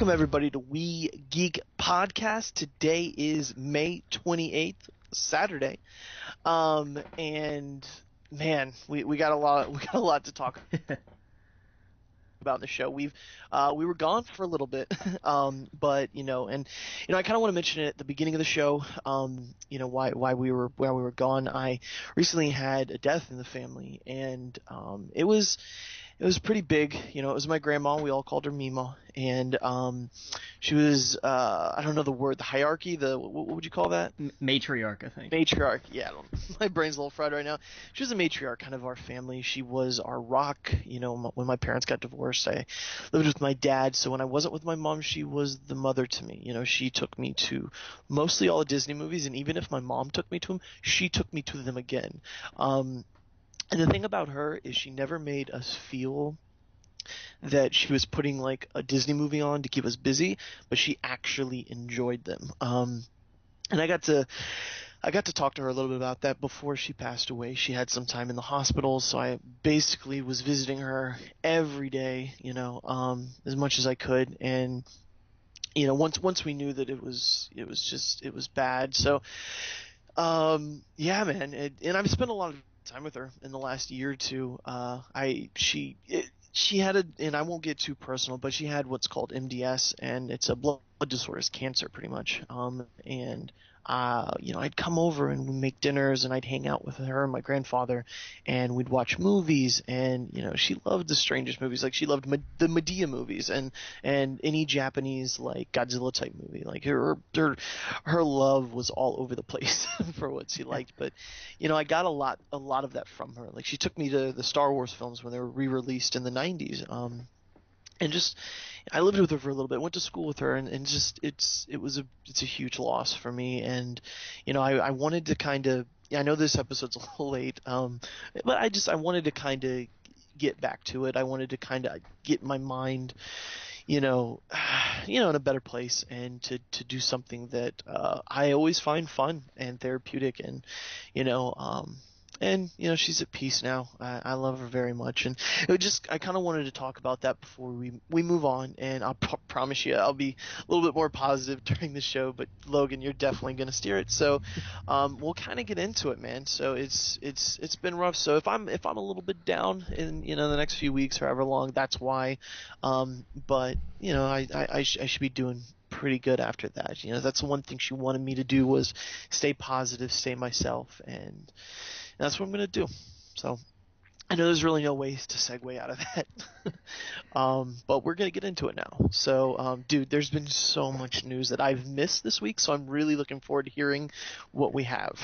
Welcome, everybody, to We Geek Podcast. Today is May 28th, Saturday. And man, we got a lot to talk about in the show. We were gone for a little bit, but I kind of want to mention it at the beginning of the show. Why we were gone. I recently had a death in the family, and it was pretty big. It was my grandma. We all called her Mima, and she was I don't know the word, the hierarchy, what would you call that? Matriarch, I think. Matriarch, yeah. My brain's a little fried right now. She was a matriarch, kind of our family. She was our rock. When my parents got divorced, I lived with my dad. So when I wasn't with my mom, she was the mother to me. She took me to mostly all the Disney movies, and even if my mom took me to them, she took me to them again. And the thing about her is she never made us feel that she was putting like a Disney movie on to keep us busy, but she actually enjoyed them. And I got to talk to her a little bit about that before she passed away. She had some time in the hospital, so I basically was visiting her every day, as much as I could. And once we knew that it was bad. So yeah, man. And I've spent a lot of time with her in the last year or two. She had and I won't get too personal, but she had what's called MDS, and it's a blood disorder, it's cancer pretty much. I'd come over and we'd make dinners, and I'd hang out with her and my grandfather, and we'd watch movies. And she loved the strangest movies. Like, she loved the Medea movies and any Japanese like Godzilla type movie. Like, her love was all over the place for what she liked. But I got a lot of that from her. Like, she took me to the Star Wars films when they were re-released in the 90s. And just, I lived with her for a little bit, went to school with her, and just it's a huge loss for me. And I wanted to kind of, I know this episode's a little late, but I wanted to kind of get back to it. I wanted to kind of get my mind in a better place, and to do something that I always find fun and therapeutic. And she's at peace now. I love her very much, and I kind of wanted to talk about that before we move on. And I'll promise you I'll be a little bit more positive during the show. But Logan, you're definitely going to steer it, so we'll kind of get into it, man. So it's been rough. So if I'm a little bit down in the next few weeks or however long, that's why. But I should be doing pretty good after that. That's the one thing she wanted me to do, was stay positive, stay myself, and that's what I'm going to do. So I know there's really no ways to segue out of that. But we're going to get into it now. So, dude, there's been so much news that I've missed this week, so I'm really looking forward to hearing what we have.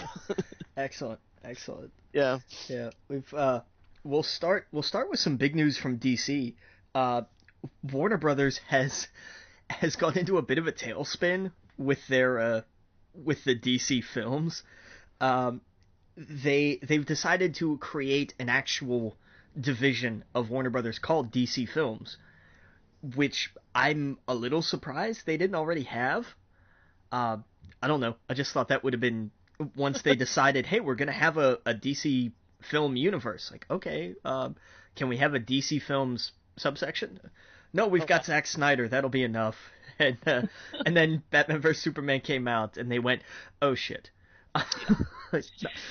Excellent. Yeah. We'll start with some big news from DC. Warner Brothers has gone into a bit of a tailspin with their with the DC films. They've decided to create an actual division of Warner Brothers called DC Films, which I'm a little surprised they didn't already have. I don't know. I just thought that would have been, once they decided, hey, we're going to have a DC film universe. Like, okay, can we have a DC Films subsection? No, we've got Zack Snyder. That'll be enough. And then Batman vs. Superman came out, and they went, oh, shit.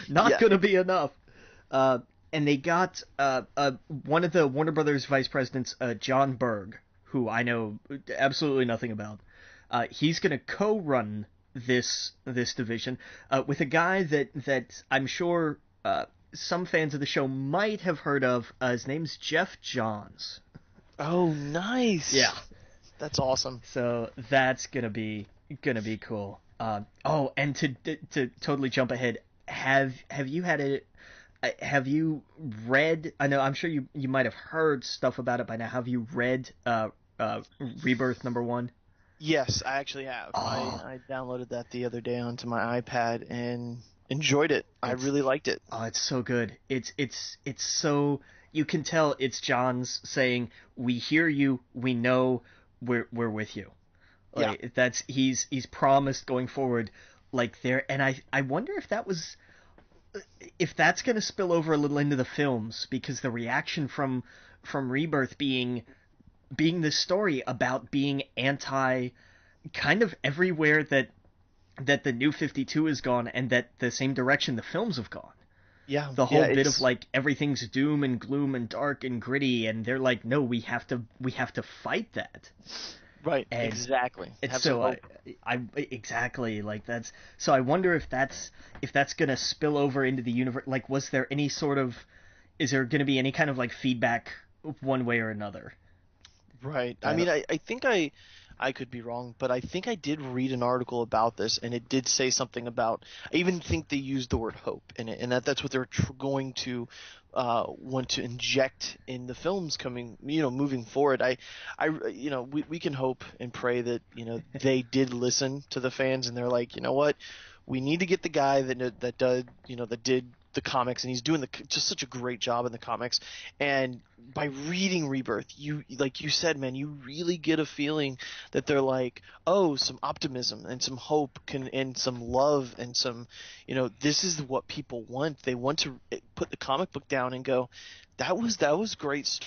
Not gonna be enough. And they got one of the Warner Brothers vice presidents, John Berg, who I know absolutely nothing about. He's gonna co-run this division with a guy that I'm sure some fans of the show might have heard of. His name's Jeff Johns. Oh, nice. Yeah, that's awesome. So that's gonna be cool. And to totally jump ahead, have you read? I know, I'm sure you might have heard stuff about it by now. Have you read Rebirth #1? Yes, I actually have. I downloaded that the other day onto my iPad and enjoyed it. I really liked it. Oh, it's so good. It's so, you can tell it's John's saying, "We hear you. We know we're with you." Like, yeah. That's he's promised going forward, like there. And I wonder if that's going to spill over a little into the films, because the reaction from Rebirth being being this story about being anti kind of everywhere that the New 52 has gone, and that the same direction the films have gone. Yeah, The whole bit of it's like everything's doom and gloom and dark and gritty, and they're like, no, we have to fight that. right, And exactly. it's Have so some hope. I exactly like that's so I wonder if that's gonna spill over into the universe. Like, was there any sort of is there gonna be any kind of like feedback one way or another? Right. I I mean, don't, I think I could be wrong, but I think I did read an article about this, and it did say something about. I even think they used the word hope in it, and that's what they're going to want to inject in the films coming, moving forward. We can hope and pray that they did listen to the fans, and they're like, you know what, we need to get the guy that did the comics, and he's doing just such a great job in the comics. And by reading Rebirth, you, like you said, man, you really get a feeling that they're like, oh, some optimism and some hope and some love and some, this is what people want. They want to put the comic book down and go, that was great.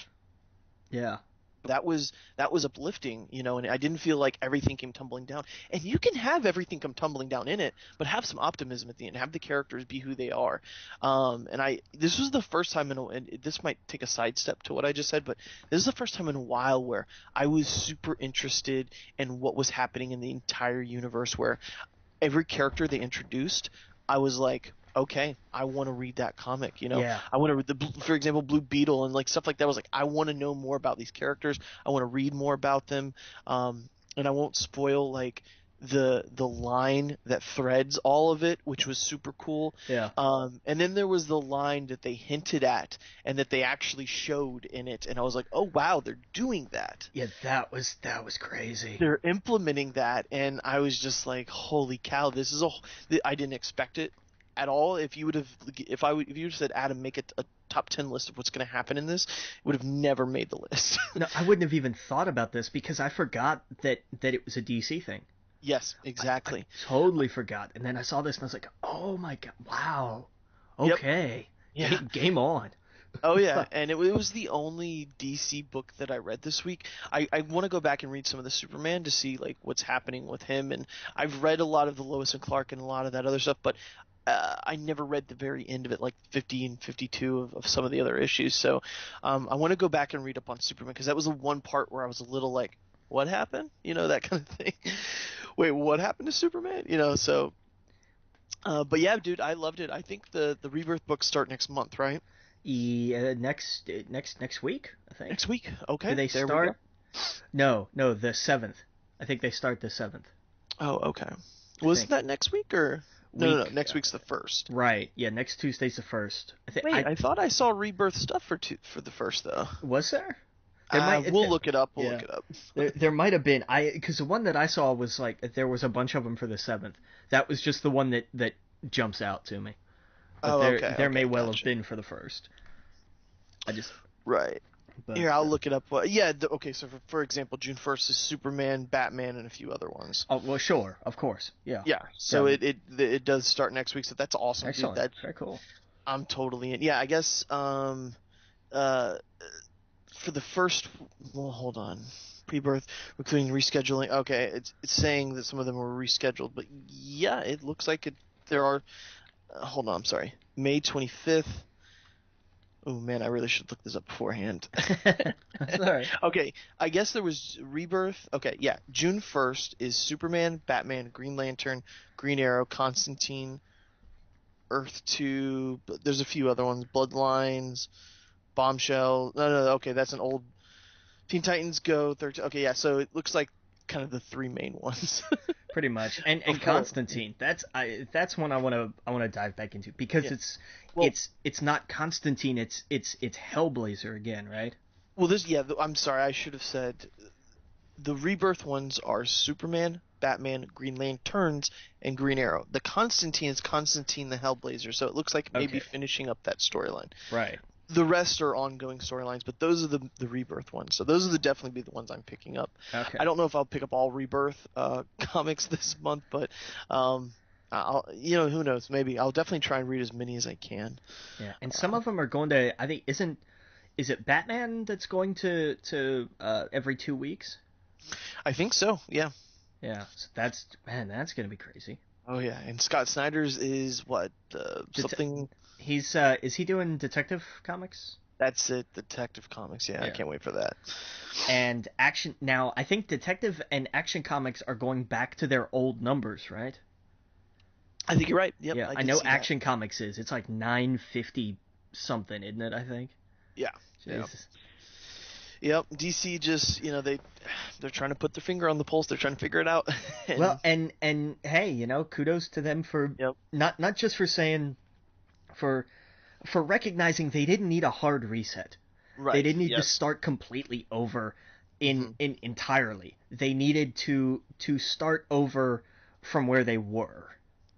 yeah. That was uplifting, and I didn't feel like everything came tumbling down. And you can have everything come tumbling down in it, but have some optimism at the end. Have the characters be who they are. And this was the first time and this might take a sidestep to what I just said, but this is the first time in a while where I was super interested in what was happening in the entire universe. Where every character they introduced, I was like, okay, I want to read that comic. Yeah. I want to read for example, Blue Beetle and like stuff like that. I was like, I want to know more about these characters. I want to read more about them. And I won't spoil like the line that threads all of it, which was super cool. Yeah. And then there was the line that they hinted at and that they actually showed in it, and I was like, oh wow, they're doing that. Yeah, that was crazy. They're implementing that, and I was just like, holy cow, I didn't expect it at all. If you would have said, Adam, make a top 10 list of what's going to happen in this, it would have never made the list. No, I wouldn't have even thought about this because I forgot that it was a DC thing. Yes, exactly. I totally forgot. And then I saw this and I was like, oh my god, wow. Okay. Yep. Yeah. Game on. Oh yeah, and it was the only DC book that I read this week. I want to go back and read some of the Superman to see like what's happening with him, and I've read a lot of the Lois and Clark and a lot of that other stuff, but I never read the very end of it, like 50 and 52 of some of the other issues. So I want to go back and read up on Superman, because that was the one part where I was a little like, what happened? That kind of thing. Wait, what happened to Superman? So. But yeah, dude, I loved it. I think the Rebirth books start next month, right? Next week, I think. Next week. Okay. Do they there start? No, the 7th. I think they start the 7th. Oh, okay. Wasn't that next week or? No. Next week's the 1st. Right. Yeah, next Tuesday's the 1st. Wait, I thought I saw Rebirth stuff for the 1st though. Was there? We'll look it up. We'll look it up. There might have been. Because the one that I saw was like there was a bunch of them for the 7th. That was just the one that jumps out to me. But there may well have been for the 1st. Right. But, here, I'll look it up. Okay, so for example, June 1st is Superman, Batman, and a few other ones. Oh, well, sure, of course, yeah. Yeah, so it does start next week, so that's awesome. Excellent, dude. very cool. I'm totally in. Yeah, I guess for the first, well, hold on. Rebirth, including rescheduling. Okay, it's saying that some of them were rescheduled, but yeah, it looks like there are. Hold on, I'm sorry. May 25th. Oh man, I really should look this up beforehand. That's all right. Okay, I guess there was Rebirth. Okay, yeah, June 1st is Superman, Batman, Green Lantern, Green Arrow, Constantine, Earth 2. There's a few other ones. Bloodlines, Bombshell. No, okay, that's an old. Teen Titans Go 13. Okay, yeah, so it looks like kind of the three main ones. Pretty much. And Constantine, that's one I want to dive back into, because it's not Constantine, it's Hellblazer again, right? Well, I'm sorry, I should have said the Rebirth ones are Superman, Batman, Green Lanterns, and Green Arrow. The Constantine is Constantine the Hellblazer, so it looks like maybe finishing up that storyline. Right. The rest are ongoing storylines, but those are the Rebirth ones. So those are definitely be the ones I'm picking up. Okay. I don't know if I'll pick up all Rebirth comics this month, but I'll who knows? Maybe I'll definitely try and read as many as I can. Yeah, and some of them are going to. I think isn't is it Batman that's going to every 2 weeks? I think so. Yeah. Yeah, so that's gonna be crazy. Oh yeah, and Scott Snyder's is what Det- something. He's is he doing Detective Comics? That's it, Detective Comics. Yeah, I Yeah. can't wait for that. And Action now, I think Detective and Action Comics are going back to their old numbers, right? I think you're right. Yep, Yeah, I I did know see that. Action Comics is. It's like 950 something, isn't it? I think. Yeah. Yeah. Jesus. Yep. DC just they're trying to put their finger on the pulse. They're trying to figure it out. Well, and hey, kudos to them for Yep. not just for saying for recognizing they didn't need a hard reset. They Right. didn't need to Yes. start completely over Hmm. in entirely. They needed to start over from where they were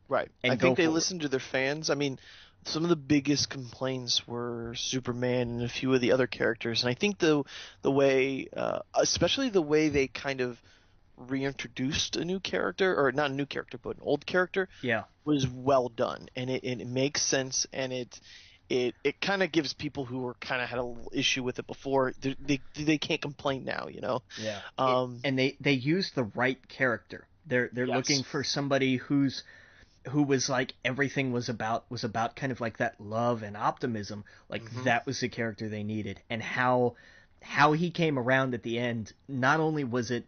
Right. I and go think they forward. listened to their fans. I mean, some of the biggest complaints were Superman and a few of the other characters, and I think the way, especially the way they kind of reintroduced a new character, or not a new character, but an old character, Yeah. was well done, and it makes sense, and it kind of gives people who were kind of had a little issue with it before, they can't complain now, you know. Yeah. Um, And they used the right character. They're looking yes. for somebody who was like everything was about kind of like that love and optimism. Like Hmm. that was the character they needed, and how he came around at the end. Not only was it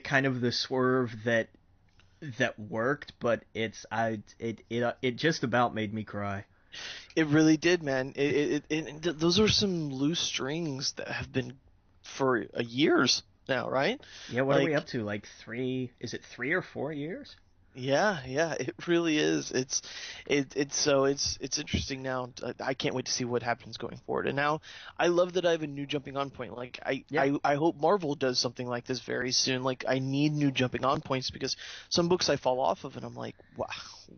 kind of the swerve that worked, but it just about made me cry. It really did, man. Those are some loose strings that have been for years now, right? Yeah, what are we Like, up to? Like three? Is it 3 or 4 years? yeah, yeah, it really is. It's interesting now. I can't wait to see what happens going forward. And now I love that I have a new jumping on point. Like Yeah. I hope Marvel does something like this very soon. Like I need new jumping on points because some books I fall off of and I'm like, wow,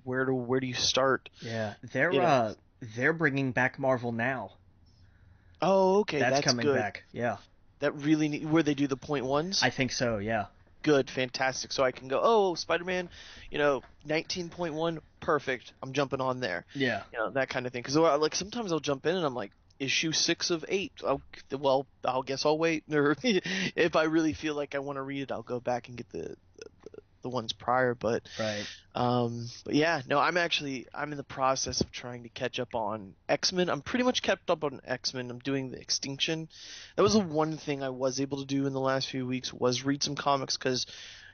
where do you start? Yeah, You know. they're bringing back Marvel Now. Oh, okay, That's that's coming good. back. Yeah, That really where they do the point ones. I think so. Yeah, Good, fantastic. So I can go, oh, Spider-Man, 19.1, perfect. I'm jumping on there. yeah, That kind of thing. Because like sometimes I'll jump in and I'm like, issue 6 of 8. Well, I'll guess I'll wait. Or if I really feel like I want to read it, I'll go back and get the ones prior. right. But yeah, no, I'm in the process of trying to catch up on X-Men. I'm pretty much kept up on X-Men. I'm doing the Extinction. That was the one thing I was able to do in the last few weeks was read some comics because,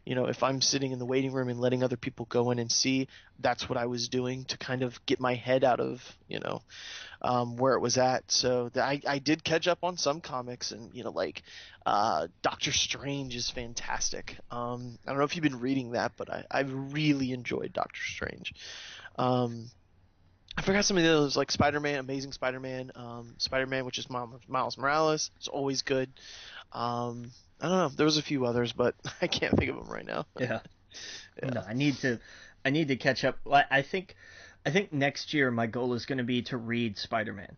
if I'm sitting in the waiting room and letting other people go in and see, that's what I was doing to kind of get my head out of, where it was at. So I did catch up on some comics, and like Doctor Strange is fantastic. I don't know if you've been reading that, but I've really enjoyed Doctor Strange. Um, I forgot some of those, like Spider-Man, Amazing Spider-Man, Spider-Man, which is Miles Morales. It's always good. I don't know. There was a few others, but I can't think of them right now. Yeah. Yeah. No, I need to catch up. I think next year my goal is going to be to read Spider-Man.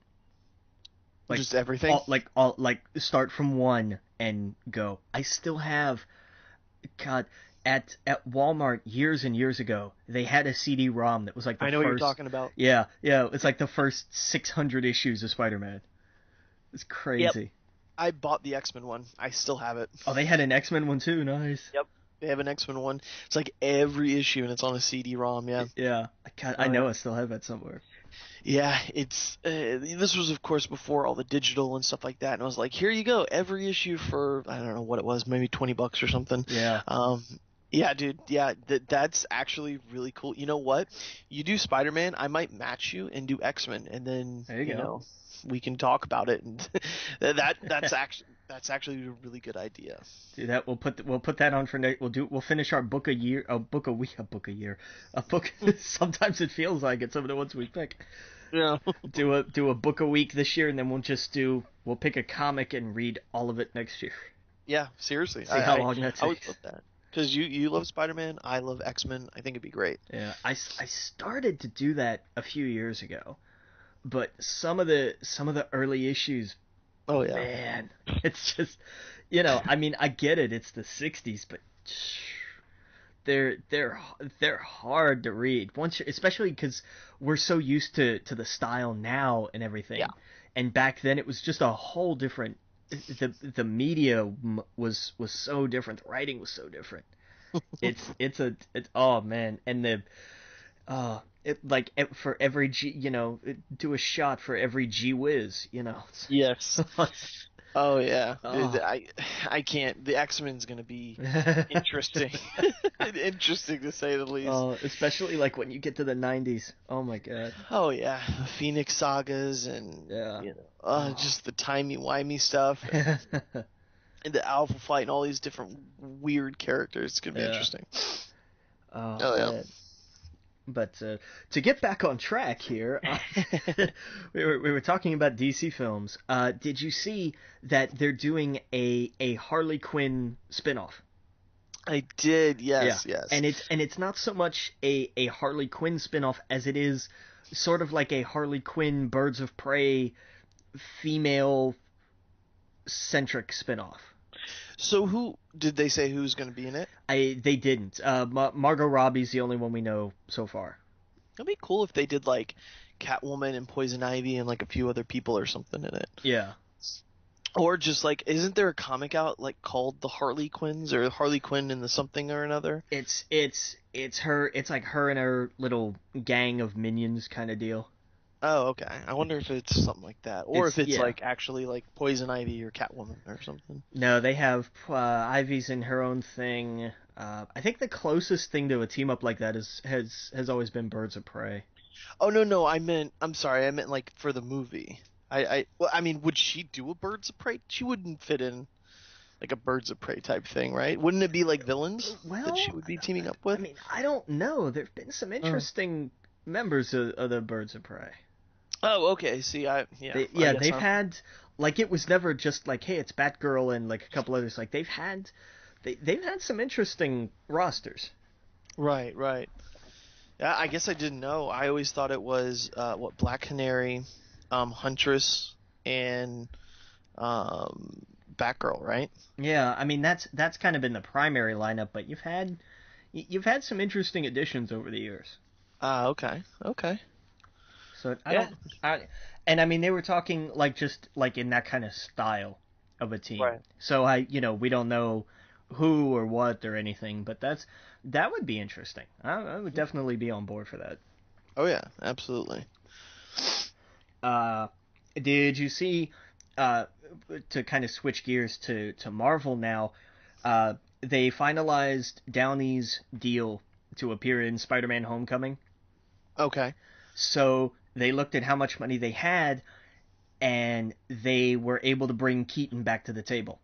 Like Just everything. like start from one and go. I still have God at Walmart years and years ago. They had a CD-ROM that was like the I know what you're first. talking about. Yeah, yeah. It's like the first 600 issues of Spider-Man. It's Yep. crazy. I bought the X-Men one. I still have it. Oh, they had an X-Men one too. Nice. Yep. They have an X-Men one. It's like every issue, and it's on a CD-ROM. Yeah. Yeah, I Oh know yeah. I still have that somewhere. Yeah. It's this was of course before all the digital and stuff like that, and I was like, here you go, every issue for I don't know what it was, maybe $20 or something. Yeah. Yeah, dude. Yeah, that's actually really cool. You know what? You do Spider-Man, I might match you and do X-Men, and then There you go. we can talk about it. And that's actually a really good idea. Do that. We'll put that on for next. We'll finish our book a year, a book. Sometimes it feels like it. Some of the ones we pick. Yeah. Do a book a week this year, and then we'll pick a comic and read all of it next year. Yeah, seriously. See how long that I would takes. love that. Because you love Spider-Man, I love X-Men. I think it'd be great. Yeah, I started to do that a few years ago, but some of the early issues, Oh yeah. man, it's just, I mean, I get it, it's the '60s, but they're hard to read especially because we're so used to the style now and everything, Yeah. and back then it was just a whole different. The media was so different. The writing was so different. It's oh man, and for every do a shot for every G whiz, Yes. Oh yeah, Oh. I can't. The X-Men's gonna be interesting, interesting to say the least. Especially like when you get to the 90s. Oh my god. Oh yeah, the Phoenix sagas and Yeah. just the timey-wimey stuff and the Alpha Flight and all these different weird characters. It's gonna be Yeah. interesting. Oh Yeah. man. But to get back on track here, we were talking about DC films. Did you see that they're doing a Harley Quinn spinoff? I did, yes, Yeah. yes. And it's not so much a Harley Quinn spinoff as it is sort of like a Harley Quinn Birds of Prey female centric spinoff. So who did they say who's going to be in it? They didn't. Margot Robbie's the only one we know so far. That'd be cool if they did like Catwoman and Poison Ivy and like a few other people or something in it. Yeah. Or just like, isn't there a comic out like called the Harley Quinns or Harley Quinn and the something or another? It's her. It's like her and her little gang of minions kind of deal. Oh, okay. I wonder if it's something like that, or if it's yeah. like actually like Poison Ivy or Catwoman or something. No, they have Ivy's in her own thing. I think the closest thing to a team up like that has always been Birds of Prey. Oh no, I'm sorry, I meant like for the movie. Well, I mean, would she do a Birds of Prey? She wouldn't fit in like a Birds of Prey type thing, right? Wouldn't it be like villains that she would be teaming up with? I mean, I don't know. There've been some interesting members of the Birds of Prey. Oh, okay. See, they've had like it was never just like, hey, it's Batgirl and like a couple others. Like they've had some interesting rosters. Right. Yeah, I guess I didn't know. I always thought it was Black Canary, Huntress, and Batgirl, right? Yeah, I mean that's kind of been the primary lineup, but you've had some interesting additions over the years. Okay. So and I mean they were talking like just like in that kind of style of a team. Right. So we don't know who or what or anything, but that would be interesting. I would definitely be on board for that. Oh yeah, absolutely. Did you see to kind of switch gears to Marvel now? They finalized Downey's deal to appear in Spider-Man: Homecoming. Okay. So they looked at how much money they had, and they were able to bring Keaton back to the table.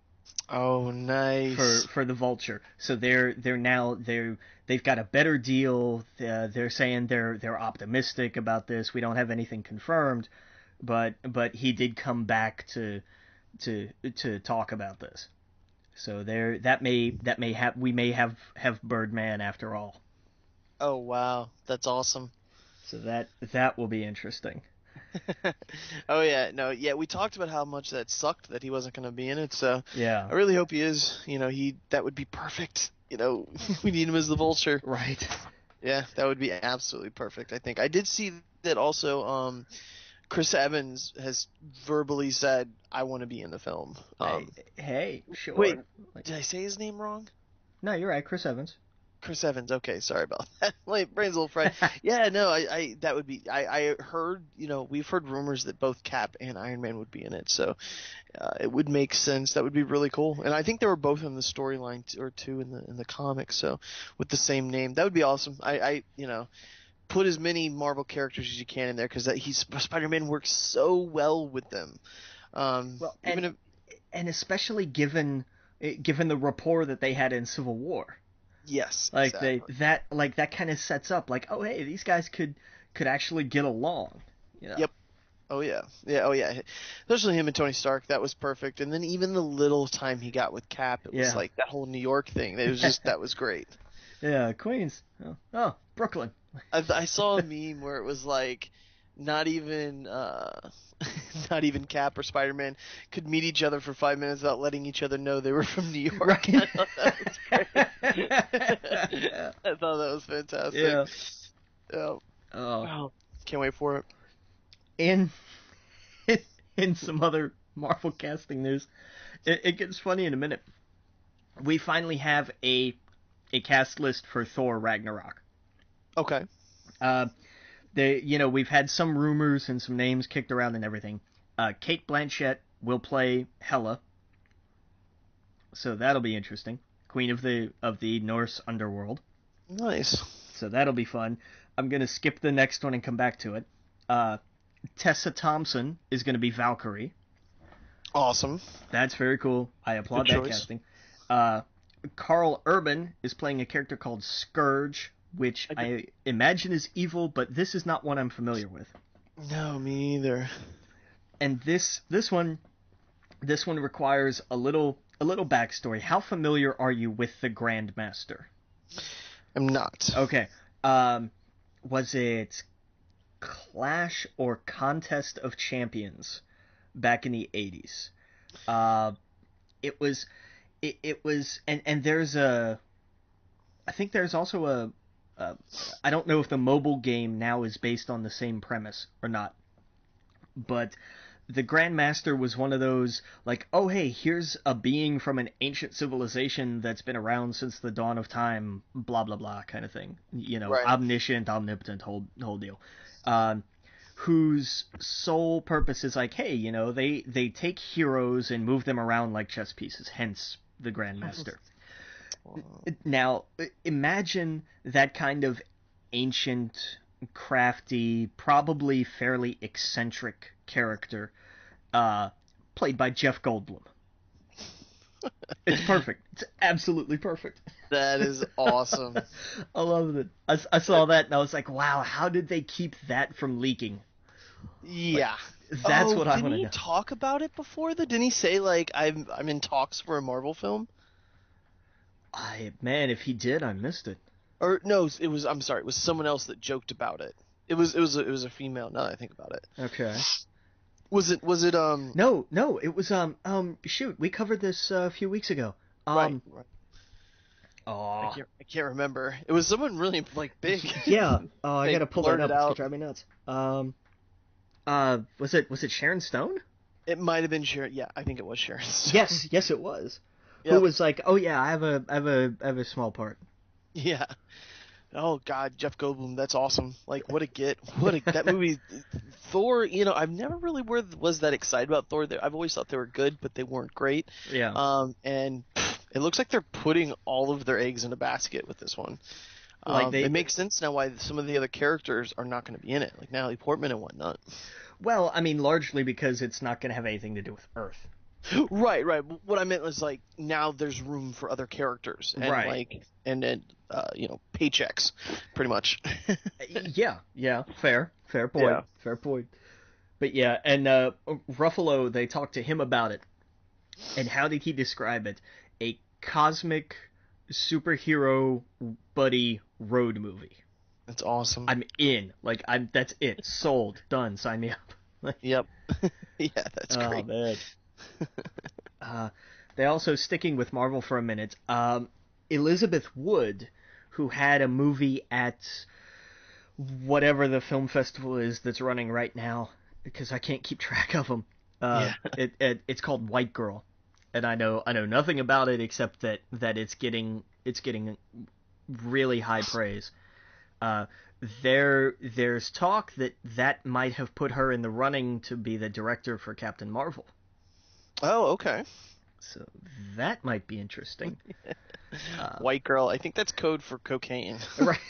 Oh, nice. For the Vulture. So they've got a better deal. They're saying they're optimistic about this. We don't have anything confirmed, but he did come back to talk about this. So we may have Birdman after all. Oh wow, that's awesome. So that will be interesting. Oh yeah, no, yeah, we talked about how much that sucked that he wasn't going to be in it. So yeah, I really hope he is. That would be perfect. We need him as the Vulture. Right. Yeah, that would be absolutely perfect. I think I did see that also. Chris Evans has verbally said, "I want to be in the film." Hey, sure. Wait, did I say his name wrong? No, you're right, Chris Evans. Chris Evans. Okay, sorry about that. My brain's a little fried. Yeah, no, that would be. I heard. We've heard rumors that both Cap and Iron Man would be in it, so it would make sense. That would be really cool. And I think they were both in the storyline or two in the comics, so with the same name, that would be awesome. Put as many Marvel characters as you can in there because Spider-Man works so well with them. And especially given the rapport that they had in Civil War. Yes, like exactly. that kind of sets up like, oh hey, these guys could actually get along. Yep. Oh yeah. Especially him and Tony Stark, that was perfect. And then even the little time he got with Cap, it was like that whole New York thing. It was just that was great. Yeah, Queens. Oh, Brooklyn. I saw a meme where it was like not even Cap or Spider-Man could meet each other for 5 minutes without letting each other know they were from New York. Right. I thought that was great. I thought that was fantastic. Yeah. Oh. Wow. Can't wait for it. in some other Marvel casting news, it gets funny in a minute. We finally have a cast list for Thor Ragnarok. Okay. We've had some rumors and some names kicked around and everything. Cate Blanchett will play Hela, so that'll be interesting. Queen of the Norse underworld. Nice. So that'll be fun. I'm gonna skip the next one and come back to it. Tessa Thompson is gonna be Valkyrie. Awesome. That's very cool. I applaud Good that choice. casting. Carl Urban is playing a character called Scourge, which I imagine is evil, but this is not one I'm familiar with. No, me either. And this one requires a little backstory. How familiar are you with the Grandmaster? I'm not. Okay. Was it Clash or Contest of Champions back in the 80s? It was, and there's I think there's also I don't know if the mobile game now is based on the same premise or not, but the Grandmaster was one of those, like, oh hey, here's a being from an ancient civilization that's been around since the dawn of time, blah blah blah kind of thing. Right. Omniscient, omnipotent, whole deal. Whose sole purpose is like, hey, they take heroes and move them around like chess pieces, hence the Grandmaster. Now, imagine that kind of ancient, crafty, probably fairly eccentric character, played by Jeff Goldblum. It's perfect. It's absolutely perfect. That is awesome. I love it. I saw that and I was like, wow, how did they keep that from leaking? Yeah. That's what I want to know. Didn't he talk about it before, though? Didn't he say, like, I'm in talks for a Marvel film? Man, if he did, I missed it. Or, no, I'm sorry, it was someone else that joked about it. It was a female, now that I think about it. Okay. Was it No, it was shoot, we covered this a few weeks ago. Right. Oh. I can't remember. It was someone really, like, big. Yeah. I They gotta pull that blurted up. It's gonna out. drive me nuts. Was it Sharon Stone? It might have been Sharon. Yeah, I think it was Sharon Stone. Yes, it was. Yep. Who was like, oh yeah, I have a small part. Yeah. Oh God, Jeff Goldblum, that's awesome. Like, what a get! That movie, Thor. I've never really was that excited about Thor. I've always thought they were good, but they weren't great. Yeah. And it looks like they're putting all of their eggs in a basket with this one. It makes sense now why some of the other characters are not going to be in it, like Natalie Portman and whatnot. Well, I mean, largely because it's not going to have anything to do with Earth. Right. What I meant was, like, now there's room for other characters, and Right. paychecks, pretty much. Yeah, fair point. Yeah. Fair point. But yeah, and Ruffalo, they talked to him about it, and how did he describe it? A cosmic superhero buddy road movie. That's awesome. I'm in. That's it. Sold. Done. Sign me up. Yep. Yeah, that's great. Oh man. They also, sticking with Marvel for a minute, Elizabeth Wood, who had a movie at whatever the film festival is that's running right now, because I can't keep track of them. It's called White Girl, and I know nothing about it except that it's getting really high praise. There's talk that might have put her in the running to be the director for Captain Marvel. Oh, okay. So that might be interesting. White Girl, I think that's code for cocaine. Right.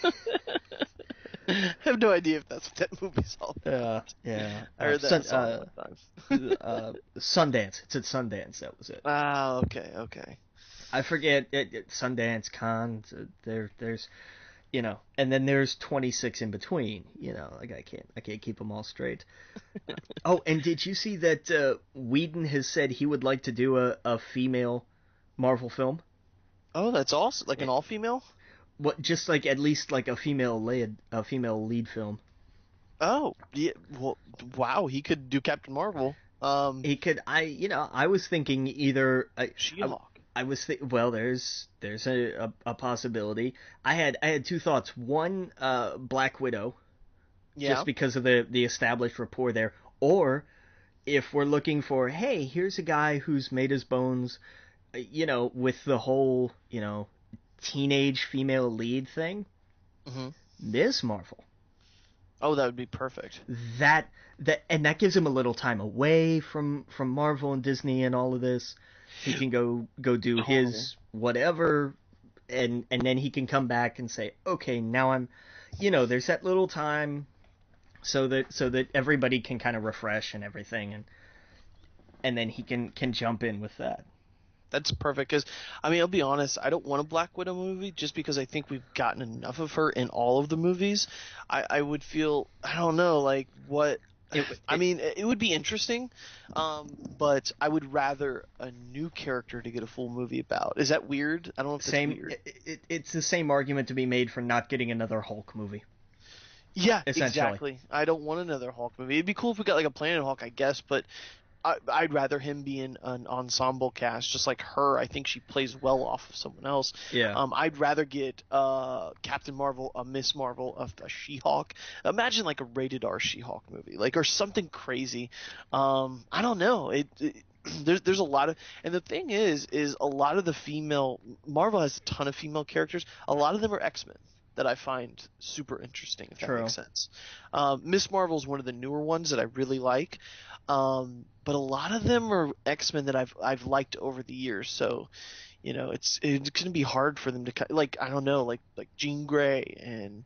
I have no idea if that's what that movie's all about. Yeah. I heard that song one time. Sundance. It's at Sundance. That was it. Ah, okay. I forget. Sundance, Con. There's, and then there's 26 in between. I can't keep them all straight. Oh, and did you see that Whedon has said he would like to do a female Marvel film? Oh, that's awesome. Like an all-female? What? Just like at least like a female lead film. Oh, yeah. Well, wow. He could do Captain Marvel. He could. I was thinking either She-Hulk. Well, there's a possibility. I had two thoughts. One, Black Widow, Yeah. just because of the established rapport there, or if we're looking for, hey, here's a guy who's made his bones, with the whole, teenage female lead thing, Hmm. Ms. Marvel. Oh, that would be perfect. That gives him a little time away from Marvel and Disney and all of this. He can go do Totally. his whatever, and then he can come back and say, okay, now I'm, there's that little time, so that everybody can kind of refresh and everything, and then he can jump in with that. That's perfect because, I mean, I'll be honest, I don't want a Black Widow movie just because I think we've gotten enough of her in all of the movies. I would feel, I don't know, like what. I mean, it would be interesting, but I would rather a new character to get a full movie about. Is that weird? I don't know if that's weird. It's the same argument to be made for not getting another Hulk movie. Yeah, Essentially. exactly. I don't want another Hulk movie. It'd be cool if we got like a Planet Hulk, I guess, but I'd rather him be in an ensemble cast, just like her. I think she plays well off of someone else. Yeah. I'd rather get Captain Marvel, a Miss Marvel, a She-Hulk. Imagine like a rated R She-Hulk movie, like or something crazy. I don't know. There's a lot of, and the thing is a lot of the female Marvel has a ton of female characters. A lot of them are X-Men that I find super interesting, if that True. makes sense. Miss Marvel is one of the newer ones that I really like. But a lot of them are X-Men that I've liked over the years. So, it's going to be hard for them to like, I don't know, like Jean Grey and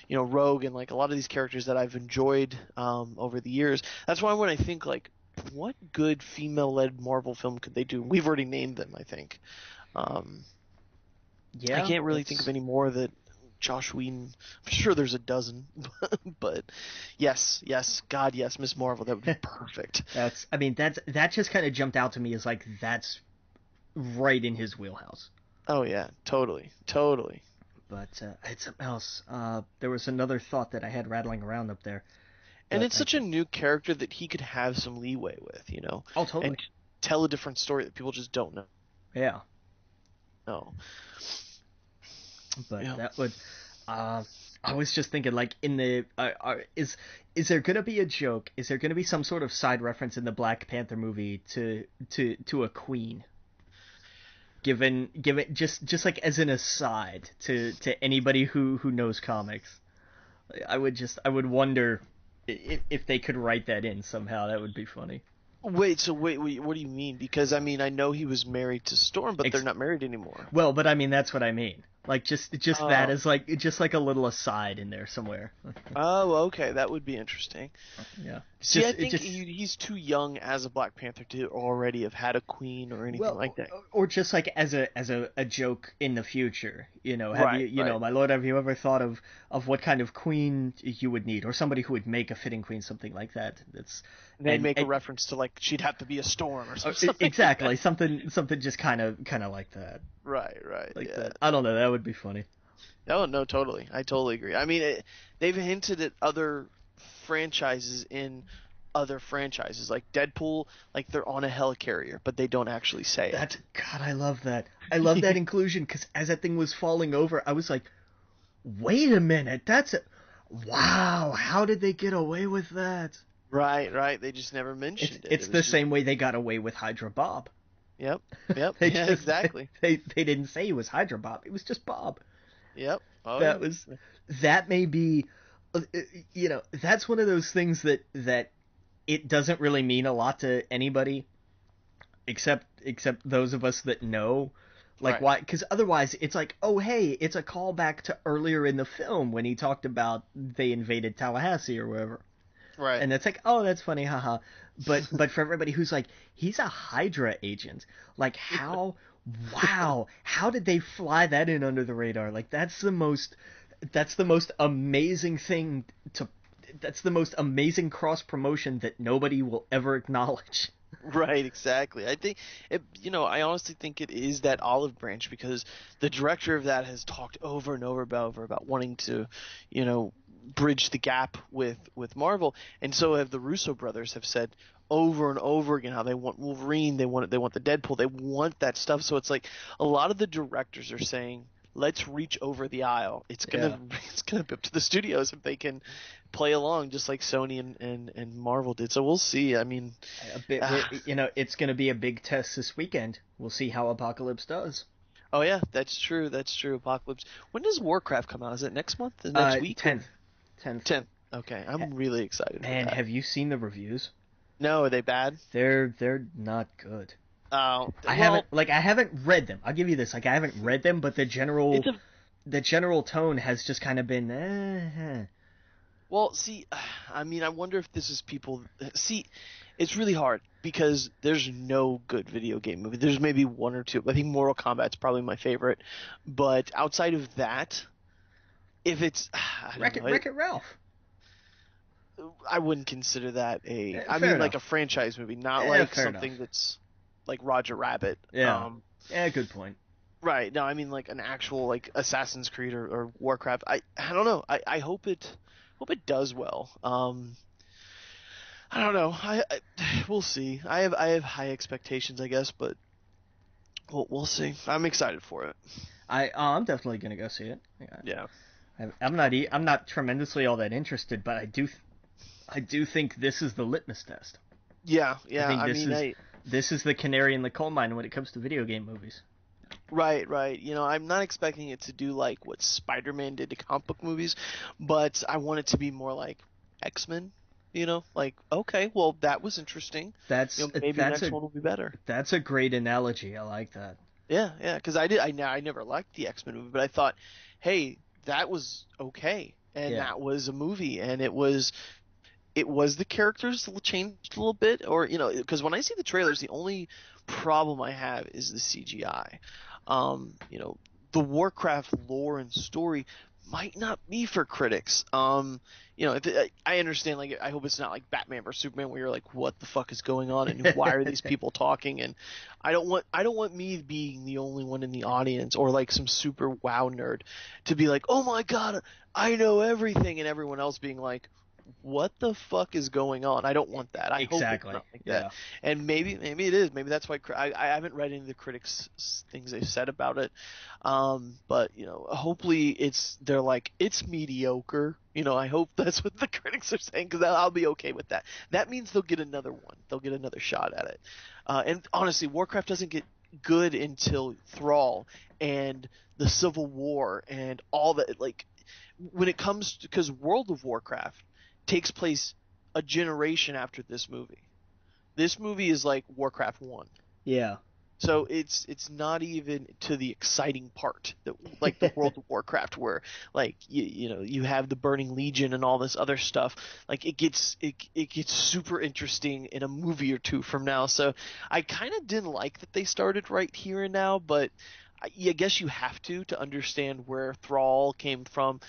Rogue and like a lot of these characters that I've enjoyed over the years. That's why when I think like what good female-led Marvel film could they do? We've already named them, I think. Yeah. I can't really think of any more that Josh Whedon. I'm sure there's a dozen, but yes, God, yes, Miss Marvel, that would be perfect. That just kind of jumped out to me as like that's right in his wheelhouse. Oh yeah, totally. But I had something else. There was another thought that I had rattling around up there. And it's such a new character that he could have some leeway with, Oh, totally. and tell a different story that people just don't know. Yeah. No. But Yeah. that would. I was just thinking, like, in the is there gonna be a joke? Is there gonna be some sort of side reference in the Black Panther movie to a queen? Given just like as an aside to anybody who knows comics, I would wonder if they could write that in somehow. That would be funny. Wait, what do you mean? Because I mean, I know he was married to Storm, but they're not married anymore. Well, but I mean that's what I mean. Like just that as like just like a little aside in there somewhere. Oh, okay, that would be interesting. Yeah. See, I think he's too young as a Black Panther to already have had a queen or anything like that. Or just like as a joke in the future, have Right, you right. my lord, have you ever thought of what kind of queen you would need, or somebody who would make a fitting queen, something like that. They'd make a reference to like she'd have to be a storm or something. Exactly, Like something just kind of like that. right, Like yeah. that. I don't know. That would be funny. Oh no, totally. I totally agree. I mean, they've hinted at other franchises in other franchises, like Deadpool. Like they're on a helicarrier, but they don't actually say it. God, I love that. I love that inclusion because as that thing was falling over, I was like, wait a minute, wow, how did they get away with that? Right. They just never mentioned it. It's the same way they got away with Hydra Bob. Yep. Yeah, exactly. They didn't say it was Hydra Bob. It was just Bob. Yep. Oh, That may be, that's one of those things that it doesn't really mean a lot to anybody, except those of us that know. Like, right. why? Because otherwise, it's like, oh, hey, it's a callback to earlier in the film when he talked about they invaded Tallahassee or wherever. Right. And it's like, oh, that's funny, haha. But for everybody who's like, he's a Hydra agent. Like, how? Wow, how did they fly that in under the radar? Like, that's the most amazing thing that's the most amazing cross promotion that nobody will ever acknowledge. Right, exactly. I think I honestly think it is that olive branch because the director of that has talked over and over about wanting to, bridge the gap with Marvel, and so have the Russo brothers have said over and over again how they want Wolverine, they want the Deadpool, they want that stuff. So it's like a lot of the directors are saying, let's reach over the aisle. It's gonna Yeah. it's gonna be up to the studios if they can play along, just like Sony and Marvel did. So we'll see. I mean, A bit, it's going to be a big test this weekend. We'll see how Apocalypse does. oh yeah, that's true. That's true. Apocalypse. When does Warcraft come out? Is it next month? The next week? 10th. 10th. Okay, I'm really excited for And that. have you seen the reviews? No, are they bad? They're not good. Oh, I haven't read them. I'll give you this. Like, I haven't reid them, but the general tone has just kind of been. Well, see, I mean, I wonder if this is people. See, it's really hard because there's no good video game movie. There's maybe one or two. I think Mortal Kombat's probably my favorite, but outside of that, if it's Wreck-It Ralph. I wouldn't consider that a. I Fair mean, like enough. a franchise movie, not like Fair something enough. that's like Roger Rabbit. Yeah. Good point. Right. No, I mean like an actual like Assassin's Creed or Warcraft. I don't know. I hope it does well. I don't know. We'll see. I have high expectations, I guess, but we'll see. I'm excited for it. I'm definitely gonna go see it. Yeah. I'm not tremendously all that interested, but I do think this is the litmus test. Yeah. This is the canary in the coal mine when it comes to video game movies. Right. You know, I'm not expecting it to do like what Spider-Man did to comic book movies, but I want it to be more like X-Men. You know, like okay, well that was interesting. Maybe the next one will be better. That's a great analogy. I like that. Yeah, because I never liked the X-Men movie, but I thought, hey, that was okay, and that was a movie, and it was the characters changed a little bit, or because when I see the trailers, the only problem I have is the CGI. The Warcraft lore and story might not be for critics. I understand. Like, I hope it's not like Batman vs Superman, where you're like, what the fuck is going on, and why are these people talking? And I don't want me being the only one in the audience, or like some super wow nerd, to be like, oh my god, I know everything, and everyone else being like, what the fuck is going on? I don't want that. I hope it's not like that. And maybe it is. Maybe that's why I haven't read any of the critics' things they've said about it. But hopefully they're like it's mediocre. I hope that's what the critics are saying, because I'll be okay with that. That means they'll get another one. They'll get another shot at it. And honestly, Warcraft doesn't get good until Thrall and the Civil War and all that. Like when it comes to, because World of Warcraft takes place a generation after this movie. This movie is like Warcraft 1. Yeah. So it's not even to the exciting part that like the World of Warcraft, where like you have the Burning Legion and all this other stuff. Like it gets super interesting in a movie or two from now. So I kind of didn't like that they started right here and now, but I guess you have to understand where Thrall came from.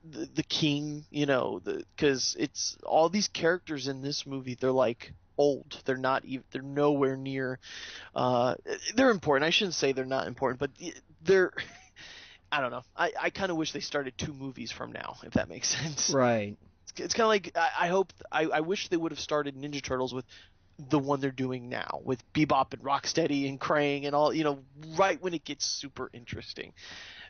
The king, because it's all these characters in this movie. They're like old. They're not even. They're nowhere near. They're important. I shouldn't say they're not important, but they're. I don't know. I kind of wish they started 2 movies from now, if that makes sense. Right. It's kind of like I wish they would have started Ninja Turtles with the one they're doing now, with Bebop and Rocksteady and Krang and all. Right when it gets super interesting.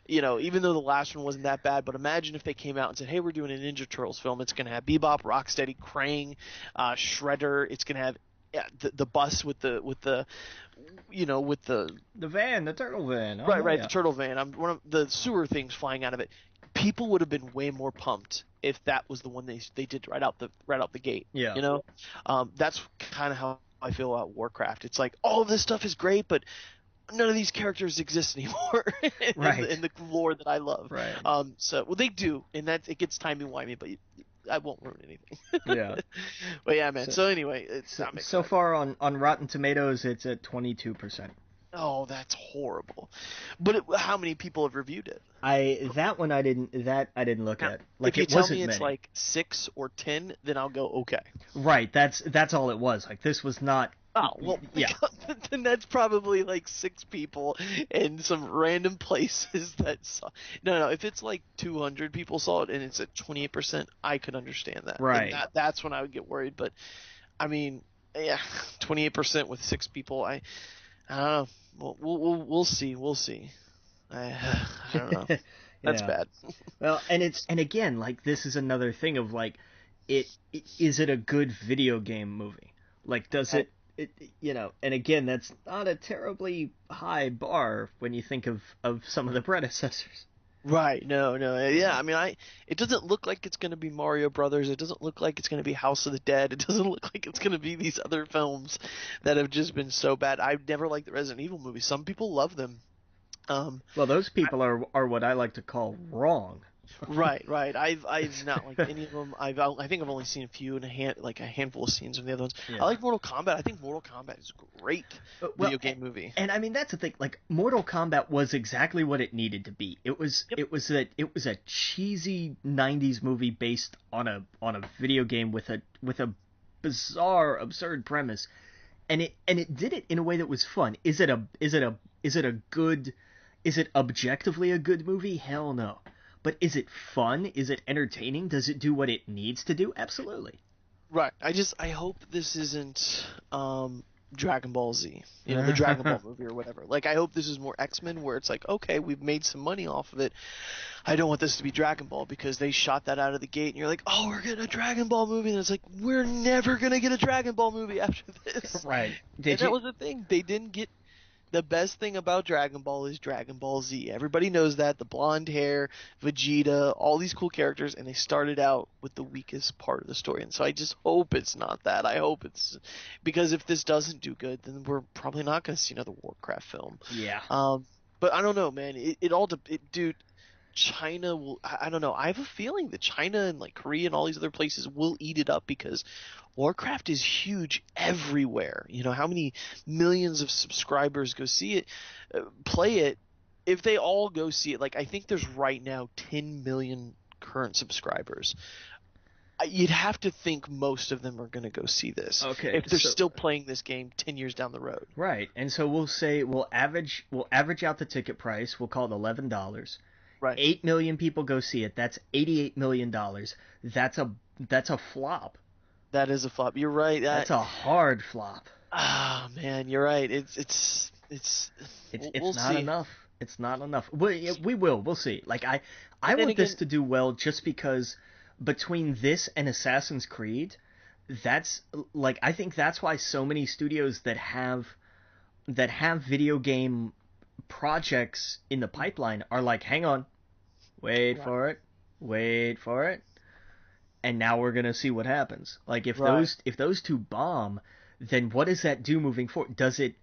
Even though the last one wasn't that bad, but imagine if they came out and said, hey, we're doing a Ninja Turtles film. It's going to have Bebop, Rocksteady, Krang, Shredder. It's going to have the bus with the van, the turtle van. Oh, right, the turtle van. One of the sewer things flying out of it. People would have been way more pumped if that was the one they did right out the gate. Yeah. That's kind of how I feel about Warcraft. It's like all of this stuff is great, but none of these characters exist anymore in the lore that I love. Right. They do, and that it gets timey-wimey, but I won't ruin anything. Yeah. But yeah, man. So anyway, so far on Rotten Tomatoes, it's at 22%. Oh, that's horrible. But how many people have reviewed it? I didn't look at. Like, if you it tell wasn't me it's many. like 6 or 10, then I'll go okay. Right. That's all it was. Like, this was not. Oh, well, yeah. Then that's probably like 6 people in some random places that saw. No, if it's like 200 people saw it and it's at 28%, I could understand that. Right. And that's when I would get worried. But I mean, yeah, 28% with 6 people. I don't know. We'll see. I don't know. That's Yeah. bad. Well, and again, like, this is another thing of, like, is it a good video game movie? Like, does Right. it, and again, that's not a terribly high bar when you think of some of the predecessors. Right. No, no. Yeah, I mean, it doesn't look like it's going to be Mario Brothers. It doesn't look like it's going to be House of the Dead. It doesn't look like it's going to be these other films that have just been so bad. I've never liked the Resident Evil movies. Some people love them. Um, Well, those people are what I like to call wrong. right, right. I've not liked any of them. I think I've only seen a few and a handful of scenes from the other ones. I Yeah. like Mortal Kombat. I think Mortal Kombat is a great Well, video game movie. and I mean that's the thing. Like, Mortal Kombat was exactly what it needed to be. Yep. It was a cheesy '90s movie based on a video game with a bizarre, absurd premise, and it did it in a way that was fun. Is it objectively a good movie? Hell no. But is it fun? Is it entertaining? Does it do what it needs to do? Absolutely. Right. I hope this isn't Dragon Ball Z, the Dragon Ball movie or whatever. Like, I hope this is more X-Men, where it's like, okay, we've made some money off of it. I don't want this to be Dragon Ball, because they shot that out of the gate, and you're like, oh, we're getting a Dragon Ball movie, and it's like, we're never gonna get a Dragon Ball movie after this. Right. And that was the thing. They didn't get. The best thing about Dragon Ball is Dragon Ball Z. Everybody knows that. The blonde hair, Vegeta, all these cool characters, and they started out with the weakest part of the story. And so I just hope it's not that. I hope it's... Because if this doesn't do good, then we're probably not going to see another Warcraft film. Yeah. But I don't know, man. Dude, China will... I don't know. I have a feeling that China and, like, Korea and all these other places will eat it up, because Warcraft is huge everywhere. How many millions of subscribers go see it, play it? If they all go see it, like, I think there's right now 10 million current subscribers. You'd have to think most of them are going to go see this. Okay, if they're still playing this game 10 years down the road. Right. And so we'll average out the ticket price. We'll call it $11. Right. 8 million people go see it. That's $88 million. That's a flop. That is a flop. You're right. That's a hard flop. Ah, man, you're right. It's we'll not see. enough. It's not enough. We'll see. Like, I want this to do well, just because between this and Assassin's Creed, that's, like, I think that's why so many studios that have video game projects in the pipeline are like, hang on, wait for it. And now we're gonna see what happens. Like, if those two bomb, then what does that do moving forward? Does it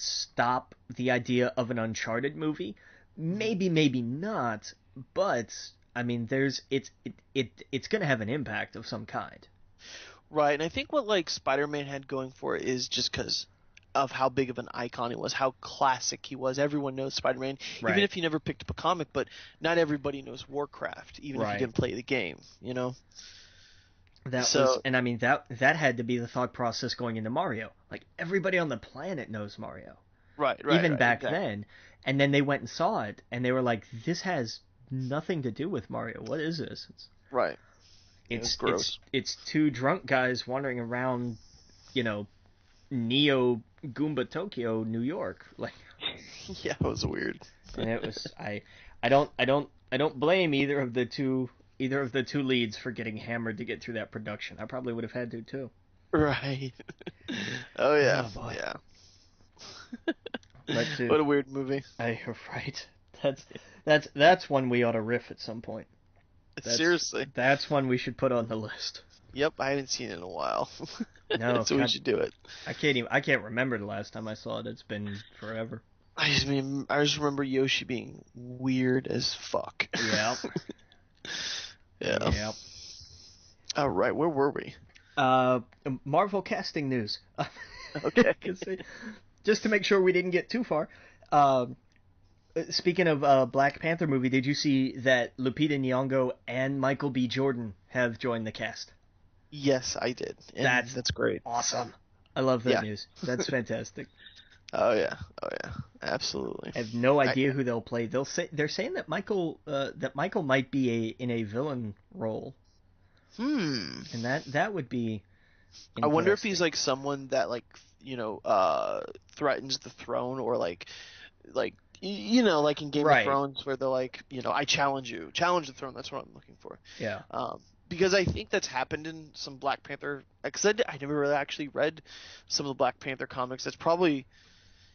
stop the idea of an Uncharted movie? Maybe not. But I mean, it's gonna have an impact of some kind. Right, and I think what, like, Spider-Man had going for it is just because of how big of an icon he was, how classic he was. Everyone knows Spider-Man, Right. even if you never picked up a comic, but not everybody knows Warcraft, even if Right. you didn't play the game, And I mean, that had to be the thought process going into Mario. Like, everybody on the planet knows Mario. Right, Even right, back exactly. then. And then they went and saw it, and they were like, this has nothing to do with Mario. What is this? Right. It's gross. It's two drunk guys wandering around, Neo Goomba Tokyo, New York. Like, Yeah, it was weird. and it was I don't blame either of the two leads for getting hammered to get through that production. I probably would have had to too. Right. Oh yeah. Oh, boy. Yeah. But What a weird movie. Right. That's one we ought to riff at some point. Seriously. That's one we should put on the list. Yep, I haven't seen it in a while. No, so we should do it. I can't remember the last time I saw it. It's been forever. I just remember Yoshi being weird as fuck. Yeah. Yeah. Yeah. All right, where were we? Marvel casting news. Okay. Just to make sure we didn't get too far. Speaking of Black Panther movie, did you see that Lupita Nyong'o and Michael B. Jordan have joined the cast? Yes, I did. And that's great. Awesome. I love that Yeah. news. That's fantastic. Oh yeah, absolutely. I have no idea who they'll play. They're saying that Michael might be in a villain role, and that would be. I wonder if interesting. he's like someone that threatens the throne, or like like in Game of Right. Thrones, where they're like, I challenge you, challenge the throne. That's what I'm looking for. Yeah. Because I think that's happened in some Black Panther. Because I never really actually read some of the Black Panther comics. That's probably,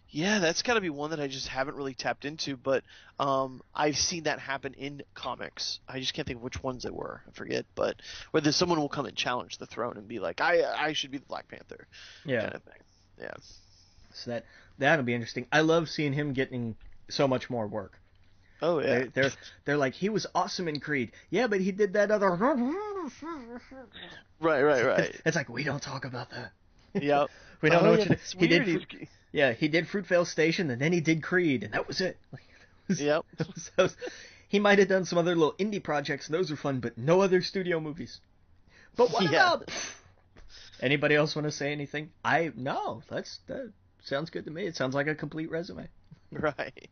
yeah, that's got to be one that I just haven't really tapped into. But I've seen that happen in comics. I just can't think of which ones they were. I forget. But whether someone will come and challenge the throne and be like, I should be the Black Panther, Yeah. kind of thing. Yeah. So that'll be interesting. I love seeing him getting so much more work. Oh yeah. They're like, he was awesome in Creed. Yeah, but he did that other. Right. It's like, we don't talk about that. Yep. We don't know what that's he weird. did. Yeah, he did Fruitvale Station, and then he did Creed, and that was it. Yep. He might have done some other little indie projects, and those are fun, but no other studio movies. But what about? Anybody else want to say anything? No. That sounds good to me. It sounds like a complete resume. Right.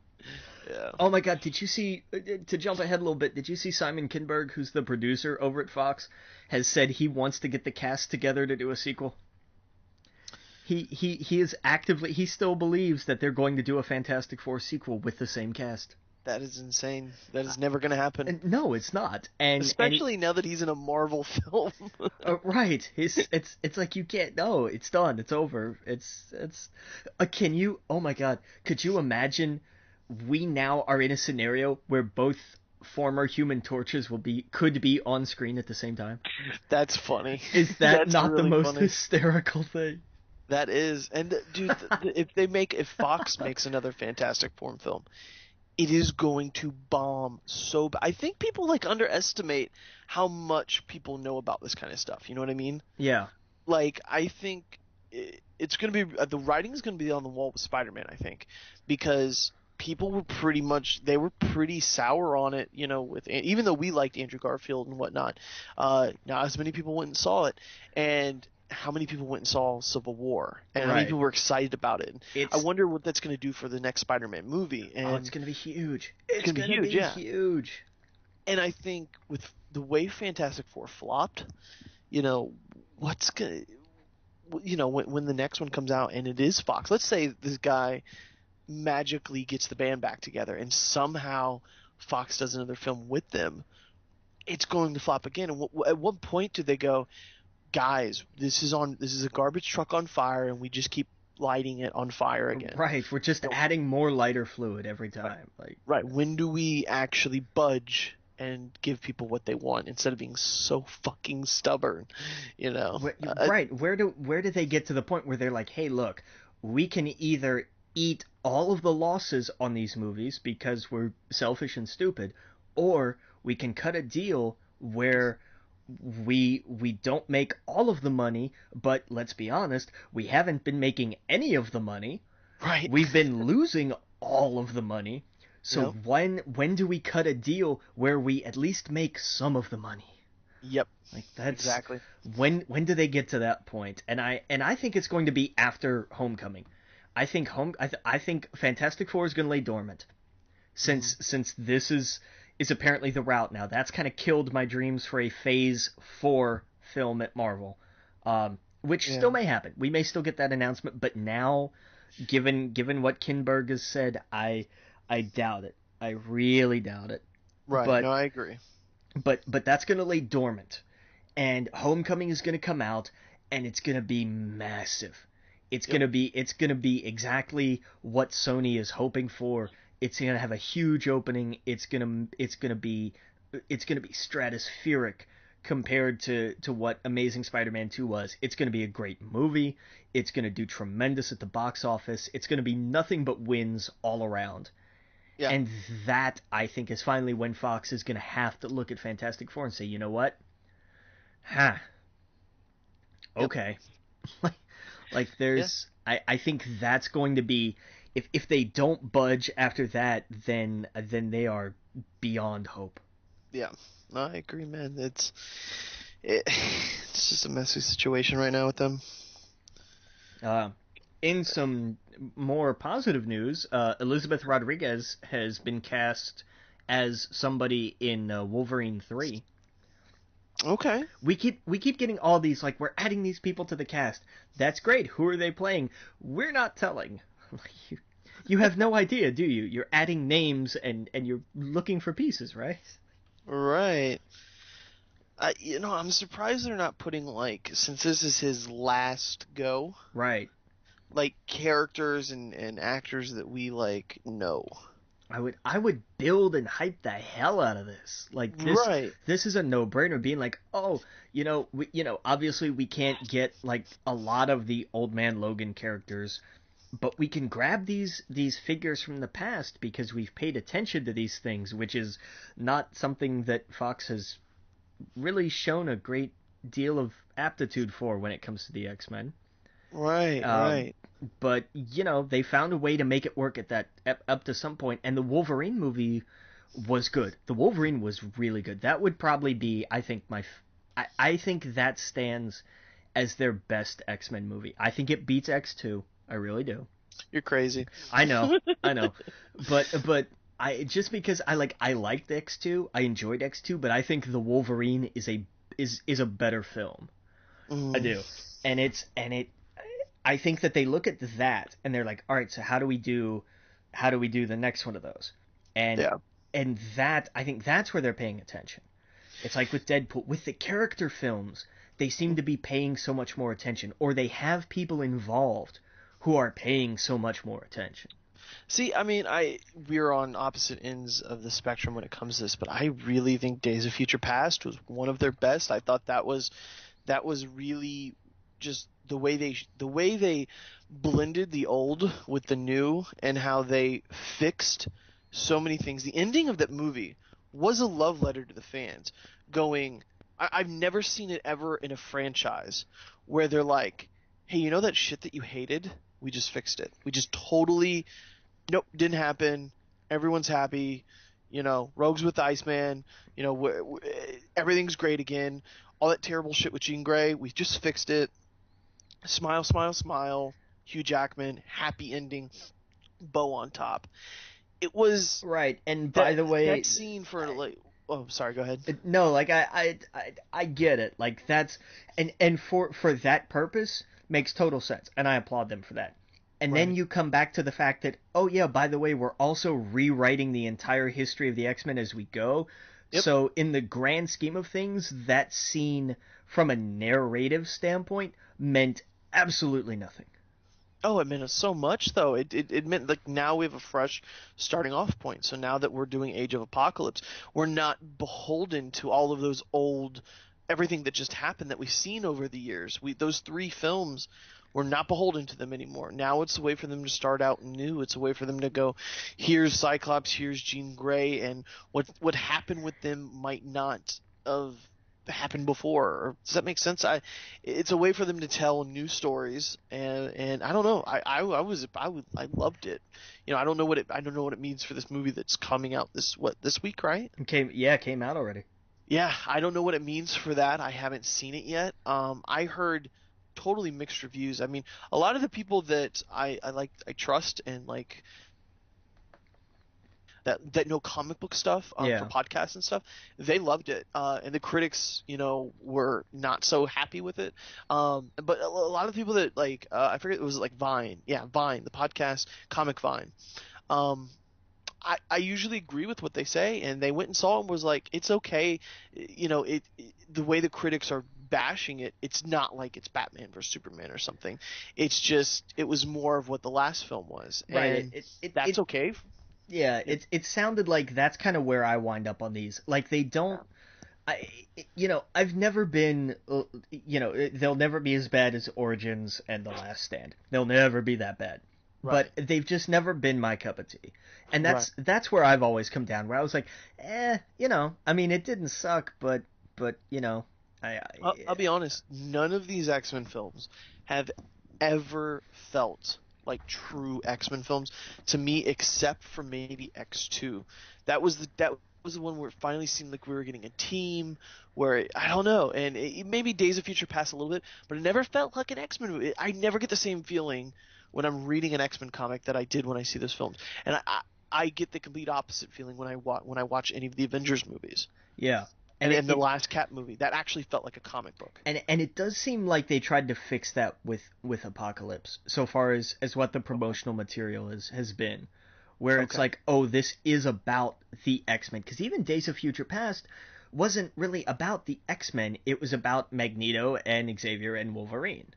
Yeah. Oh my God! Did you see? To jump ahead a little bit, did you see Simon Kinberg, who's the producer over at Fox, has said he wants to get the cast together to do a sequel? He is actively. He still believes that they're going to do a Fantastic Four sequel with the same cast. That is insane. That is never going to happen. No, it's not. Especially now that he's in a Marvel film. Right. It's like you can't. No, it's done. It's over. It's. Can you? Oh my God! Could you imagine? We now are in a scenario where both former Human Torches could be on screen at the same time. That's funny. Is that not really the most hysterical thing? That is. And dude, if Fox makes another Fantastic Four film, it is going to bomb so bad. I think people underestimate how much people know about this kind of stuff. You know what I mean? Yeah. I think it's going to be the writing is going to be on the wall with Spider-Man. I think because people were pretty sour on it. Even though we liked Andrew Garfield and whatnot, not as many people went and saw it. And how many people went and saw Civil War, and how many people were excited about it. I wonder what that's going to do for the next Spider-Man movie. And it's going to be huge. It's going to be huge, yeah. Huge. And I think with the way Fantastic Four flopped, what's going to, when the next one comes out and it is Fox, let's say this guy magically gets the band back together and somehow Fox does another film with them, it's going to flop again. And at what point do they go, guys, this is a garbage truck on fire, and we just keep lighting it on fire again? Right, we're just adding more lighter fluid every time. Right. When do we actually budge and give people what they want instead of being so fucking stubborn? Right. Where do they get to the point where they're like, hey, look, we can either eat all of the losses on these movies because we're selfish and stupid, or we can cut a deal where we don't make all of the money, but let's be honest, we haven't been making any of the money. Right. We've been losing all of the money. So Yep. when do we cut a deal where we at least make some of the money? Yep. That's exactly. When do they get to that point? And I think it's going to be after Homecoming. I think I think Fantastic Four is going to lay dormant since this is apparently the route now. That's kind of killed my dreams for a Phase 4 film at Marvel, which still may happen. We may still get that announcement, but now, given what Kinberg has said, I doubt it. I really doubt it. Right. No, I agree. But that's going to lay dormant, and Homecoming is going to come out, and it's going to be massive. It's going to be exactly what Sony is hoping for. It's going to have a huge opening. It's going to be stratospheric compared to what Amazing Spider-Man 2 was. It's going to be a great movie. It's going to do tremendous at the box office. It's going to be nothing but wins all around. Yeah. And that, I think, is finally when Fox is going to have to look at Fantastic Four and say, you know what? Okay. There's... Yeah. I think that's going to be... If they don't budge after that, then they are beyond hope. Yeah, no, I agree, man. It's just a messy situation right now with them. In some more positive news, Elizabeth Rodriguez has been cast as somebody in Wolverine 3. Okay. We keep getting all these, we're adding these people to the cast. That's great. Who are they playing? We're not telling. You have no idea, do you? You're adding names and you're looking for pieces, right? Right. I'm surprised they're not putting, like, since this is his last go, Right. like, characters and actors that we, like, know. I would build and hype the hell out of this. Like Right. this is a no-brainer being like, "Oh, obviously we can't get like a lot of the Old Man Logan characters, but we can grab these figures from the past because we've paid attention to these things, which is not something that Fox has really shown a great deal of aptitude for when it comes to the X-Men. Right, Um, right. but they found a way to make it work at that up to some point, and the Wolverine movie was good. The Wolverine was really good. That would probably be, I think, I think that stands as their best X-Men movie. I think it beats X2. I really do. You're crazy. I know, I know, but I just because I liked X2, I enjoyed X2, but I think the Wolverine is a better film. I Mm, do, and I think that they look at that and they're like, all right, so how do we do the next one of those? And yeah. that I think that's where they're paying attention. It's like with Deadpool, with the character films, they seem to be paying so much more attention, or they have people involved who are paying so much more attention. See, I mean, we're on opposite ends of the spectrum when it comes to this, but I really think Days of Future Past was one of their best. I thought that was really just the way they blended the old with the new and how they fixed so many things. The ending of that movie was a love letter to the fans. Going, I've never seen it ever in a franchise where they're like, "Hey, you know that shit that you hated? We just fixed it. We just totally nope, didn't happen. Everyone's happy. Rogues with the Iceman. Everything's great again. All that terrible shit with Jean Grey, we just fixed it. Smile, smile, smile. Hugh Jackman, happy ending, bow on top. It was Right, and by that the way, that scene for like. Oh, sorry. Go ahead. no, like I get it. Like that's and for that purpose makes total sense, and I applaud them for that. And then Right. you come back to the fact that, oh yeah, by the way, we're also rewriting the entire history of the X-Men as we go. Yep. So in the grand scheme of things, that scene from a narrative standpoint meant absolutely nothing. Oh, it meant so much, though. It meant like now we have a fresh starting off point. So now that we're doing Age of Apocalypse, we're not beholden to all of those old, everything that just happened that we've seen over the years. Those three films, we're not beholden to them anymore. Now it's a way for them to start out new. It's a way for them to go, here's Cyclops, here's Jean Grey, and what happened with them might not have happened before. Or, does that make sense? It's a way for them to tell new stories, and I don't know. I loved it. I don't know what it means for this movie that's coming out this week, right? It came out already. Yeah, I don't know what it means for that. I haven't seen it yet. I heard totally mixed reviews. I mean, a lot of the people that I trust and like that know comic book stuff for Yeah. podcasts and stuff, they loved it. And the critics, were not so happy with it. But a lot of people that like I forget, it was like Vine, yeah, Vine, the podcast Comic Vine. Um, I usually agree with what they say, and they went and saw it and was like, it's okay. The way the critics are bashing it, it's not like it's Batman versus Superman or something. It's just it was more of what the last film was, Right. and that's okay. Yeah, Yeah. it sounded like that's kind of where I wind up on these. Like they don't I I've never been they'll never be as bad as Origins and The Last Stand. They'll never be that bad. Right. But they've just never been my cup of tea. And Right. that's where I've always come down where I was like, I mean it didn't suck, but I'll be honest. None of these X-Men films have ever felt like true X-Men films to me, except for maybe X2. That was the one where it finally seemed like we were getting a team. I don't know, and maybe Days of Future Past a little bit, but it never felt like an X-Men movie. I never get the same feeling when I'm reading an X-Men comic that I did when I see those films, and I get the complete opposite feeling when I watch any of the Avengers movies. yeah. And the last Cat movie, that actually felt like a comic book. And it does seem like they tried to fix that with Apocalypse, so far as what the promotional material has been, where it's like, oh, this is about the X-Men, because even Days of Future Past wasn't really about the X-Men, it was about Magneto and Xavier and Wolverine.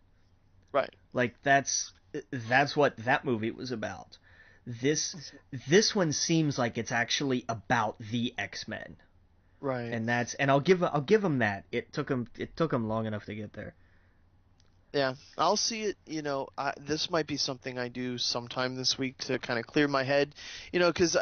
Right. Like that's what that movie was about. This one seems like it's actually about the X-Men. Right. And I'll give them that. It took them long enough to get there. Yeah, I'll see it. This might be something I do sometime this week to kind of clear my head. Because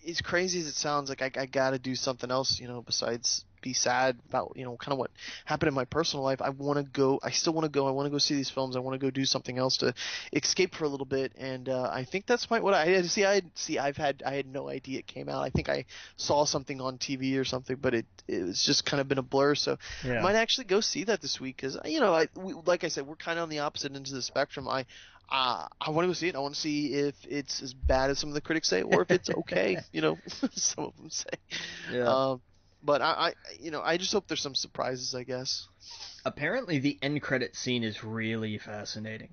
as crazy as it sounds, like I gotta do something else. Besides be sad about kind of what happened in my personal life. I want to go. I still want to go. I want to go see these films. I want to go do something else to escape for a little bit. And I think that's what I see. I had no idea it came out. I think I saw something on TV or something, but it was just kind of been a blur. So I might actually go see that this week because like I said, we're kind of on the opposite ends of the spectrum. I want to go see it. I want to see if it's as bad as some of the critics say, or if it's okay. Some of them say. Yeah. But I just hope there's some surprises, I guess. Apparently, the end credit scene is really fascinating.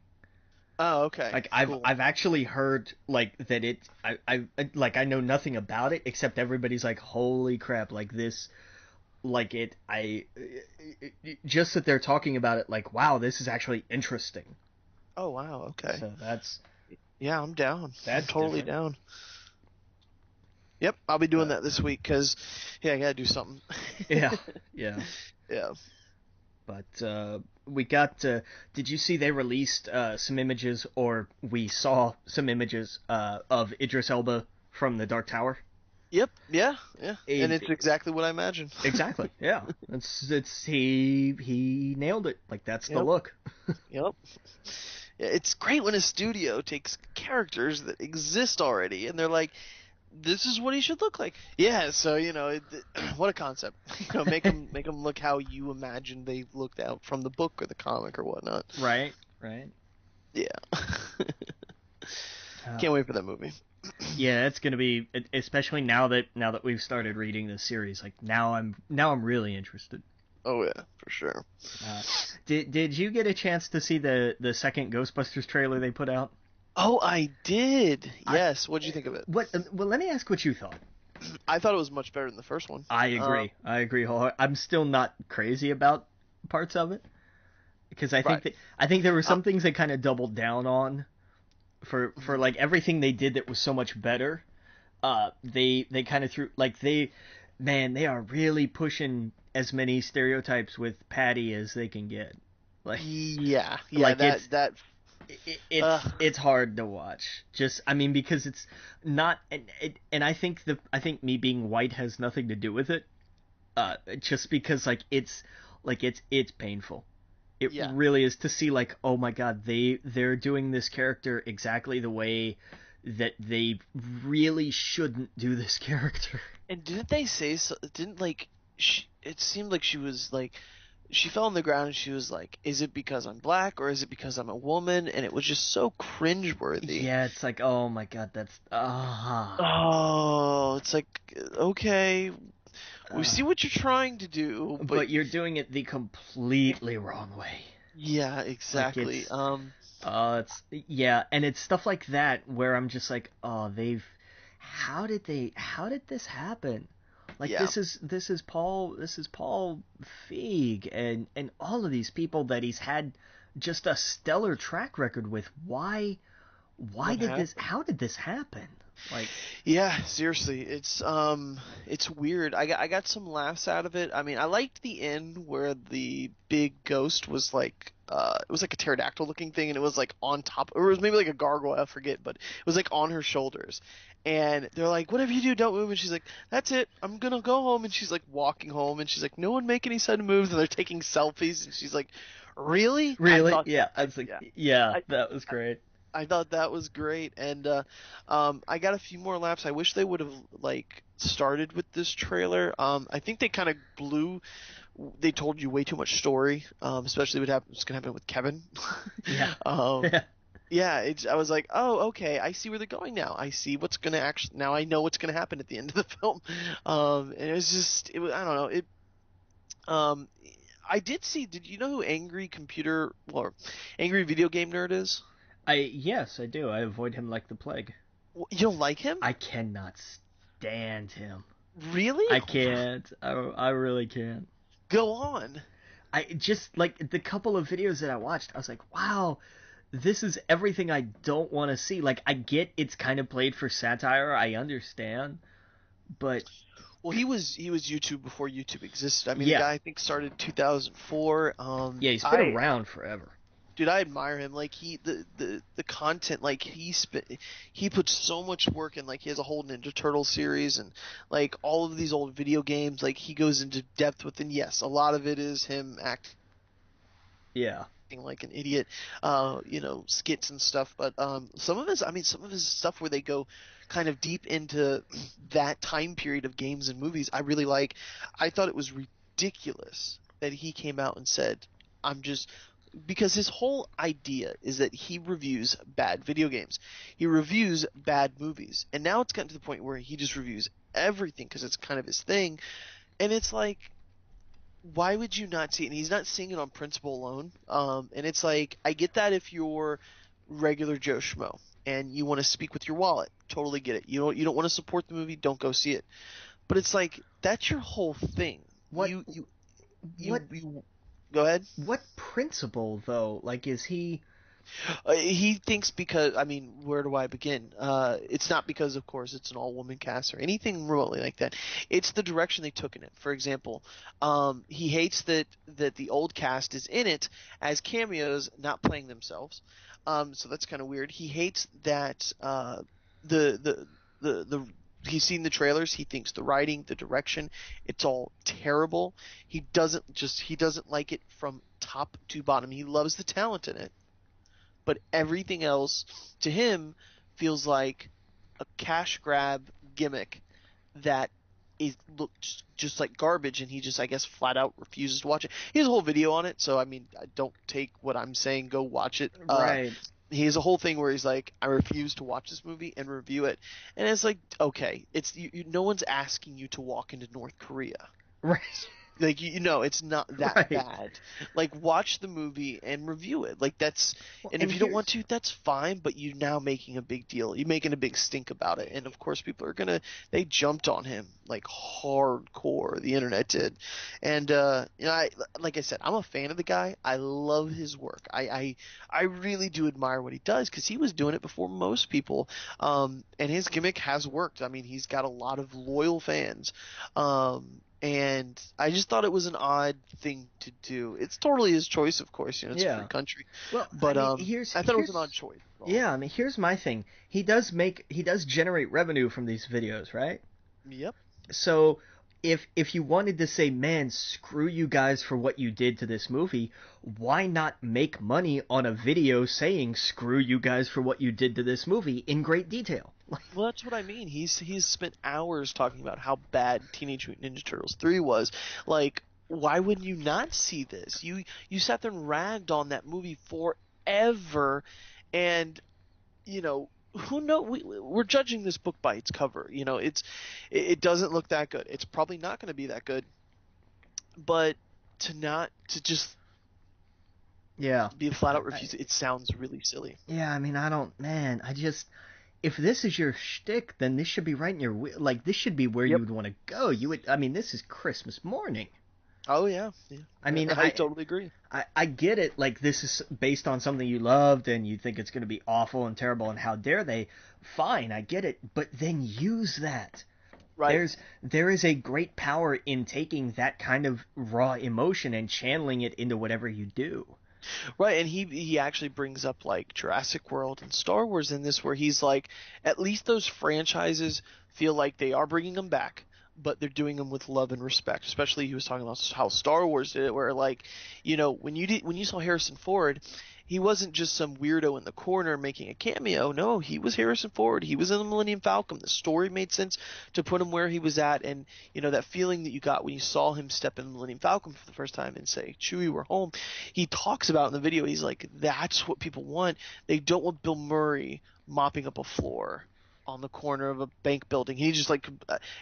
Oh, okay. Like cool. I've actually heard like that it. I know nothing about it except everybody's like, holy crap! Like this. Like it. Just that they're talking about it. Like, wow, this is actually interesting. Oh wow. Okay. So that's. Yeah, I'm down. That's I'm totally down. Yep, I'll be doing that this week because, I gotta do something. Yeah. But we got. Did you see they released some images, or we saw some images of Idris Elba from The Dark Tower? Yep. Yeah. And it's exactly what I imagined. Exactly. Yeah. He nailed it. Like that's the look. Yep. It's great when a studio takes characters that exist already and they're like, this is what he should look like. Yeah, so what a concept. Make him look how you imagine they looked out from the book or the comic or whatnot. Right. Yeah. Can't wait for that movie. Yeah, it's gonna be, especially now that we've started reading this series. Like now I'm really interested. Oh yeah, for sure. Did you get a chance to see the second Ghostbusters trailer they put out? Oh, I did. Yes. What'd you think of it? Well, let me ask what you thought. I thought it was much better than the first one. I agree. I agree wholeheartedly. I'm still not crazy about parts of it because I think there were some things they kind of doubled down on for like everything they did that was so much better. They kind of threw like they are really pushing as many stereotypes with Patty as they can get. Like like it's hard to watch. Just because it's not, and I think me being white has nothing to do with it. Just because it's painful. It really is to see like, oh my god, they're doing this character exactly the way that they really shouldn't do this character. And didn't they say so? Didn't it seemed like she was like. She fell on the ground and she was like, is it because I'm black or is it because I'm a woman? And it was just so cringeworthy. Yeah, it's like, oh my god, that's... Oh, it's like, okay, we see what you're trying to do. But you're doing it the completely wrong way. Yeah, exactly. And it's stuff like that where I'm just like, how did this happen? Like this is Paul Feig and all of these people that he's had just a stellar track record with. How did this happen? Like, yeah, seriously, it's weird. I got some laughs out of it. I mean, I liked the end where the big ghost was like it was like a pterodactyl looking thing, and it was like on top, or it was maybe like a gargoyle, I forget, but it was like on her shoulders. And they're like, whatever you do, don't move. And she's like, that's it, I'm gonna go home. And she's like walking home, and she's like, no one make any sudden moves. And they're taking selfies, and she's like, really? Yeah, I was like, that was great. I thought that was great, and I got a few more laughs. I wish they would have like started with this trailer. I think they kind of blew. They told you way too much story, especially what's going to happen with Kevin. Yeah. Yeah, I was like, oh, okay, I see where they're going now. I see what's gonna actually, now I know what's gonna happen at the end of the film. And it was just, it was, I don't know, um, I did see, did you know who Angry Video Game Nerd is? Yes, I do. I avoid him like the plague. You don't like him? I cannot stand him. Really? I can't. I really can't. Go on. I just like the couple of videos that I watched, I was like, wow, this is everything I don't want to see. Like, I get it's kind of played for satire, I understand, but Well, he was YouTube before YouTube existed. I mean, the yeah, guy I think started 2004. yeah, he's been around forever. Dude, I admire him. Like the content, like he puts so much work in. Like he has a whole Ninja Turtle series and like all of these old video games. Like he goes into depth with. And yes, a lot of it is him acting Yeah, like an idiot, skits and stuff. But some of his stuff where they go kind of deep into that time period of games and movies, I really like. I thought it was ridiculous that he came out and said, "I'm just." Because his whole idea is that he reviews bad video games, he reviews bad movies, and now it's gotten to the point where he just reviews everything because it's kind of his thing, and it's like, why would you not see it? And he's not seeing it on principle alone. And it's like, I get that if you're regular Joe Schmo and you want to speak with your wallet, totally get it. You don't want to support the movie, don't go see it. But it's like, that's your whole thing. what You go ahead. what principle though? Like, is he? He thinks because, I mean, where do I begin? It's not because, of course, it's an all-woman cast or anything remotely like that. It's the direction they took in it. For example, he hates that the old cast is in it as cameos, not playing themselves. So that's kind of weird. He hates that the he's seen the trailers. He thinks the writing, the direction, it's all terrible. He doesn't like it from top to bottom. He loves the talent in it, but everything else to him feels like a cash grab gimmick that looks just like garbage, and he just, I guess, flat out refuses to watch it. He has a whole video on it, so I mean, don't take what I'm saying, go watch it. Right. He has a whole thing where he's like, I refuse to watch this movie and review it, and it's like, okay, it's no one's asking you to walk into North Korea. Right. Like, it's not that Right. bad. Like, watch the movie and review it. Like, that's, Well, and if you don't want to, that's fine, but you're now making a big deal. You're making a big stink about it. And of course, people are they jumped on him like hardcore. The internet did. And, like I said, I'm a fan of the guy. I love his work. I really do admire what he does because he was doing it before most people. And his gimmick has worked. I mean, he's got a lot of loyal fans. And I just thought it was an odd thing to do. It's totally his choice, of course. It's a Yeah. free country. Well, But I mean, I thought it was an odd choice. Yeah, I mean, here's my thing. He does generate revenue from these videos, right? Yep. So if you wanted to say, man, screw you guys for what you did to this movie, why not make money on a video saying screw you guys for what you did to this movie in great detail? Well, that's what I mean. He's spent hours talking about how bad Teenage Mutant Ninja Turtles 3 was. Like, why wouldn't you not see this? You sat there and ragged on that movie forever, and who know? We're judging this book by its cover. It doesn't look that good. It's probably not going to be that good. But to just Yeah. be a flat out refuse, it sounds really silly. Yeah, I mean, if this is your shtick, then this should be right in your like. This should be where Yep. you would want to go. I mean, this is Christmas morning. Oh yeah. I mean, I totally agree. I get it. Like, this is based on something you loved, and you think it's going to be awful and terrible, and how dare they? Fine, I get it. But then use that. Right. There is a great power in taking that kind of raw emotion and channeling it into whatever you do. Right, and he actually brings up like Jurassic World and Star Wars in this, where he's like, at least those franchises feel like they are bringing them back, but they're doing them with love and respect. Especially he was talking about how Star Wars did it, where like, when you saw Harrison Ford, he wasn't just some weirdo in the corner making a cameo. No, he was Harrison Ford. He was in the Millennium Falcon. The story made sense to put him where he was at, and that feeling that you got when you saw him step in the Millennium Falcon for the first time and say, "Chewie, we're home." He talks about in the video. He's like, "That's what people want. They don't want Bill Murray mopping up a floor on the corner of a bank building." He just like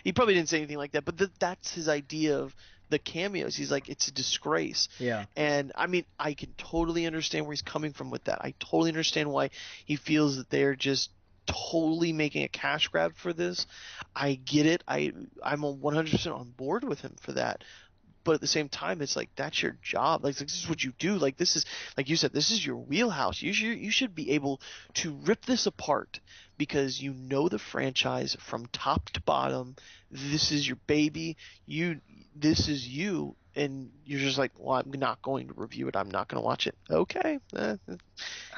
he probably didn't say anything like that, but that's his idea of the cameos. He's like, it's a disgrace. Yeah. And I mean, I can totally understand where he's coming from with that. I totally understand why he feels that they're just totally making a cash grab for this. I get it. I'm 100% on board with him for that. But at the same time, it's like, that's your job. Like, this is what you do. Like, this is, like you said, this is your wheelhouse. You should be able to rip this apart because you know the franchise from top to bottom. This is your baby. This is you. And you're just like, well, I'm not going to review it. I'm not going to watch it. Okay.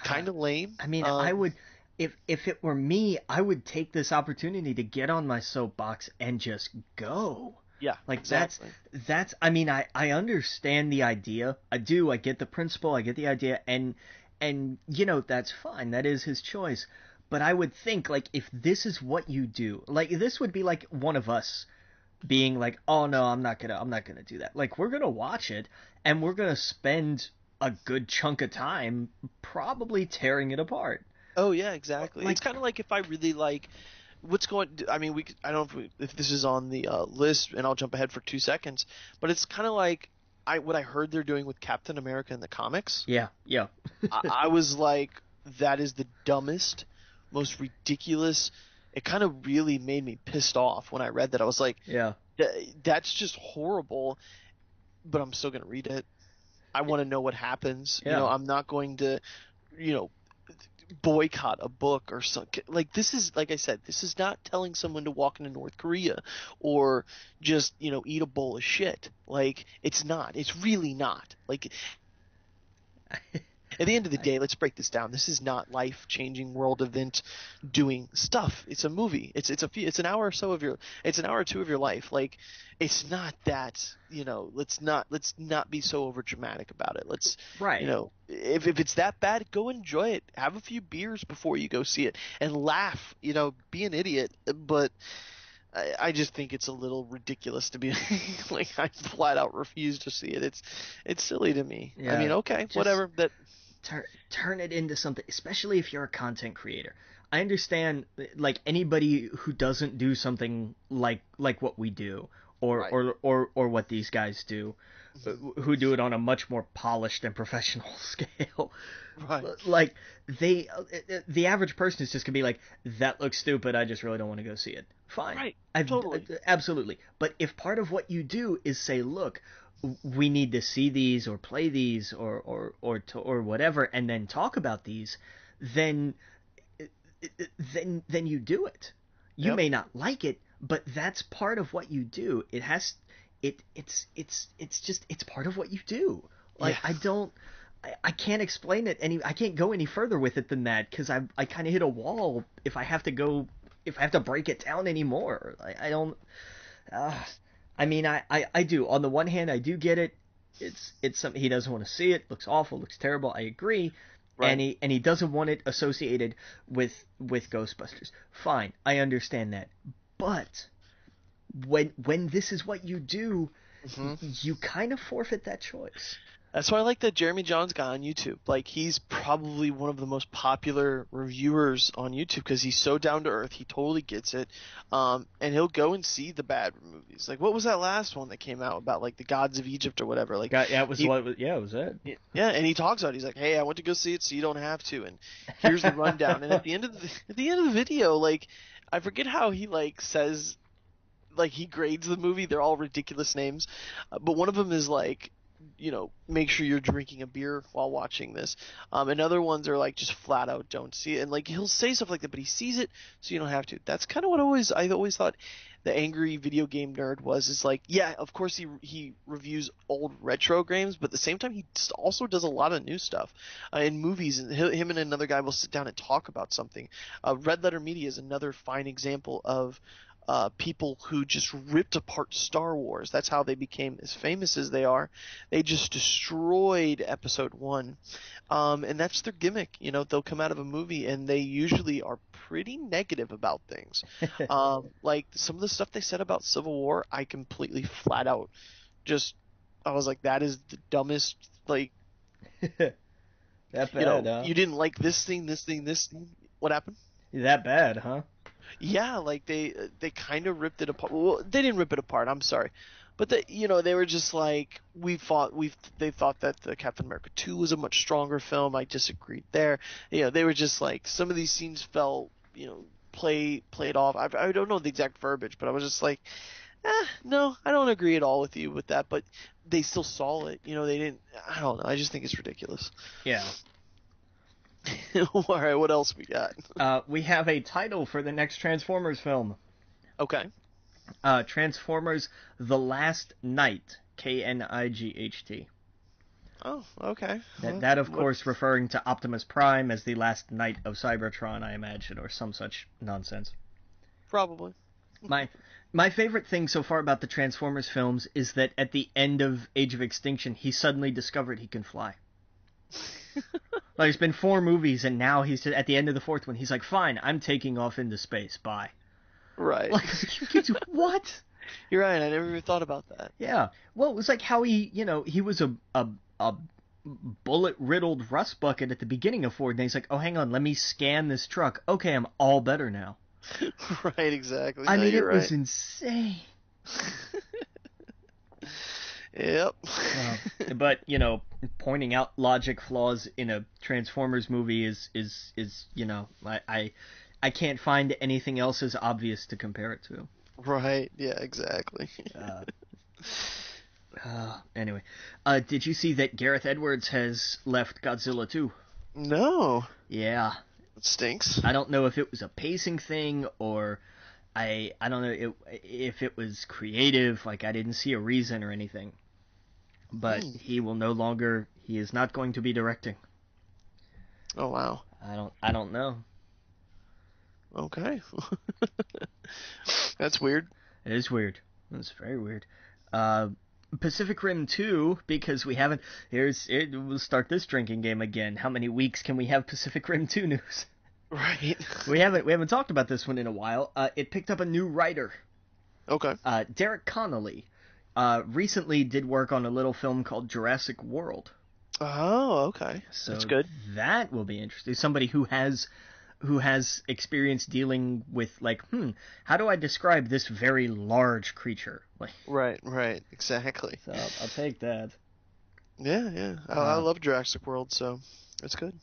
Kind of lame. I mean, I would, if it were me, I would take this opportunity to get on my soapbox and just go. Yeah, like exactly. That's I mean, I understand the idea. I do. I get the principle. I get the idea, and that's fine. That is his choice. But I would think, like, if this is what you do, like, this would be like one of us being like, "Oh no, I'm not gonna do that." Like, we're gonna watch it, and we're gonna spend a good chunk of time probably tearing it apart. Oh yeah, exactly. Like, it's kind of like if I really like I mean, I don't know if this is on the list, and I'll jump ahead for 2 seconds, but it's kind of like what I heard they're doing with Captain America in the comics. Yeah. I was like, that is the dumbest, most ridiculous. It kind of really made me pissed off when I read that. I was like, yeah, that's just horrible, but I'm still going to read it. I want to know what happens. Yeah. I'm not going to, boycott a book or something. Like, this is, like I said, this is not telling someone to walk into North Korea or just eat a bowl of shit. Like, it's not. It's really not. Like, at the end of the day, let's break this down. This is not life-changing world event doing stuff. It's a movie. It's an hour or so of it's an hour or two of your life. Like, it's not that, let's not be so over dramatic about it. Let's right. If it's that bad, go enjoy it. Have a few beers before you go see it and laugh, be an idiot, but I just think it's a little ridiculous to be like, I flat out refuse to see it. It's silly to me. Yeah. I mean, okay, whatever. That turn it into something, especially if you're a content creator. I understand, like, anybody who doesn't do something like what we do, or right. or what these guys do, who do it on a much more polished and professional scale. Right. Like, the average person is just gonna be like, that looks stupid, I just really don't want to go see it. Fine. Right. Totally. Absolutely. But if part of what you do is say, look, we need to see these or play these or whatever, and then talk about these, then you do it. You may not like it, but that's part of what you do. It's part of what you do. Like, yeah. I can't explain it I can't go any further with it than that, because I kind of hit a wall if I have to break it down anymore. I don't. I mean, I do. On the one hand, I do get it. It's something he doesn't want to see. It looks awful. Looks terrible. I agree. Right. And he doesn't want it associated with Ghostbusters. Fine, I understand that. But when this is what you do, you kind of forfeit that choice. That's why I like that Jeremy John's guy on YouTube. Like, he's probably one of the most popular reviewers on YouTube because he's so down to earth. He totally gets it. And he'll go and see the bad movies. Like, what was that last one that came out about, like, the gods of Egypt or whatever? Like, it was it. Yeah, and he talks about it. He's like, hey, I went to go see it so you don't have to. And here's the rundown. And at the end of the video, like, I forget how he, like, says, like, he grades the movie. They're all ridiculous names. But one of them is, like, make sure you're drinking a beer while watching this. And other ones are like, just flat out don't see it. And like, he'll say stuff like that, but he sees it so you don't have to. That's kind of what I always thought the angry video game nerd was. Is like, yeah, of course he reviews old retro games, but at the same time he also does a lot of new stuff in movies. And him and another guy will sit down and talk about something. Red Letter Media is another fine example of people who just ripped apart Star Wars. That's how they became as famous as they are. They just destroyed Episode 1. And that's their gimmick. They'll come out of a movie and they usually are pretty negative about things. Like some of the stuff they said about Civil War, I completely flat out I was like, that is the dumbest, like, That bad, huh? you didn't like this thing, this thing, this thing. What happened? That bad, huh? Yeah, like they kind of ripped it apart. Well, they didn't rip it apart. I'm sorry, but they were just like they thought that the Captain America 2 was a much stronger film. I disagreed there. They were just like some of these scenes felt played off. I don't know the exact verbiage, but I was just like, no, I don't agree at all with you with that. But they still saw it. They didn't. I don't know. I just think it's ridiculous. Yeah. All right, what else we got? We have a title for the next Transformers film. Okay. Transformers: The Last Knight. Knight. Oh, okay. That of course, referring to Optimus Prime as the last knight of Cybertron, I imagine, or some such nonsense. Probably. My favorite thing so far about the Transformers films is that at the end of Age of Extinction, he suddenly discovered he can fly. Like, it's been 4 movies, and now he's at the end of the 4th one. He's like, "Fine, I'm taking off into space. Bye." Right. Like, what? You're right. I never even thought about that. Yeah. Well, it was like how he was a bullet-riddled rust bucket at the beginning of Ford, and he's like, "Oh, hang on, let me scan this truck. Okay, I'm all better now." Right. Exactly. I mean, it right. was insane. Yep. But pointing out logic flaws in a Transformers movie is I can't find anything else as obvious to compare it to. Right. Yeah. Exactly. Anyway, did you see that Gareth Edwards has left Godzilla 2? No. Yeah. It stinks. I don't know if it was a pacing thing or I don't know if it was creative. Like, I didn't see a reason or anything. But he is not going to be directing. Oh, wow. I don't know. Okay. That's weird. It is weird. It's very weird. Pacific Rim 2, because we haven't... We'll start this drinking game again. How many weeks can we have Pacific Rim 2 news? Right. We haven't talked about this one in a while. It picked up a new writer. Okay. Derek Connolly recently did work on a little film called Jurassic World. Oh, okay. So that's good. That will be interesting. Somebody who has experience dealing with, like, how do I describe this very large creature? Like, right, exactly. So I'll take that. Yeah. I love Jurassic World, so it's good.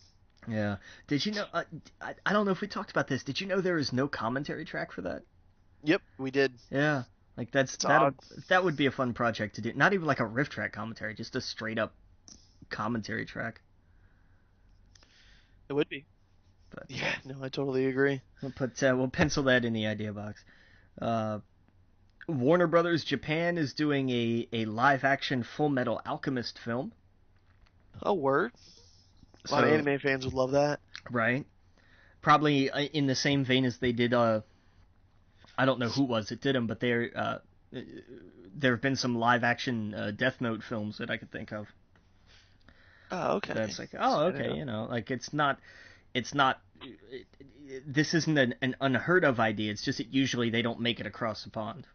Yeah. Did you know? I don't know if we talked about this. Did you know there is no commentary track for that? Yep, we did. Yeah. Like, that would be a fun project to do. Not even like a riff track commentary, just a straight up commentary track. It would be. But yeah, no, I totally agree. We'll pencil that in the idea box. Warner Brothers Japan is doing a live action Full Metal Alchemist film. Oh, word. A lot of anime fans would love that. Right. Probably in the same vein as they did, I don't know who did them, but there have been some live action Death Note films that I could think of. Oh, okay. That's like, okay, like it's not, this isn't an unheard of idea, it's just that usually they don't make it across the pond.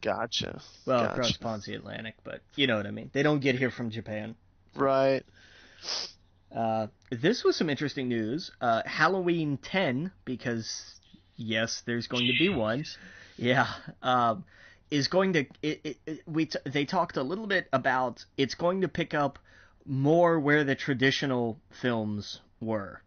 Gotcha. Well, across the pond's the Atlantic, but you know what I mean. They don't get here from Japan. Right. This was some interesting news. Halloween 10, because yes, there's going to be one. Yeah. Is going to they talked a little bit about it's going to pick up more where the traditional films were.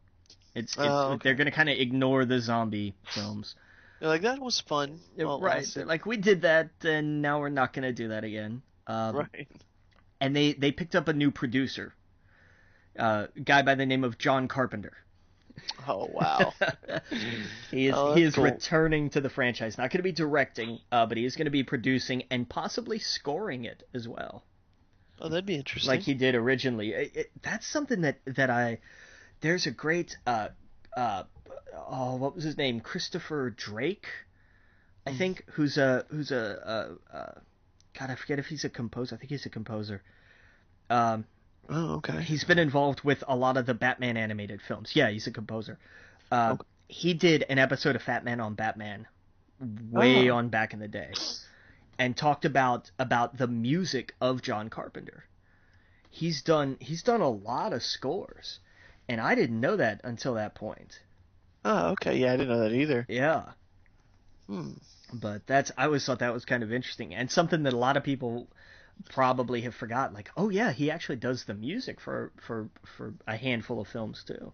Okay. They're going to kind of ignore the zombie films. They're like, that was fun. Right. Like, we did that, and now we're not going to do that again. Right. And they picked up a new producer. Guy by the name of John Carpenter. Oh, wow. He is cool. Returning to the franchise. Not going to be directing, but he is going to be producing and possibly scoring it as well. Oh, that'd be interesting. Like he did originally. That's something that I... There's a great... what was his name? Christopher Drake? I think, who's a God, I forget if he's a composer. I think he's a composer. Oh, okay. He's been involved with a lot of the Batman animated films. Yeah, he's a composer. Okay. He did an episode of Fat Man on Batman way on back in the day, and talked about the music of John Carpenter. He's done a lot of scores, and I didn't know that until that point. Oh, okay. Yeah, I didn't know that either. Yeah. But I always thought that was kind of interesting, and something that a lot of people probably have forgotten. Like, oh yeah, he actually does the music for a handful of films too.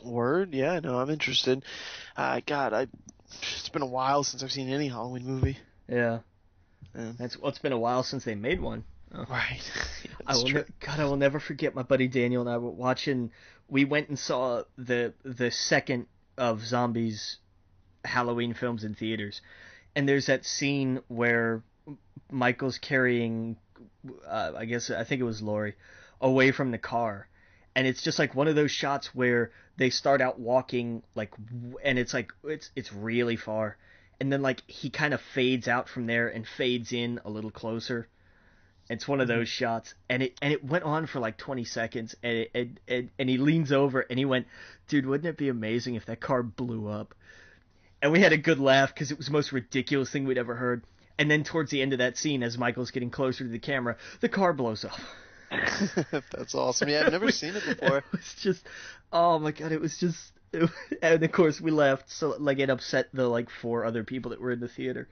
Word? Yeah, no, I'm interested. God, it's been a while since I've seen any Halloween movie. Yeah. Yeah. It's been a while since they made one. Oh. Right. I will never forget my buddy Daniel and I were watching. We went and saw the second of Zombies Halloween films in theaters, and there's that scene where Michael's carrying, I think it was Laurie, away from the car, and it's just like one of those shots where they start out walking and it's like it's really far, and then like he kind of fades out from there and fades in a little closer. It's one of those shots, and it went on for like 20 seconds, and he leans over and he went, "Dude, wouldn't it be amazing if that car blew up?" And we had a good laugh because it was the most ridiculous thing we'd ever heard. And then towards the end of that scene, as Michael's getting closer to the camera, the car blows up. That's awesome. Yeah, I've never seen it before. It was just, oh my god, and of course we laughed, so like it upset the like 4 other people that were in the theater.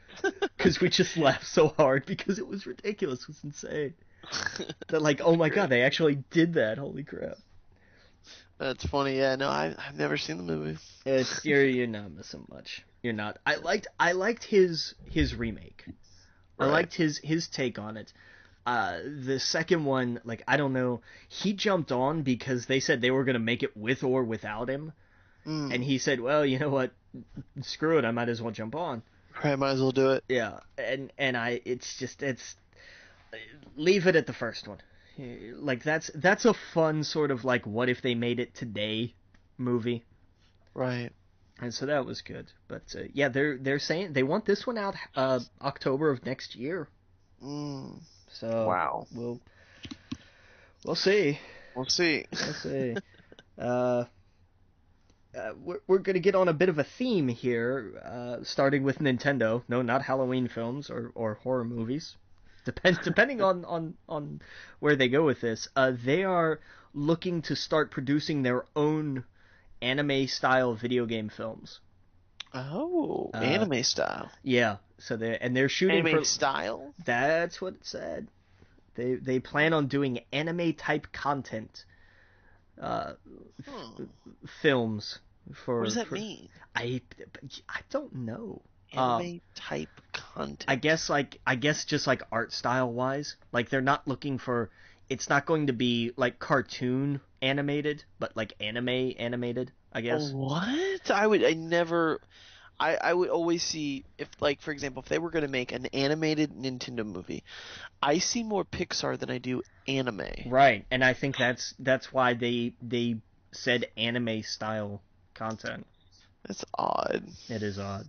Because we just laughed so hard because it was ridiculous, it was insane. That like, oh my god, they actually did that, holy crap. That's funny. Yeah, no, I've never seen the movie. You're not missing much. You're not. I liked his remake. Right. I liked his take on it. The second one, like, I don't know, he jumped on because they said they were gonna make it with or without him, and he said, well, you know what, screw it, I might as well jump on. Right, might as well do it. Yeah, and it's leave it at the first one. Like that's a fun sort of like what if they made it today movie. Right. And so that was good. But yeah, they're saying they want this one out October of next year. So wow. We'll see. We'll see. We'll see. We're going to get on a bit of a theme here, starting with Nintendo. No, not Halloween films or horror movies. Depending on where they go with this, they are looking to start producing their own anime-style video game films. Oh, anime style. Yeah, so they're shooting anime for style. That's what it said. They plan on doing anime-type content, films for. What does that mean? I don't know. Anime type content. I guess just like art style wise, like they're not looking for. It's not going to be like cartoon animated, but like anime animated, I guess. What? I would always see if, like, for example, if they were going to make an animated Nintendo movie, I see more Pixar than I do anime. Right, and I think that's why they said anime style content. That's odd. It is odd.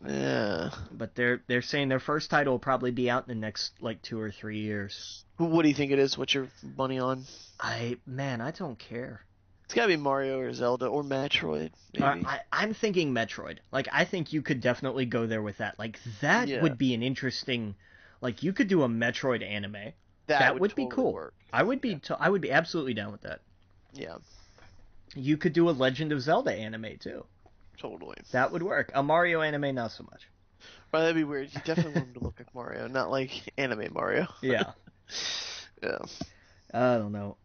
Yeah. But they're saying their first title will probably be out in the next like 2 or 3 years. What do you think it is? What's your money on? I don't care. It's gotta be Mario or Zelda or Metroid, maybe. I'm thinking Metroid. Like, I think you could definitely go there with that. Like, that would be an interesting. Like, you could do a Metroid anime. That would totally be cool. Work. I would be absolutely down with that. Yeah. You could do a Legend of Zelda anime too. Totally. That would work. A Mario anime, not so much. Well, that'd be weird. You definitely want him to look like Mario, not like anime Mario. Yeah. Yeah. I don't know.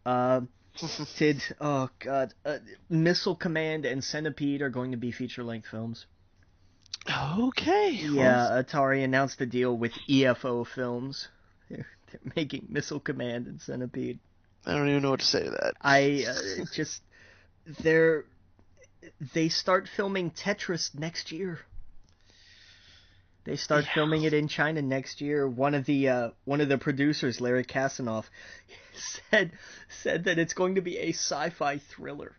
Missile Command and Centipede are going to be feature-length films. Okay. Yeah, Atari announced a deal with EFO Films. They're making Missile Command and Centipede. I don't even know what to say to that. They start filming Tetris next year. They start filming it in China next year. One of the producers, Larry Kasanoff, said that it's going to be a sci-fi thriller.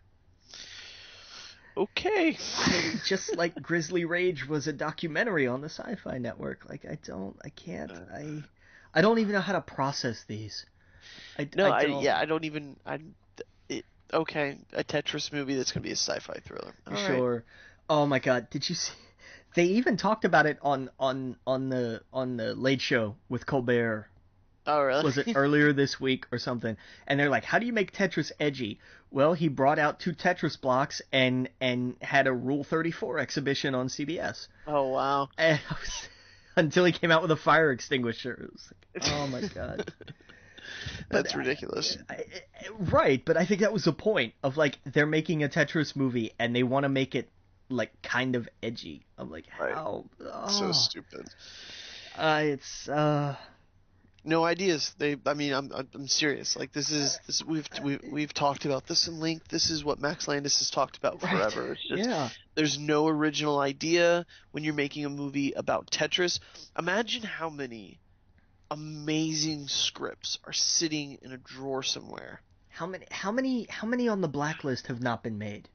Okay. Just like Grizzly Rage was a documentary on the Sci-Fi Network. Like I don't even know how to process these. No, I don't. I don't even. It, okay, a Tetris movie that's gonna be a sci-fi thriller. All right. Sure. Oh my God, did you see? They even talked about it on the Late Show with Colbert. Oh, really? Was it earlier this week or something? And they're like, "How do you make Tetris edgy?" Well, he brought out 2 Tetris blocks and had a Rule 34 exhibition on CBS. Oh, wow. And until he came out with a fire extinguisher. It was like, oh my God. That's But ridiculous. right, but I think that was the point of like they're making a Tetris movie and they want to make it like kind of edgy. I'm like, Right. how? So stupid. It's No ideas. I'm serious. Like this. We've talked about this in length. This is what Max Landis has talked about forever. It's just yeah. there's no original idea when you're making a movie about Tetris. Imagine how many amazing scripts are sitting in a drawer somewhere. How many on the blacklist have not been made?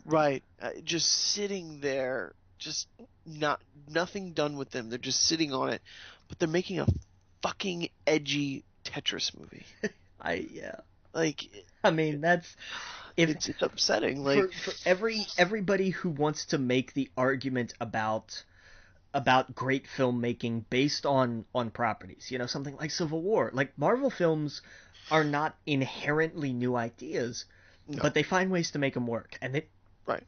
Right. Just sitting there, just nothing done with them. They're just sitting on it, but they're making a fucking edgy Tetris movie. Yeah. Like, I mean, that's if it's upsetting. Like for everybody who wants to make the argument about great filmmaking based on properties, you know, something like Civil War. Like Marvel films are not inherently new ideas, no. but they find ways to make them work, and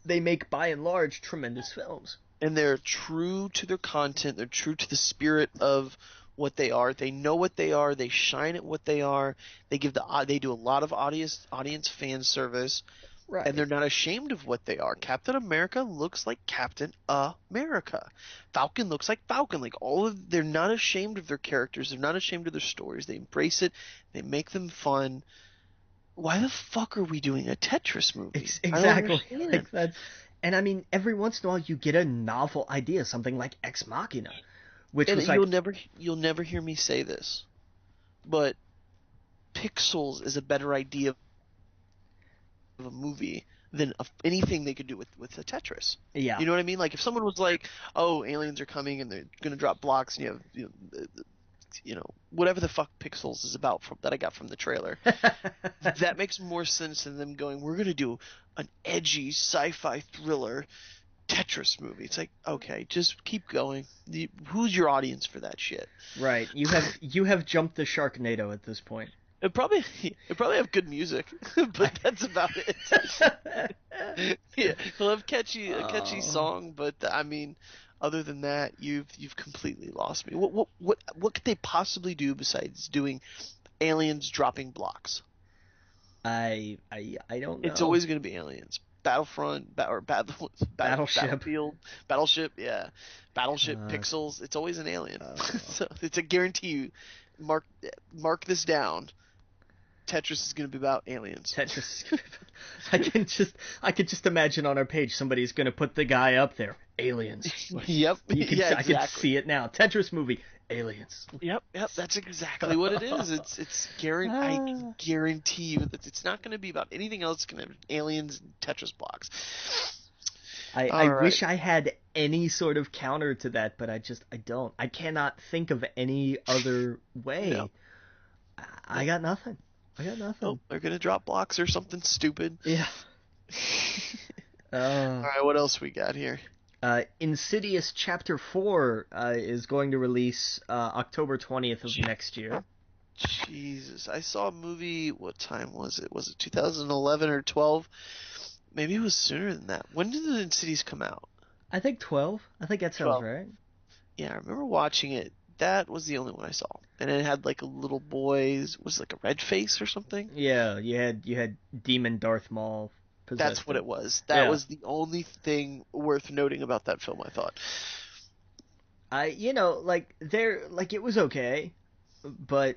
they make by and large tremendous films. And they're true to their content. They're true to the spirit of what they are. They know what they are. They shine at what they are. They do a lot of audience fan service. Right. And they're not ashamed of what they are. Captain America looks like Captain America. Falcon looks like Falcon. Like they're not ashamed of their characters. They're not ashamed of their stories. They embrace it. They make them fun. Why the fuck are we doing a Tetris movie? Exactly. Like that's, and I mean, every once in a while you get a novel idea, something like Ex Machina, which was like you'll never hear me say this, but Pixels is a better idea of a movie than anything they could do with a Tetris. Yeah. You know what I mean? Like if someone was like, "Oh, aliens are coming and they're gonna drop blocks," and you have whatever the fuck Pixels is about that I got from the trailer, that makes more sense than them going, "We're gonna do an edgy sci-fi thriller Tetris movie." It's like, okay, just keep going. Who's your audience for that shit? Right. You have jumped the Sharknado at this point. It probably have good music, but that's about it. Yeah, he'll have a catchy song, but I mean, other than that, you've completely lost me. What could they possibly do besides doing aliens dropping blocks? I don't know. It's always going to be aliens. Battlefront Battleship. Battlefield, Battleship, yeah, Battleship, Pixels. It's always an alien. So it's a guarantee. Mark this down. Tetris is going to be about aliens. Tetris. I can just imagine on our page somebody's going to put the guy up there. Aliens. Yep. I can see it now. Tetris movie. Aliens. Yep. That's exactly what it is. I guarantee you that it's not going to be about anything else. It's going to have aliens and Tetris blocks. I wish I had any sort of counter to that, but I don't. I cannot think of any other way. No. I got nothing. Oh, they're gonna drop blocks or something stupid. Yeah. All right, what else we got here? Insidious Chapter 4 is going to release October 20th of next year. Jesus, I saw a movie. What time was it? Was it 2011 or 12? Maybe it was sooner than that. When did the Insidious come out? I think 12. I think that sounds 12. right. Yeah, I remember watching it. That was the only one I saw, and it had like a little boy's, was it like a red face or something? Yeah, you had Demon Darth Maul. That's what it was. That was the only thing worth noting about that film, I thought. It was okay, but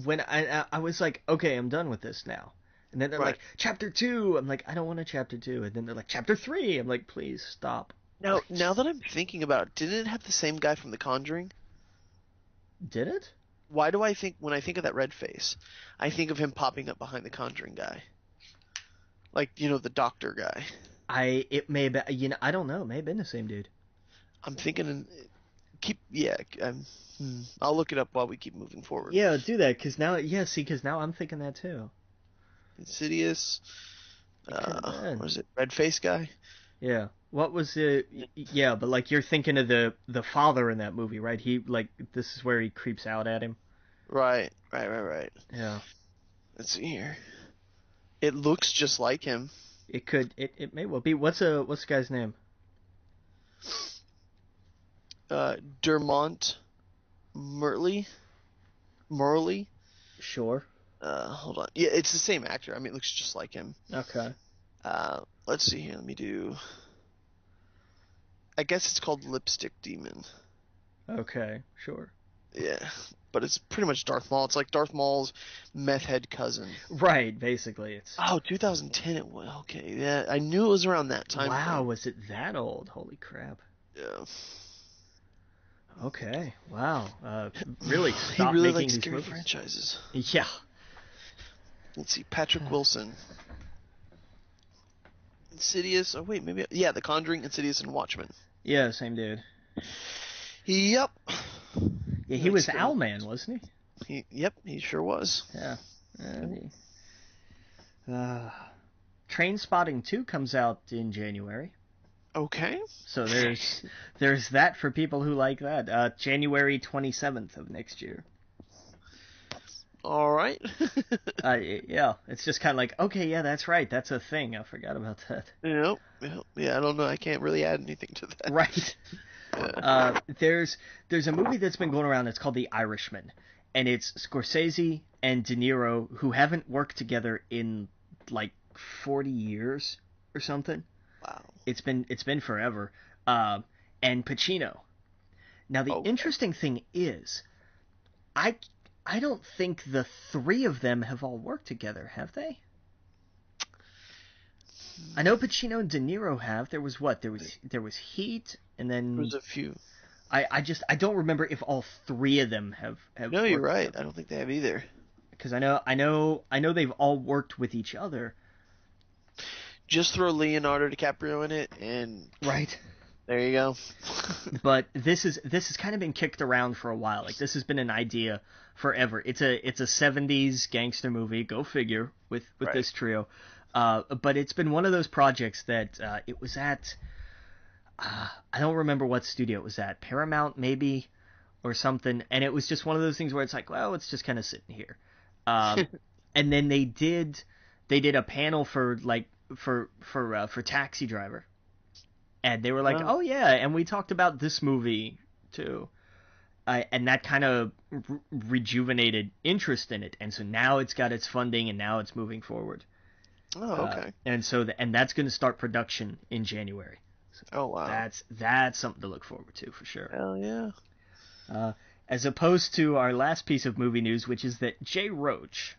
when I was like, okay, I'm done with this now. And then they're like, Chapter 2. I'm like, I don't want a Chapter 2. And then they're like, Chapter 3. I'm like, please stop. Now that I'm thinking about it, didn't it have the same guy from The Conjuring? Did it? Why do I think, when I think of that red face, I think of him popping up behind the Conjuring guy? Like, the doctor guy. It may be, I don't know. It may have been the same dude. I'm thinking, I'll look it up while we keep moving forward. Yeah, do that, because now I'm thinking that too. Insidious. What is it? Red face guy. Yeah. What was it? Yeah, but like you're thinking of the father in that movie, right? This is where he creeps out at him. Right. Yeah. Let's see here. It looks just like him. It may well be. What's the guy's name? Dermont Murley. Sure. Hold on. Yeah, it's the same actor. I mean, it looks just like him. Okay. Let's see here. Let me do. I guess it's called Lipstick Demon. Okay. Sure. Yeah, but it's pretty much Darth Maul. It's like Darth Maul's meth head cousin. Right. Basically, it's. Oh, 2010. It was okay. Yeah, I knew it was around that time. Wow, was it that old? Holy crap. Yeah. Okay. Wow. Really He stopped really making likes these scary movies. franchises. Yeah. Let's see, Patrick Wilson. Insidious. Oh wait, maybe. Yeah, The Conjuring, Insidious, and Watchmen. Yeah, same dude. Yep. Yeah, he was Owlman, wasn't he? Yep, he sure was. Yeah. Trainspotting 2 comes out in January. Okay. So there's that for people who like that. January 27th of next year. All right. Yeah, it's just kind of like, okay, yeah, that's right. That's a thing. I forgot about that. Yep. Yeah, I don't know. I can't really add anything to that. Right. There's a movie that's been going around that's called The Irishman, and it's Scorsese and De Niro, who haven't worked together in like 40 years or something. Wow. It's been forever. And Pacino. Now the interesting thing is, I don't think the three of them have all worked together, have they? I know Pacino and De Niro have. There was Heat, and then There was a few. I don't remember if all three of them have. No, you're right. Together. I don't think they have either. Because I know they've all worked with each other. Just throw Leonardo DiCaprio in it, and right. There you go. But this has kind of been kicked around for a while. Like, this has been an idea forever. It's a 70s gangster movie. Go figure with right. this trio. But it's been one of those projects that it was at. I don't remember what studio it was at. Paramount maybe, or something. And it was just one of those things where it's like, well, it's just kind of sitting here. And then they did a panel for Taxi Driver. And they were like, oh yeah, and we talked about this movie too. And that kind of rejuvenated interest in it. And so now it's got its funding, and now it's moving forward. Oh, okay. And that's going to start production in January. So oh, wow. That's something to look forward to for sure. Hell yeah. As opposed to our last piece of movie news, which is that Jay Roach,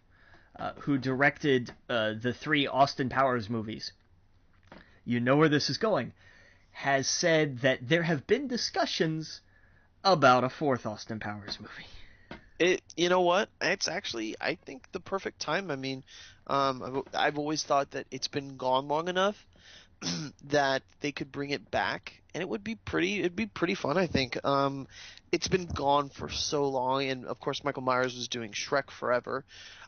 who directed the 3 Austin Powers movies, you know where this is going, has said that there have been discussions about a 4th Austin Powers movie. You know what? It's actually, I think, the perfect time. I mean, I've always thought that it's been gone long enough that they could bring it back, and it'd be pretty fun, I think. It's been gone for so long, and of course Michael Myers was doing Shrek forever.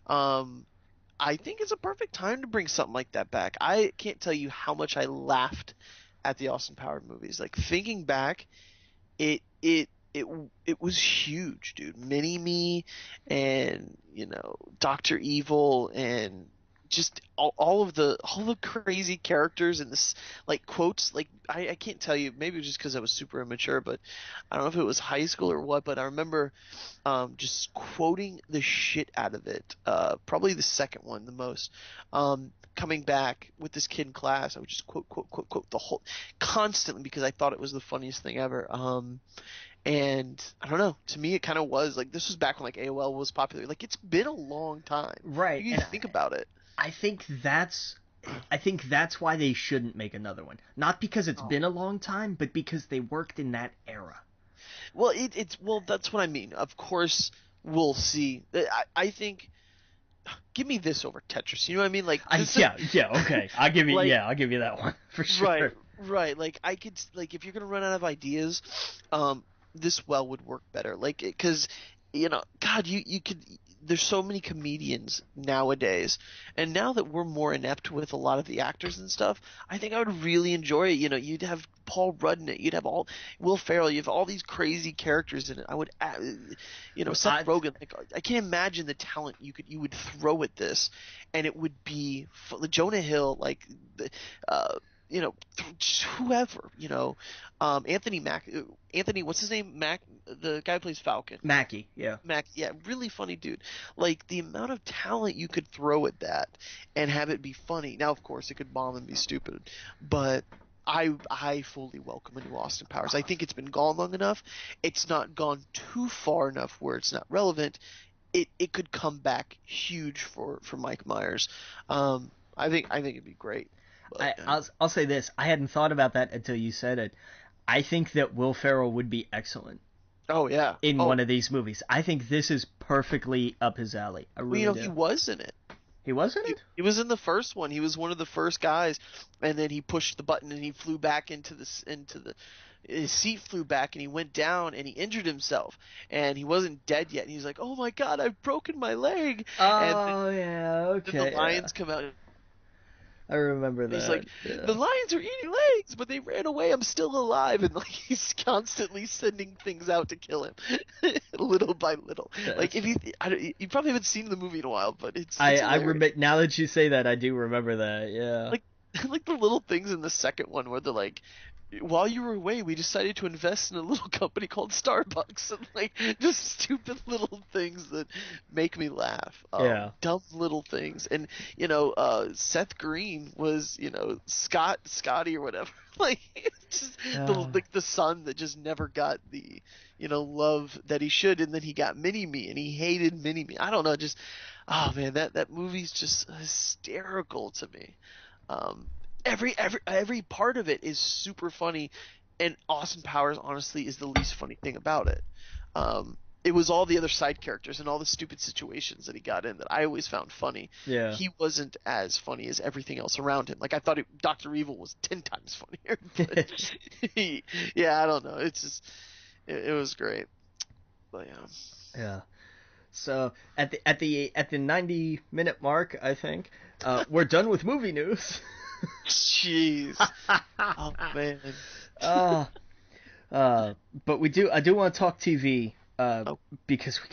I think it's a perfect time to bring something like that back. I can't tell you how much I laughed at the Austin Powers movies. Like, thinking back, it was huge, dude. Mini-Me and, Dr. Evil and just all the crazy characters and this, like, quotes. Like, I can't tell you, maybe it was just because I was super immature, but I don't know if it was high school or what, but I remember just quoting the shit out of it. Probably the second one the most. Coming back with this kid in class, I would just quote the whole constantly, because I thought it was the funniest thing ever. And I don't know, to me it kind of was like, this was back when like AOL was popular. Like, it's been a long time. Right. You think about it. I think that's why they shouldn't make another one. Not because it's been a long time, but because they worked in that era. Well, that's what I mean. Of course, we'll see. I think give me this over Tetris. You know what I mean? Like this, Okay. I'll give like you that one for right, sure. right. Like I could like if you're gonna run out of ideas, this well would work better. Like because God, you could. There's so many comedians nowadays, and now that we're more inept with a lot of the actors and stuff, I think I would really enjoy it. You'd have Paul Rudd in it, you'd have all Will Ferrell, you have all these crazy characters in it. I would, Seth I Rogen. Like I can't imagine the talent you would throw at this, and it would be Jonah Hill, like the, uh, whoever, Anthony, what's his name? Mac, the guy who plays Falcon. Mackie, yeah. Mac, yeah, really funny dude. Like the amount of talent you could throw at that and have it be funny. Now, of course, it could bomb and be stupid, but I fully welcome a new Austin Powers. I think it's been gone long enough. It's not gone too far enough where it's not relevant. It could come back huge for Mike Myers. I think it'd be great. But, I'll say this. I hadn't thought about that until you said it. I think that Will Ferrell would be excellent oh yeah. in Oh, one of these movies. I think this is perfectly up his alley. I well, really do. he was in it. He was in it? He was in the first one. He was one of the first guys, and then he pushed the button and he flew back his seat flew back and he went down and he injured himself and he wasn't dead yet. And he's like, "Oh my God, I've broken my leg!" Oh, yeah, okay. Then the lions come out. I remember that. He's like, yeah. "The lions are eating legs, but they ran away. I'm still alive." And like he's constantly sending things out to kill him, little by little. Like if you probably haven't seen the movie in a while, but I remember now that you say that. I do remember that. Yeah. like the little things in the second one where they're like, while you were away, we decided to invest in a little company called Starbucks, and like just stupid little things that make me laugh. Yeah. Dumb little things, and Seth Green was Scotty or whatever. Like it's just the son that just never got the love that he should, and then he got Mini Me, and he hated Mini Me. I don't know, just oh man, that movie's just hysterical to me. Every part of it is super funny, and Austin Powers honestly is the least funny thing about it. It was all the other side characters and all the stupid situations that he got in that I always found funny. Yeah. He wasn't as funny as everything else around him. Like I thought Dr. Evil was 10 times funnier. But yeah, I don't know. It's just it was great. But yeah. Yeah. So at the 90-minute mark, I think we're done with movie news. Jeez. Oh man. But I do want to talk TV because we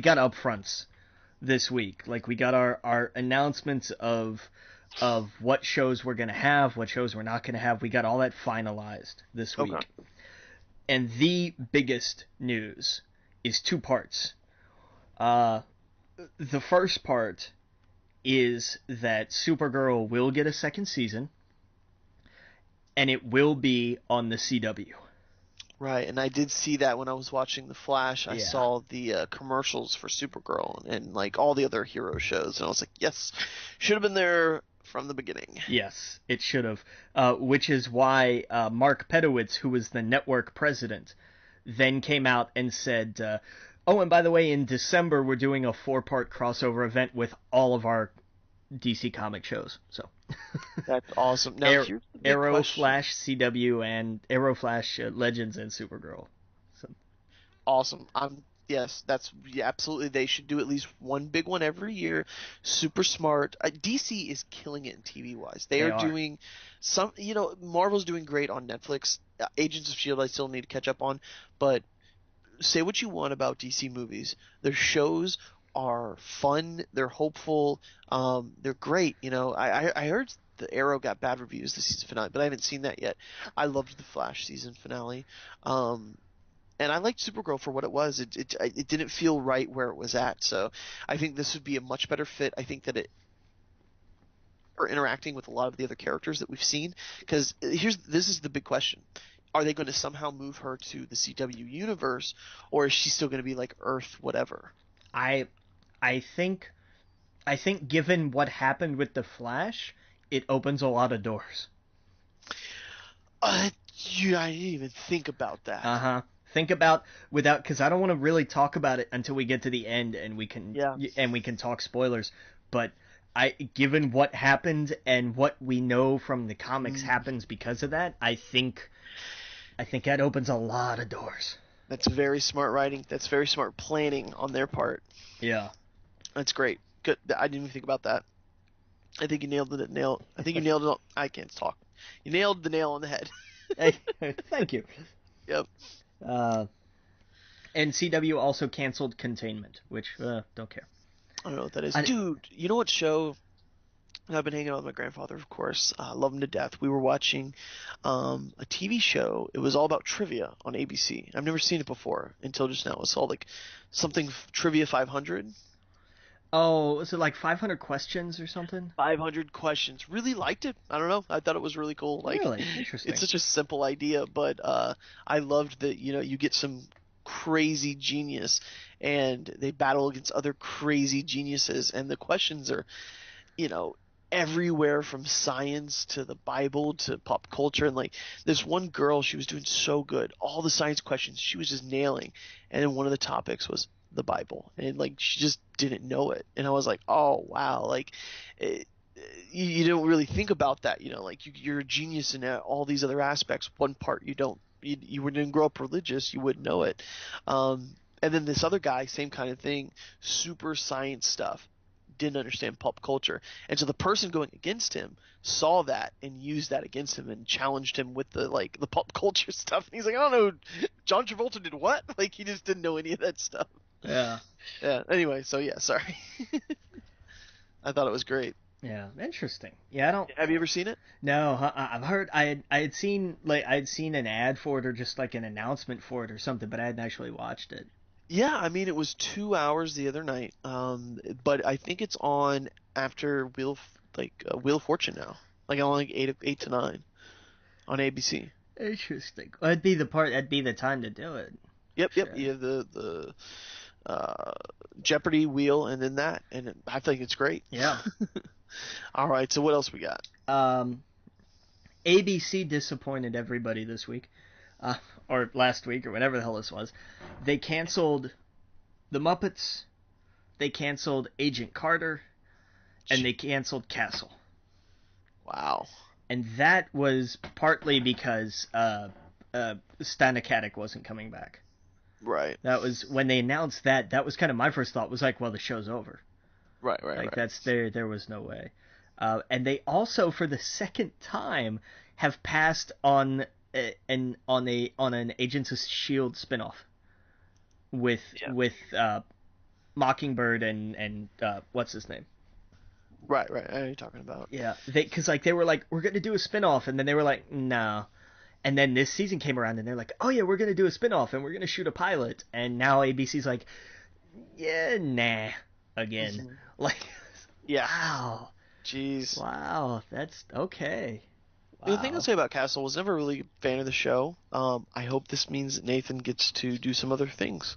got upfronts this week. Like we got our announcements of what shows we're gonna have, what shows we're not gonna have. We got all that finalized this week. Okay. And the biggest news is two parts. The first part is that Supergirl will get a second season, and it will be on the CW. Right, and I did see that when I was watching The Flash. I saw the commercials for Supergirl and like all the other hero shows, and I was like, yes, should have been there from the beginning. Yes, it should have. Which is why Mark Pedowitz, who was the network president, then came out and said, oh, and by the way, in December we're doing a 4-part crossover event with all of our DC comic shows. So that's awesome. Now, here's the big Arrow, question. Flash, CW, and Arrow, Flash, Legends, and Supergirl. So. Awesome. Yes, absolutely. They should do at least one big one every year. Super smart. DC is killing it in TV wise. They are doing some. Marvel's doing great on Netflix. Agents of S.H.I.E.L.D. I still need to catch up on, but say what you want about DC movies. Their shows are fun. They're hopeful. They're great. I heard the Arrow got bad reviews this season finale, but I haven't seen that yet. I loved the Flash season finale. And I liked Supergirl for what it was. It didn't feel right where it was at. So I think this would be a much better fit. I think that are interacting with a lot of the other characters that we've seen. Because this is the big question. Are they going to somehow move her to the CW universe, or is she still going to be like Earth whatever? I think given what happened with the Flash, it opens a lot of doors. I didn't even think about that. Think about without, because I don't want to really talk about it until we get to the end and we Yeah. can talk spoilers. But given what happened and what we know from the comics happens because of that, I think that opens a lot of doors. That's very smart writing. That's very smart planning on their part. Yeah. That's great. Good. I didn't even think about that. I think you nailed it. I think you nailed it. I can't talk. You nailed the nail on the head. Hey, thank you. Yep. And CW also canceled Containment, which don't care. I don't know what that is. Dude, you know what show? I've been hanging out with my grandfather, of course. Love him to death. We were watching a TV show. It was all about trivia on ABC. I've never seen it before until just now. It's all like something Trivia 500. Oh, is it like 500 questions or something? 500 questions. Really liked it. I don't know. I thought it was really cool. Like, really interesting. It's such a simple idea, but I loved that. You get some crazy genius, and they battle against other crazy geniuses, and the questions are, everywhere from science to the Bible to pop culture. And like this one girl, she was doing so good. All the science questions she was just nailing, and then one of the topics was the Bible, and like she just didn't know it. And I was like, oh wow, like you don't really think about that, like you're a genius in all these other aspects. One part you don't, you didn't grow up religious, you wouldn't know it. And then this other guy, same kind of thing, super science stuff, didn't understand pop culture. And so the person going against him saw that and used that against him and challenged him with the pop culture stuff. And he's like, I don't know, John Travolta did what? Like he just didn't know any of that stuff. Yeah. Yeah. Anyway, so yeah, sorry. I thought it was great. Yeah, interesting. Yeah, I don't. Have you ever seen it? No, I've heard. I had seen an ad for it or just like an announcement for it or something, but I hadn't actually watched it. Yeah, I mean it was 2 hours the other night. But I think it's on after Wheel of Fortune now. Like on like 8 to 9 on ABC. Interesting. That'd be the time to do it. Yep. Sure. You have the Jeopardy wheel and then that, and I think it's great. Yeah. All right, so what else we got? ABC disappointed everybody this week, or last week, or whatever the hell this was. They canceled The Muppets, they canceled Agent Carter, and they canceled Castle. Wow. And that was partly because Stanicatic wasn't coming back. Right. That was when they announced that. That was kind of my first thought. Was like, well, the show's over. Right. Like that's there was no way. And they also, for the second time, have passed on an Agents of S.H.I.E.L.D. spinoff with Mockingbird and what's his name? Right. I know what you're talking about. Yeah, because they were like, we're gonna do a spinoff, and then they were like, no. And then this season came around, and they're like, oh yeah, we're gonna do a spinoff, and we're gonna shoot a pilot. And now ABC's like, yeah, nah, again. Mm-hmm. Like, yeah. Wow. Jeez. Wow, that's okay. Wow. The thing I'll say about Castle was never really a fan of the show. I hope this means that Nathan gets to do some other things.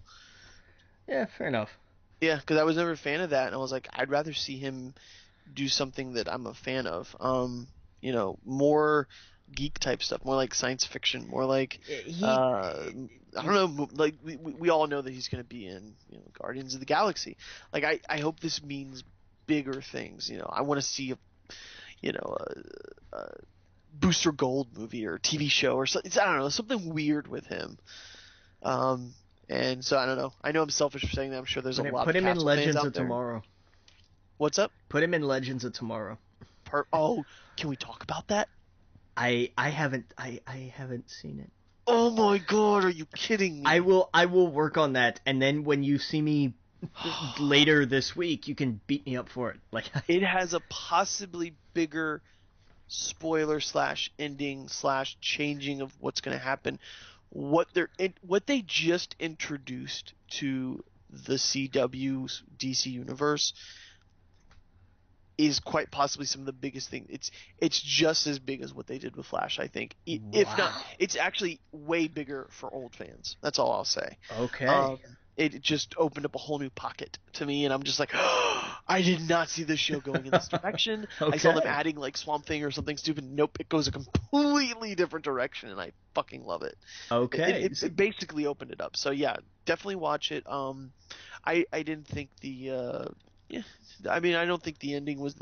Yeah, fair enough. Yeah, because I was never a fan of that, and I was like, I'd rather see him do something that I'm a fan of. More geek type stuff, more like science fiction, more like I don't know, like we all know that he's going to be in Guardians of the Galaxy. Like I hope this means bigger things. I want to see a Booster Gold movie or TV show or something. I don't know, something weird with him. And so I don't know. I know I'm selfish for saying that. I'm sure there's a lot of Castle fans out there. Put him in Legends of Tomorrow. What's up? Put him in Legends of Tomorrow. Can we talk about that? I haven't seen it. Oh my god, are you kidding me? I will work on that, and then when you see me later this week, you can beat me up for it. Like it has a possibly bigger spoiler / ending / changing of what's going to happen. What they just introduced to the CW's DC universe is quite possibly some of the biggest things. It's just as big as what they did with Flash, I think. If not, it's actually way bigger for old fans. That's all I'll say. Okay. it just opened up a whole new pocket to me, and I'm just like, oh, I did not see this show going in this direction. I saw them Okay. adding like Swamp Thing or something stupid. Nope, it goes a completely different direction, and I fucking love it. Okay. It basically opened it up. So yeah, definitely watch it. I didn't think yeah, I mean, I don't think the ending was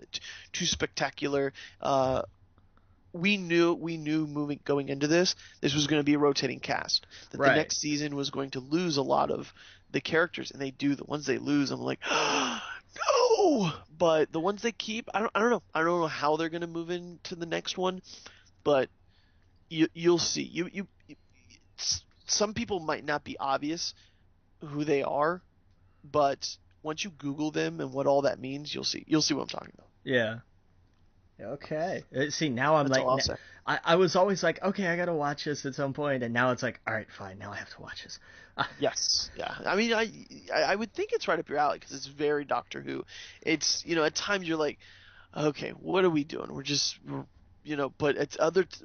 too spectacular. We knew moving going into this was going to be a rotating cast, that the Right. next season was going to lose a lot of the characters, and they do. The ones they lose, I'm like, no. But the ones they keep, I don't know. I don't know how they're going to move into the next one, but you'll see. Some people might not be obvious who they are, but once you Google them and what all that means, you'll see. You'll see what I'm talking about. Yeah. Okay. See, now I'm That's like, all I'll say. I was always like, okay, I gotta watch this at some point, and now it's like, all right, fine, now I have to watch this. Yes, yeah. I mean, I would think it's right up your alley because it's very Doctor Who. It's, at times you're like, okay, what are we doing? But it's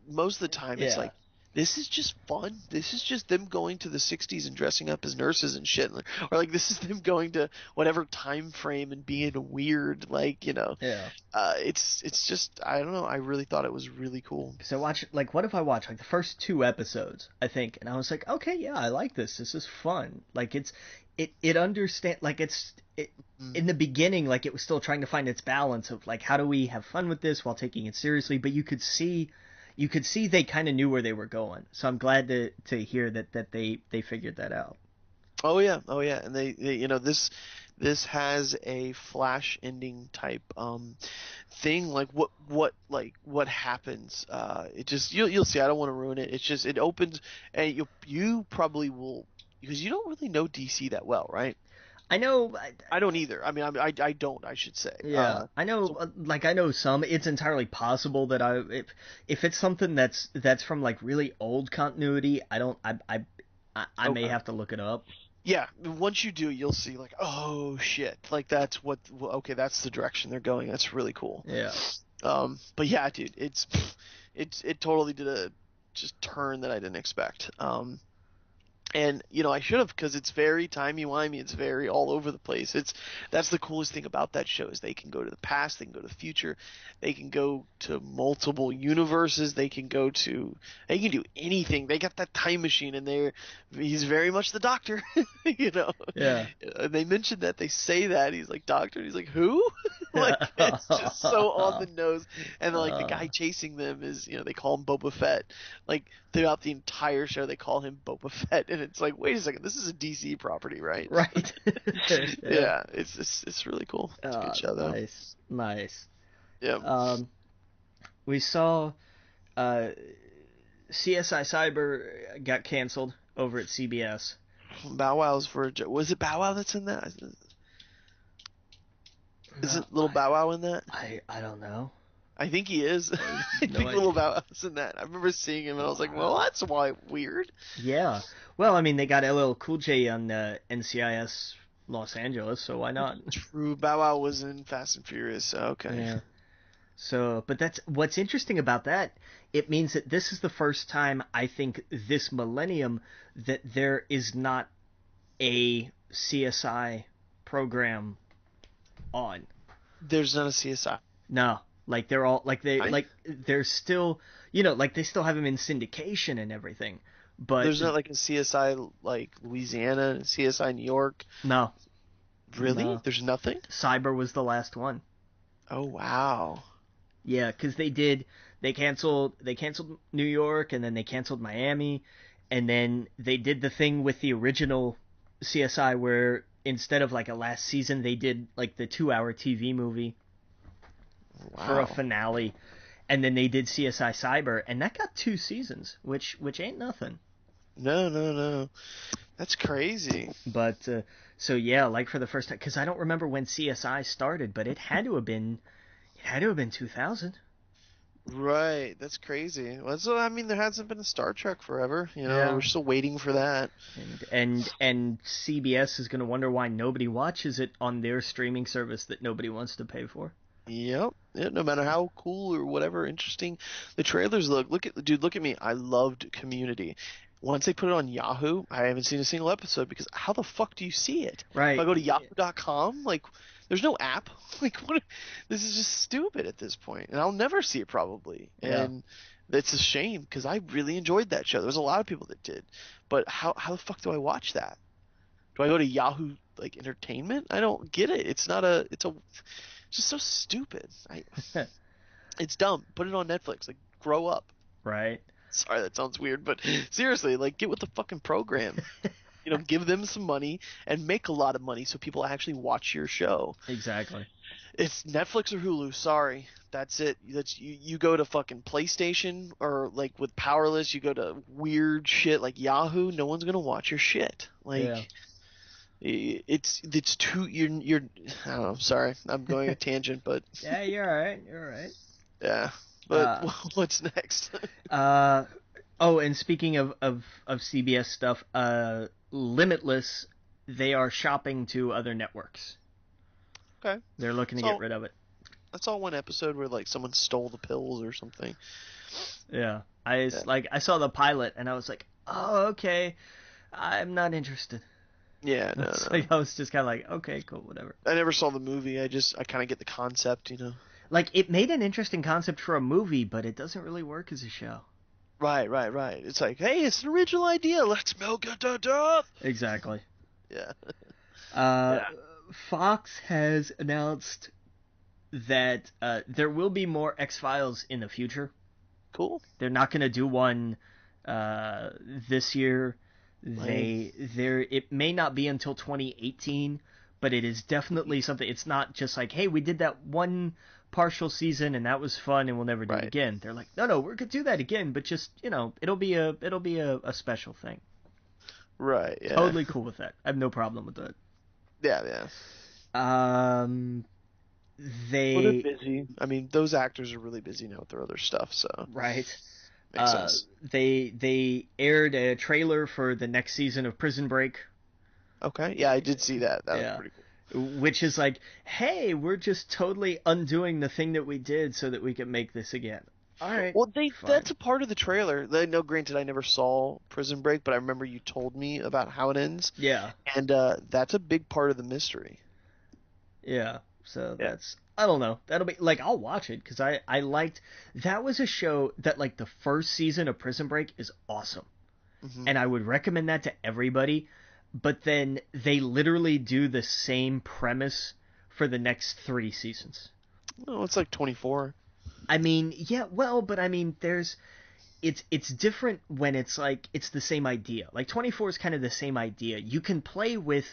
most of the time it's Yeah. like, this is just fun. This is just them going to the 60s and dressing up as nurses and shit, or like this is them going to whatever time frame and being weird, Yeah. It's just, I don't know. I really thought it was really cool. So watch, like, what if I watch like the first 2 episodes, I think, and I was like, okay, yeah, I like this. This is fun. Like it understand, like in the beginning, like it was still trying to find its balance of like, how do we have fun with this while taking it seriously? But you could see they kind of knew where they were going. So I'm glad to hear that they figured that out. Oh yeah, and they this has a flash ending type thing. Like what happens? It just you'll see. I don't want to ruin it. It's just it opens, and you probably will, because you don't really know DC that well, right? I know. I don't either. I mean, I don't. I should say. Yeah, I know. So, Like I know some. It's entirely possible that if it's something that's from like really old continuity, I don't. I may okay. have to look it up. Yeah, once you do, you'll see like, oh shit, like that's okay, that's the direction they're going. That's really cool. Yeah. But yeah, dude, it totally did a just turn that I didn't expect. And I should have, because it's very timey-wimey. It's very all over the place. That's the coolest thing about that show, is they can go to the past, they can go to the future, they can go to multiple universes, they can do anything. They got that time machine, and he's very much the Doctor, Yeah. They mentioned that, they say that he's like Doctor, and he's like, who? Like, it's just so on the nose. And like the guy chasing them is, they call him Boba Fett. Like throughout the entire show, they call him Boba Fett, and it's like, wait a second, this is a DC property, right? Right. Yeah, it's really cool. It's a good show though. Nice. Yeah. We saw CSI Cyber got canceled over at CBS. Bow Wow's was it Bow Wow that's in that? Is it Little Bow Wow in that? I don't know. I think he is. I think Little Bow Wow's in that. I remember seeing him and I was like, well, that's weird. Yeah. Well, I mean, they got LL Cool J on NCIS Los Angeles, so why not? True. Bow Wow was in Fast and Furious, so okay. Yeah. So, but that's what's interesting about that. It means that this is the first time, I think, this millennium that there is not a CSI program on. There's not a CSI. No, like they're all they're still, like they still have them in syndication and everything. But there's not like a CSI like Louisiana, CSI New York. No. Really? No. There's nothing? Cyber was the last one. Oh wow. Yeah, because they canceled New York, and then they canceled Miami, and then they did the thing with the original CSI where instead of like a last season, they did like the 2-hour TV movie for a finale, and then they did CSI Cyber, and that got 2 seasons, which ain't nothing. No. That's crazy. But so yeah, like for the first time, because I don't remember when CSI started, but it had to have been 2000. Right, that's crazy. Well, so I mean, there hasn't been a Star Trek forever. Yeah. We're still waiting for that. And CBS is going to wonder why nobody watches it on their streaming service that nobody wants to pay for. Yep. Yeah, no matter how cool or whatever interesting the trailers look. Look at me. I loved Community. once they put it on Yahoo, I haven't seen a single episode because how the fuck do you see it? Right. If I go to yahoo.com, like, there's no app. Like, what? This is just stupid at this point, and I'll never see it probably. Yeah. And it's a shame because I really enjoyed that show. There was a lot of people that did, but how the fuck do I watch that? Do I go to Yahoo like Entertainment? I don't get it. It's just so stupid. It's dumb. Put it on Netflix. Like, grow up. Right. Sorry, that sounds weird, but seriously, like, get with the fucking program. Give them some money and make a lot of money so people actually watch your show. Exactly. It's Netflix or Hulu. Sorry, that's it. You go to fucking PlayStation or like with Powerless, you go to weird shit like Yahoo. No one's gonna watch your shit. Like, it's too. You're. I don't know. Sorry, I'm going a tangent, but Yeah, you're all right. You're all right. yeah. But what's next? Oh, and speaking of CBS stuff, Limitless, they are shopping to other networks. Okay. They're looking to get rid of it. I saw one episode where like someone stole the pills or something. Yeah. I saw the pilot and I was like, oh, okay, I'm not interested. Yeah, no. Like, I was just kind of like, okay, cool, whatever. I never saw the movie. I kind of get the concept, Like, it made an interesting concept for a movie, but it doesn't really work as a show. Right. It's like, hey, it's an original idea. Let's milk it to death. Exactly. Yeah. Fox has announced that there will be more X-Files in the future. Cool. They're not going to do one this year. It may not be until 2018, but it is definitely something. It's not just like, hey, we did that one partial season and that was fun and we'll never do it again. They're like, no, we're gonna do that again, but just it'll be a special thing. Right. Yeah. Totally cool with that. I have no problem with that. Yeah. They're busy. I mean, those actors are really busy now with their other stuff, so. Right. Makes sense. They aired a trailer for the next season of Prison Break. Okay. Yeah, I did see that. That was pretty cool. Which is like, hey, we're just totally undoing the thing that we did so that we can make this again. All right. Well, that's a part of the trailer. No, granted, I never saw Prison Break, but I remember you told me about how it ends. Yeah. And that's a big part of the mystery. Yeah. So that's, I don't know. That'll be, like, I'll watch it because I liked, that was a show that, like, the first season of Prison Break is awesome. Mm-hmm. And I would recommend that to everybody. But then they literally do the same premise for the next 3 seasons. Oh, it's like 24. I mean, yeah, well, but I mean, it's different when it's like, it's the same idea. Like, 24 is kind of the same idea. You can play with,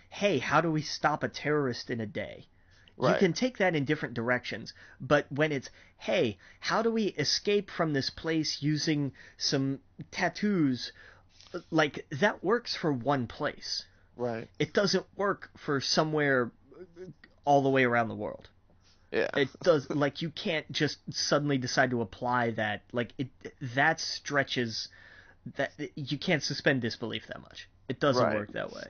hey, how do we stop a terrorist in a day? Right. You can take that in different directions. But when it's, hey, how do we escape from this place using some tattoos? Like, that works for one place. Right. It doesn't work for somewhere all the way around the world. Yeah. It does, like, you can't just suddenly decide to apply that. Like, that stretches, that you can't suspend disbelief that much. It doesn't work that way.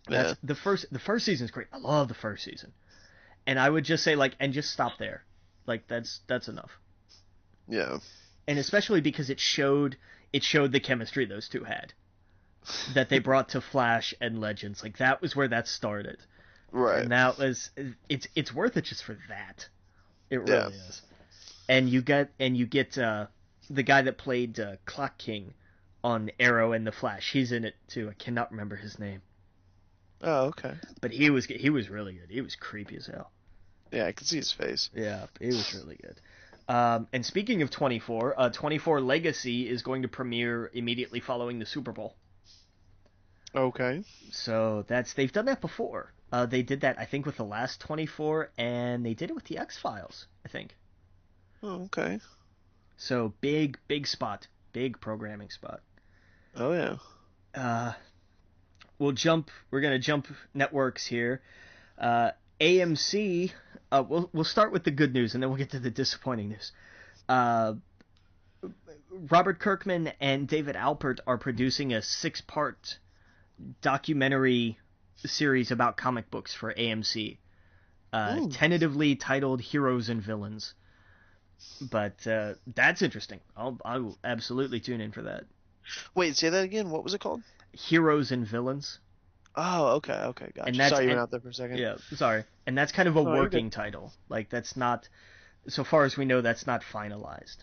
Yeah. The first season's great. I love the first season. And I would just say, like, and just stop there. Like, that's enough. Yeah. And especially because it showed the chemistry those two had, that they brought to Flash and Legends. Like, that was where that started. Right. And that was, it's worth it just for that. It really is. And you get the guy that played Clock King on Arrow and the Flash. He's in it too. I cannot remember his name. Oh, okay. But he was really good. He was creepy as hell. Yeah, I could see his face. Yeah, he was really good. And speaking of 24, 24 Legacy is going to premiere immediately following the Super Bowl. Okay. So they've done that before. They did that, I think, with the last 24, and they did it with the X-Files, I think. Oh, okay. So big spot, big programming spot. Oh yeah. We're gonna jump networks here. AMC. We'll start with the good news, and then we'll get to the disappointing news. Robert Kirkman and David Alpert are producing a 6-part documentary series about comic books for AMC, tentatively titled Heroes and Villains. But that's interesting. I'll absolutely tune in for that. Wait, say that again. What was it called? Heroes and Villains. Oh, okay, And gotcha. that's Sorry you went and out there for a second. yeah, sorry. And that's kind of a No, you're good. working title. Like that's not, so far as we know, that's not finalized.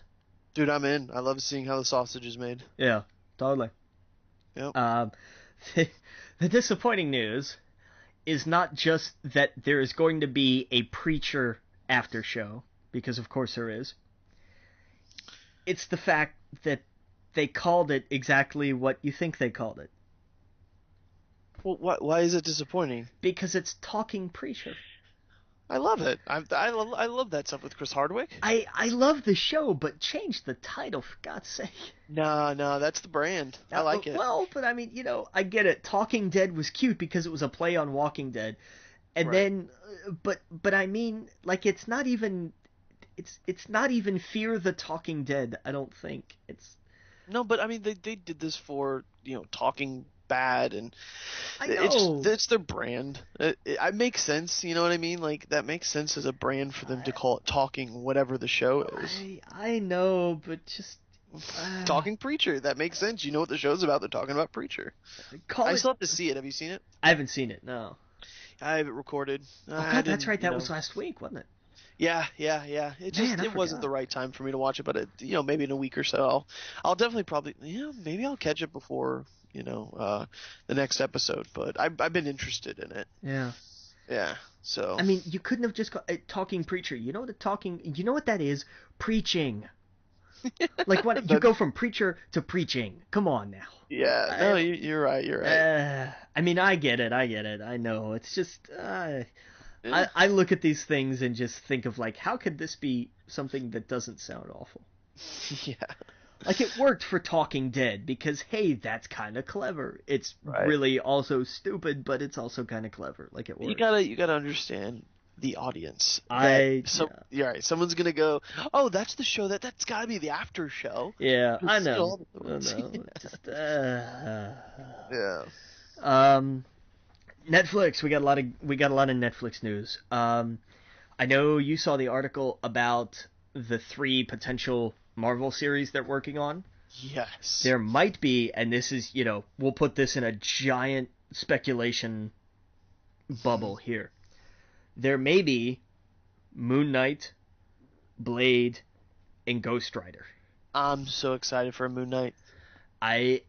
Dude, I'm in. I love seeing how the sausage is made. Yeah, totally. Yep. Um, the disappointing news is not just that there is going to be a Preacher after show, because of course there is. It's the fact that they called it exactly what you think they called it. Well, why is it disappointing? Because it's Talking Preacher. I love it. I love that stuff with Chris Hardwick. I love the show, but change the title for God's sake. No, that's the brand. I like it. Well, but I mean, I get it. Talking Dead was cute because it was a play on Walking Dead, and Right. then, but I mean, like it's not even Fear the Talking Dead. I don't think it's. No, but I mean they did this for, Talking Bad, and I know. it's their brand. It makes sense, you know what I mean? Like that makes sense as a brand for them to call it Talking whatever the show is. I know, but just Talking Preacher. That makes sense. You know what the show's about. They're talking about Preacher. I still have to see it. Have you seen it? I haven't seen it. No. I have it recorded. Oh God, that's right. That was last week, wasn't it? Yeah. It wasn't the right time for me to watch it, but maybe in a week or so I'll definitely maybe I'll catch it before, the next episode, but I've been interested in it. Yeah. Yeah. So I mean, you couldn't have just got Talking Preacher. You know what that is? Preaching. Like what? You go from preacher to preaching. Come on now. Yeah. No, you're right. You're right. I mean, I get it. I know. It's just I look at these things and just think of like, how could this be something that doesn't sound awful? Yeah. Like it worked for Talking Dead because hey, that's kind of clever. It's really also stupid, but it's also kind of clever. Like it works. You gotta understand the audience. Yeah. You're right. Someone's gonna go, oh, that's the show. That's gotta be the after show. Yeah, I know. Just yeah. Netflix. We got a lot of Netflix news. I know you saw the article about the 3 potential Marvel series they're working on. Yes. There might be, and this is, we'll put this in a giant speculation bubble here. There may be Moon Knight, Blade, and Ghost Rider. I'm so excited for Moon Knight. I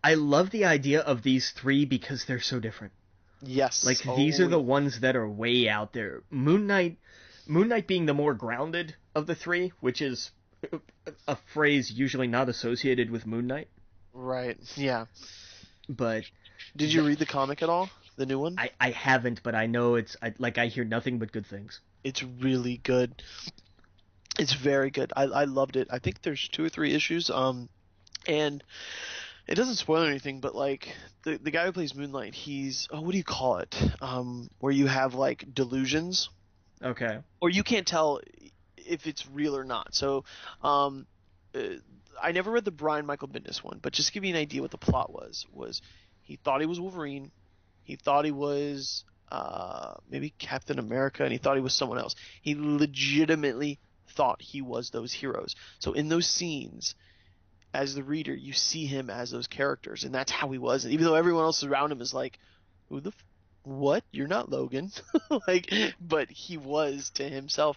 love the idea of these 3 because they're so different. Yes. Like these are the ones that are way out there. Moon Knight being the more grounded of the 3, which is a phrase usually not associated with Moon Knight. Right. Yeah. But did you read the comic at all? The new one? I haven't, but I know I hear nothing but good things. It's really good. It's very good. I loved it. I think there's 2 or 3 issues. And it doesn't spoil anything, but like the guy who plays Moon Knight, he's what do you call it? Where you have like delusions. Okay. Or you can't tell if it's real or not. So, I never read the Brian Michael Bendis one, but just to give you an idea what the plot was he thought he was Wolverine, he thought he was maybe Captain America, and he thought he was someone else. He legitimately thought he was those heroes. So in those scenes, as the reader, you see him as those characters, and that's how he was. And even though everyone else around him is like, who the what? You're not Logan. But he was to himself.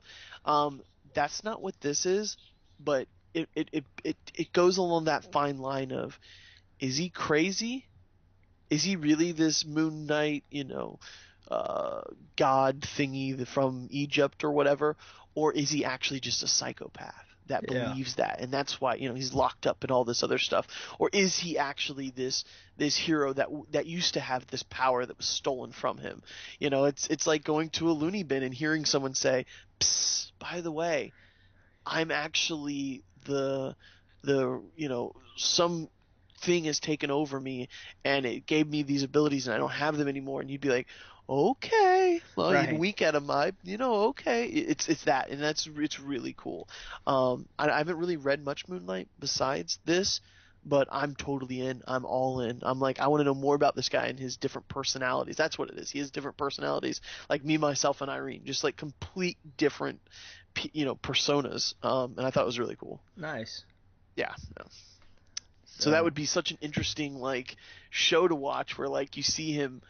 That's not what this is, but it goes along that fine line of, is he crazy? Is he really this Moon Knight, god thingy from Egypt or whatever? Or is he actually just a psychopath that believes that, and that's why he's locked up and all this other stuff? Or is he actually this hero that used to have this power that was stolen from him? It's like going to a loony bin and hearing someone say, "Psst, by the way, I'm actually the some thing has taken over me and it gave me these abilities and I don't have them anymore." And you'd be like, okay, well, right. You'd wink at him, okay. It's that, and it's really cool. I haven't really read much Moon Knight besides this, but I'm totally in. I'm all in. I'm like, I want to know more about this guy and his different personalities. That's what it is. He has different personalities, like me, myself, and Irene, just like complete different, personas. And I thought it was really cool. Nice. Yeah. So that would be such an interesting like show to watch, where like you see him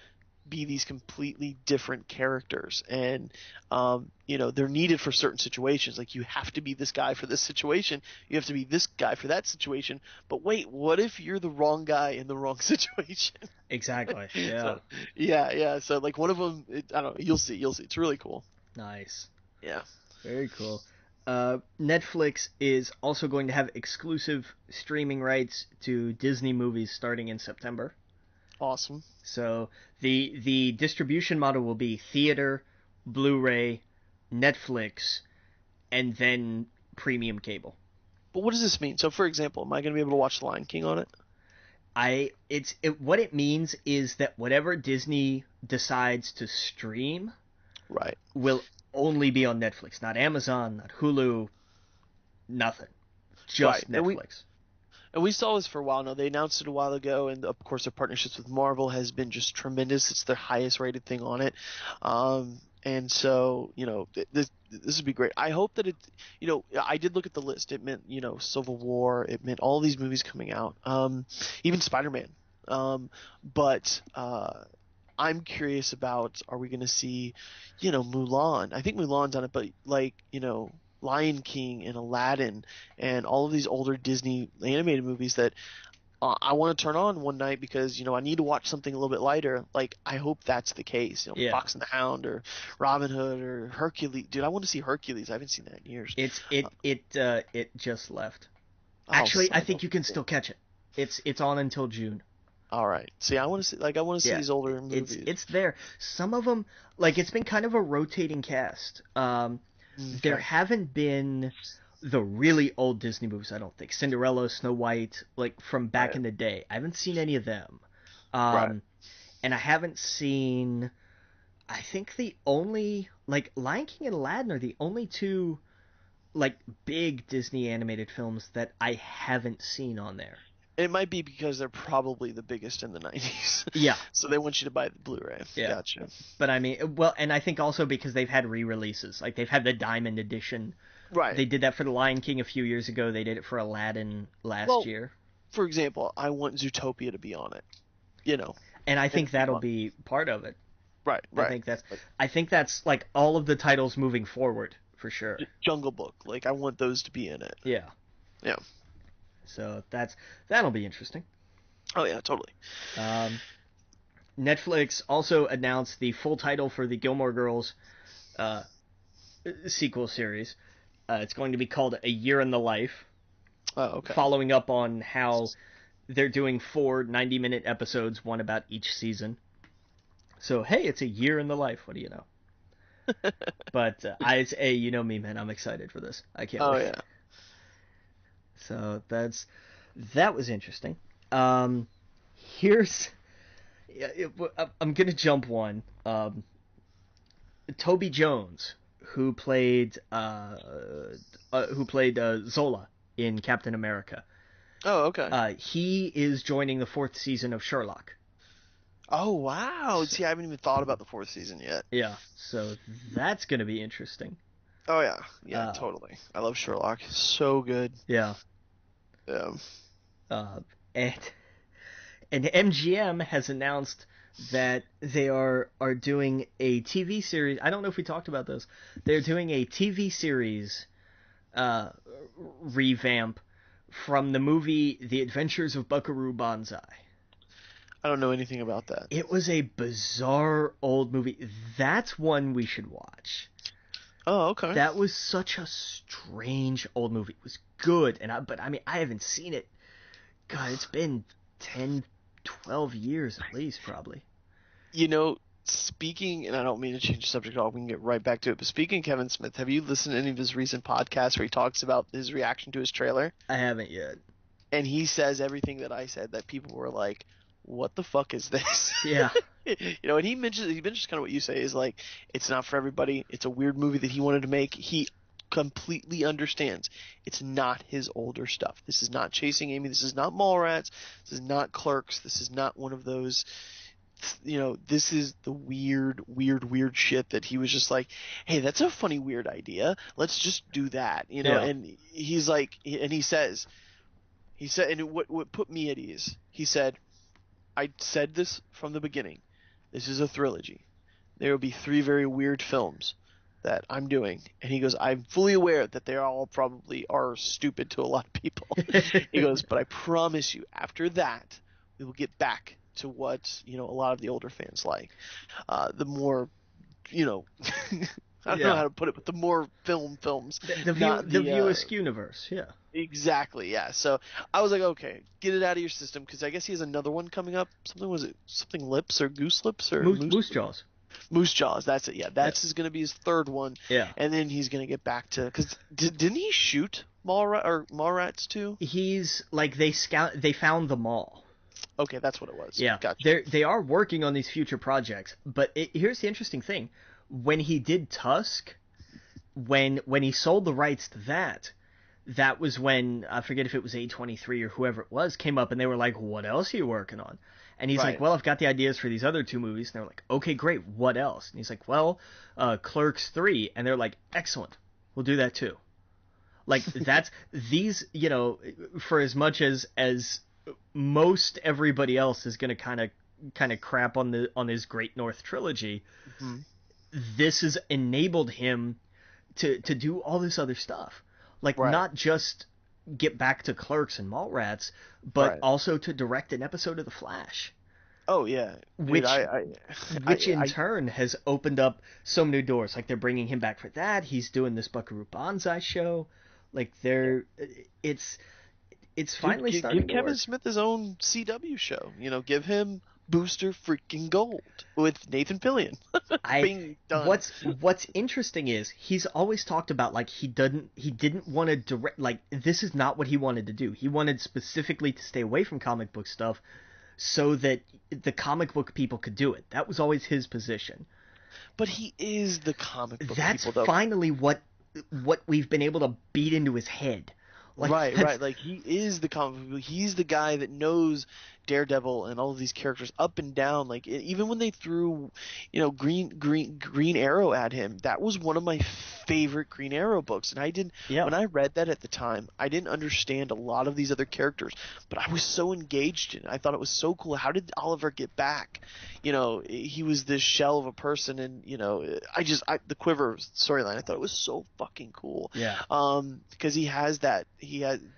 be these completely different characters, and they're needed for certain situations. Like, you have to be this guy for this situation, you have to be this guy for that situation, but wait, what if you're the wrong guy in the wrong situation? Exactly. Yeah. So, yeah, so like one of them, I don't know, you'll see, it's really cool. Nice. Yeah, very cool. Netflix is also going to have exclusive streaming rights to Disney movies starting in September. Awesome. So the distribution model will be theater, Blu-ray, Netflix, and then premium cable. But what does this mean? So, for example, am I going to be able to watch The Lion King on it? What it means is that whatever Disney decides to stream, right, will only be on Netflix, not Amazon, not Hulu, nothing, just right. Netflix. And we saw this for a while now. They announced it a while ago, and of course their partnerships with Marvel has been just tremendous. It's their highest rated thing on it. And so, this would be great. I hope that it, I did look at the list. It meant, Civil War. It meant all these movies coming out. Even Spider-Man. But I'm curious about, are we going to see, Mulan? I think Mulan's on it, but like, Lion King and Aladdin and all of these older Disney animated movies that I want to turn on one night because, I need to watch something a little bit lighter. Like, I hope that's the case. Yeah. Fox and the Hound or Robin Hood or Hercules. Dude, I want to see Hercules. I haven't seen that in years. It just left. Actually, I think you can still catch it. It's on until June. All right. See, I want to see these older movies. It's there. Some of them, like, it's been kind of a rotating cast. There haven't been the really old Disney movies, I don't think. Cinderella, Snow White, like from back in the day. I haven't seen any of them. And I haven't seen, I think the only, like, Lion King and Aladdin are the only two, like, big Disney animated films that I haven't seen on there. It might be because they're probably the biggest in the 90s. Yeah. So they want you to buy the Blu-ray. Yeah. Gotcha. But I mean, well, and I think also because they've had re-releases. Like, they've had the Diamond Edition. Right. They did that for The Lion King a few years ago. They did it for Aladdin last year. For example, I want Zootopia to be on it. And I think that'll be part of it. Right. I think that's like all of the titles moving forward, for sure. Jungle Book. Like, I want those to be in it. Yeah. Yeah. So that'll be interesting. Oh yeah, totally. Netflix also announced the full title for the Gilmore Girls sequel series. It's going to be called A Year in the Life. Oh, okay. Following up on how they're doing 4 90-minute episodes, one about each season. So, hey, it's a year in the life. What do you know? But you know me, man. I'm excited for this. I can't wait. Oh, yeah. So that was interesting. I'm gonna jump one. Toby Jones, who played Zola in Captain America. Oh, okay. He is joining the 4th season of Sherlock. Oh, wow. See, I haven't even thought about the 4th season yet. Yeah, so that's gonna be interesting. Oh yeah, yeah, totally. I love Sherlock. So good. Yeah. And MGM has announced that they are doing a TV series. I don't know if we talked about this. They're doing a TV series revamp from the movie The Adventures of Buckaroo Banzai. I don't know anything about that. It was a bizarre old movie. That's one we should watch. Oh, okay. That was such a strange old movie. It was good, but I mean, I haven't seen it. God, it's been 10, 12 years at least, probably. Speaking, and I don't mean to change the subject at all, we can get right back to it, but speaking of Kevin Smith, have you listened to any of his recent podcasts where he talks about his reaction to his trailer? I haven't yet. And he says everything that I said, that people were like, what the fuck is this? Yeah. And he mentions kind of what you say, is like, it's not for everybody. It's a weird movie that he wanted to make. He completely understands it's not his older stuff. This is not Chasing Amy. This is not Mallrats. This is not Clerks. This is not one of those, this is the weird shit that he was just like, hey, that's a funny, weird idea. Let's just do that, Yeah. And he's like, and he says, He said, and what put me at ease, he said, I said this from the beginning. This is a trilogy. There will be 3 very weird films that I'm doing. And he goes, I'm fully aware that they all probably are stupid to a lot of people. He goes, but I promise you, after that, we will get back to what, a lot of the older fans like. The more, I don't know how to put it, but the more films. The View-esque universe, yeah. Exactly, yeah. So I was like, okay, get it out of your system, because I guess he has another one coming up. Something Lips or Goose Lips or Moose Jaws. Moose Jaws, that's it. Yeah, that's going to be his 3rd one. Yeah, and then he's going to get back to, because didn't he shoot Mallrats too? He's like they found the mall. Okay, that's what it was. Yeah, gotcha. They are working on these future projects, but here's the interesting thing: when he did Tusk, when he sold the rights to that was when, I forget if it was A23 or whoever it was, came up and they were like, what else are you working on? And he's like, well, I've got the ideas for these other 2 movies. And they're like, okay, great. What else? And he's like, well, Clerks 3. And they're like, excellent. We'll do that too. Like, that's these, for as much as most everybody else is going to kind of crap on his Great North trilogy, this has enabled him to do all this other stuff. Like, not just get back to Clerks and Mallrats, but also to direct an episode of The Flash. Oh, yeah. Which in turn has opened up so many doors. Like, they're bringing him back for that. He's doing this Buckaroo Banzai show. Like, it's finally starting to give Kevin work. Smith his own CW show. Give him Booster freaking Gold with Nathan Fillion. Being done. What's interesting is he's always talked about, like, he didn't want to direct, like, this is not what he wanted to do. He wanted specifically to stay away from comic book stuff so that the comic book people could do it. That was always his position. But he is the comic book That's people, though. Finally what we've been able to beat into his head. Like, right. Like, he is the comic book. He's the guy that knows Daredevil and all of these characters up and down. Like, even when they threw, Green Arrow at him, that was one of my favorite Green Arrow books. And when I read that at the time, I didn't understand a lot of these other characters, but I was so engaged in it. I thought it was so cool. How did Oliver get back? He was this shell of a person, and the Quiver storyline, I thought it was so fucking cool. Yeah. Because he had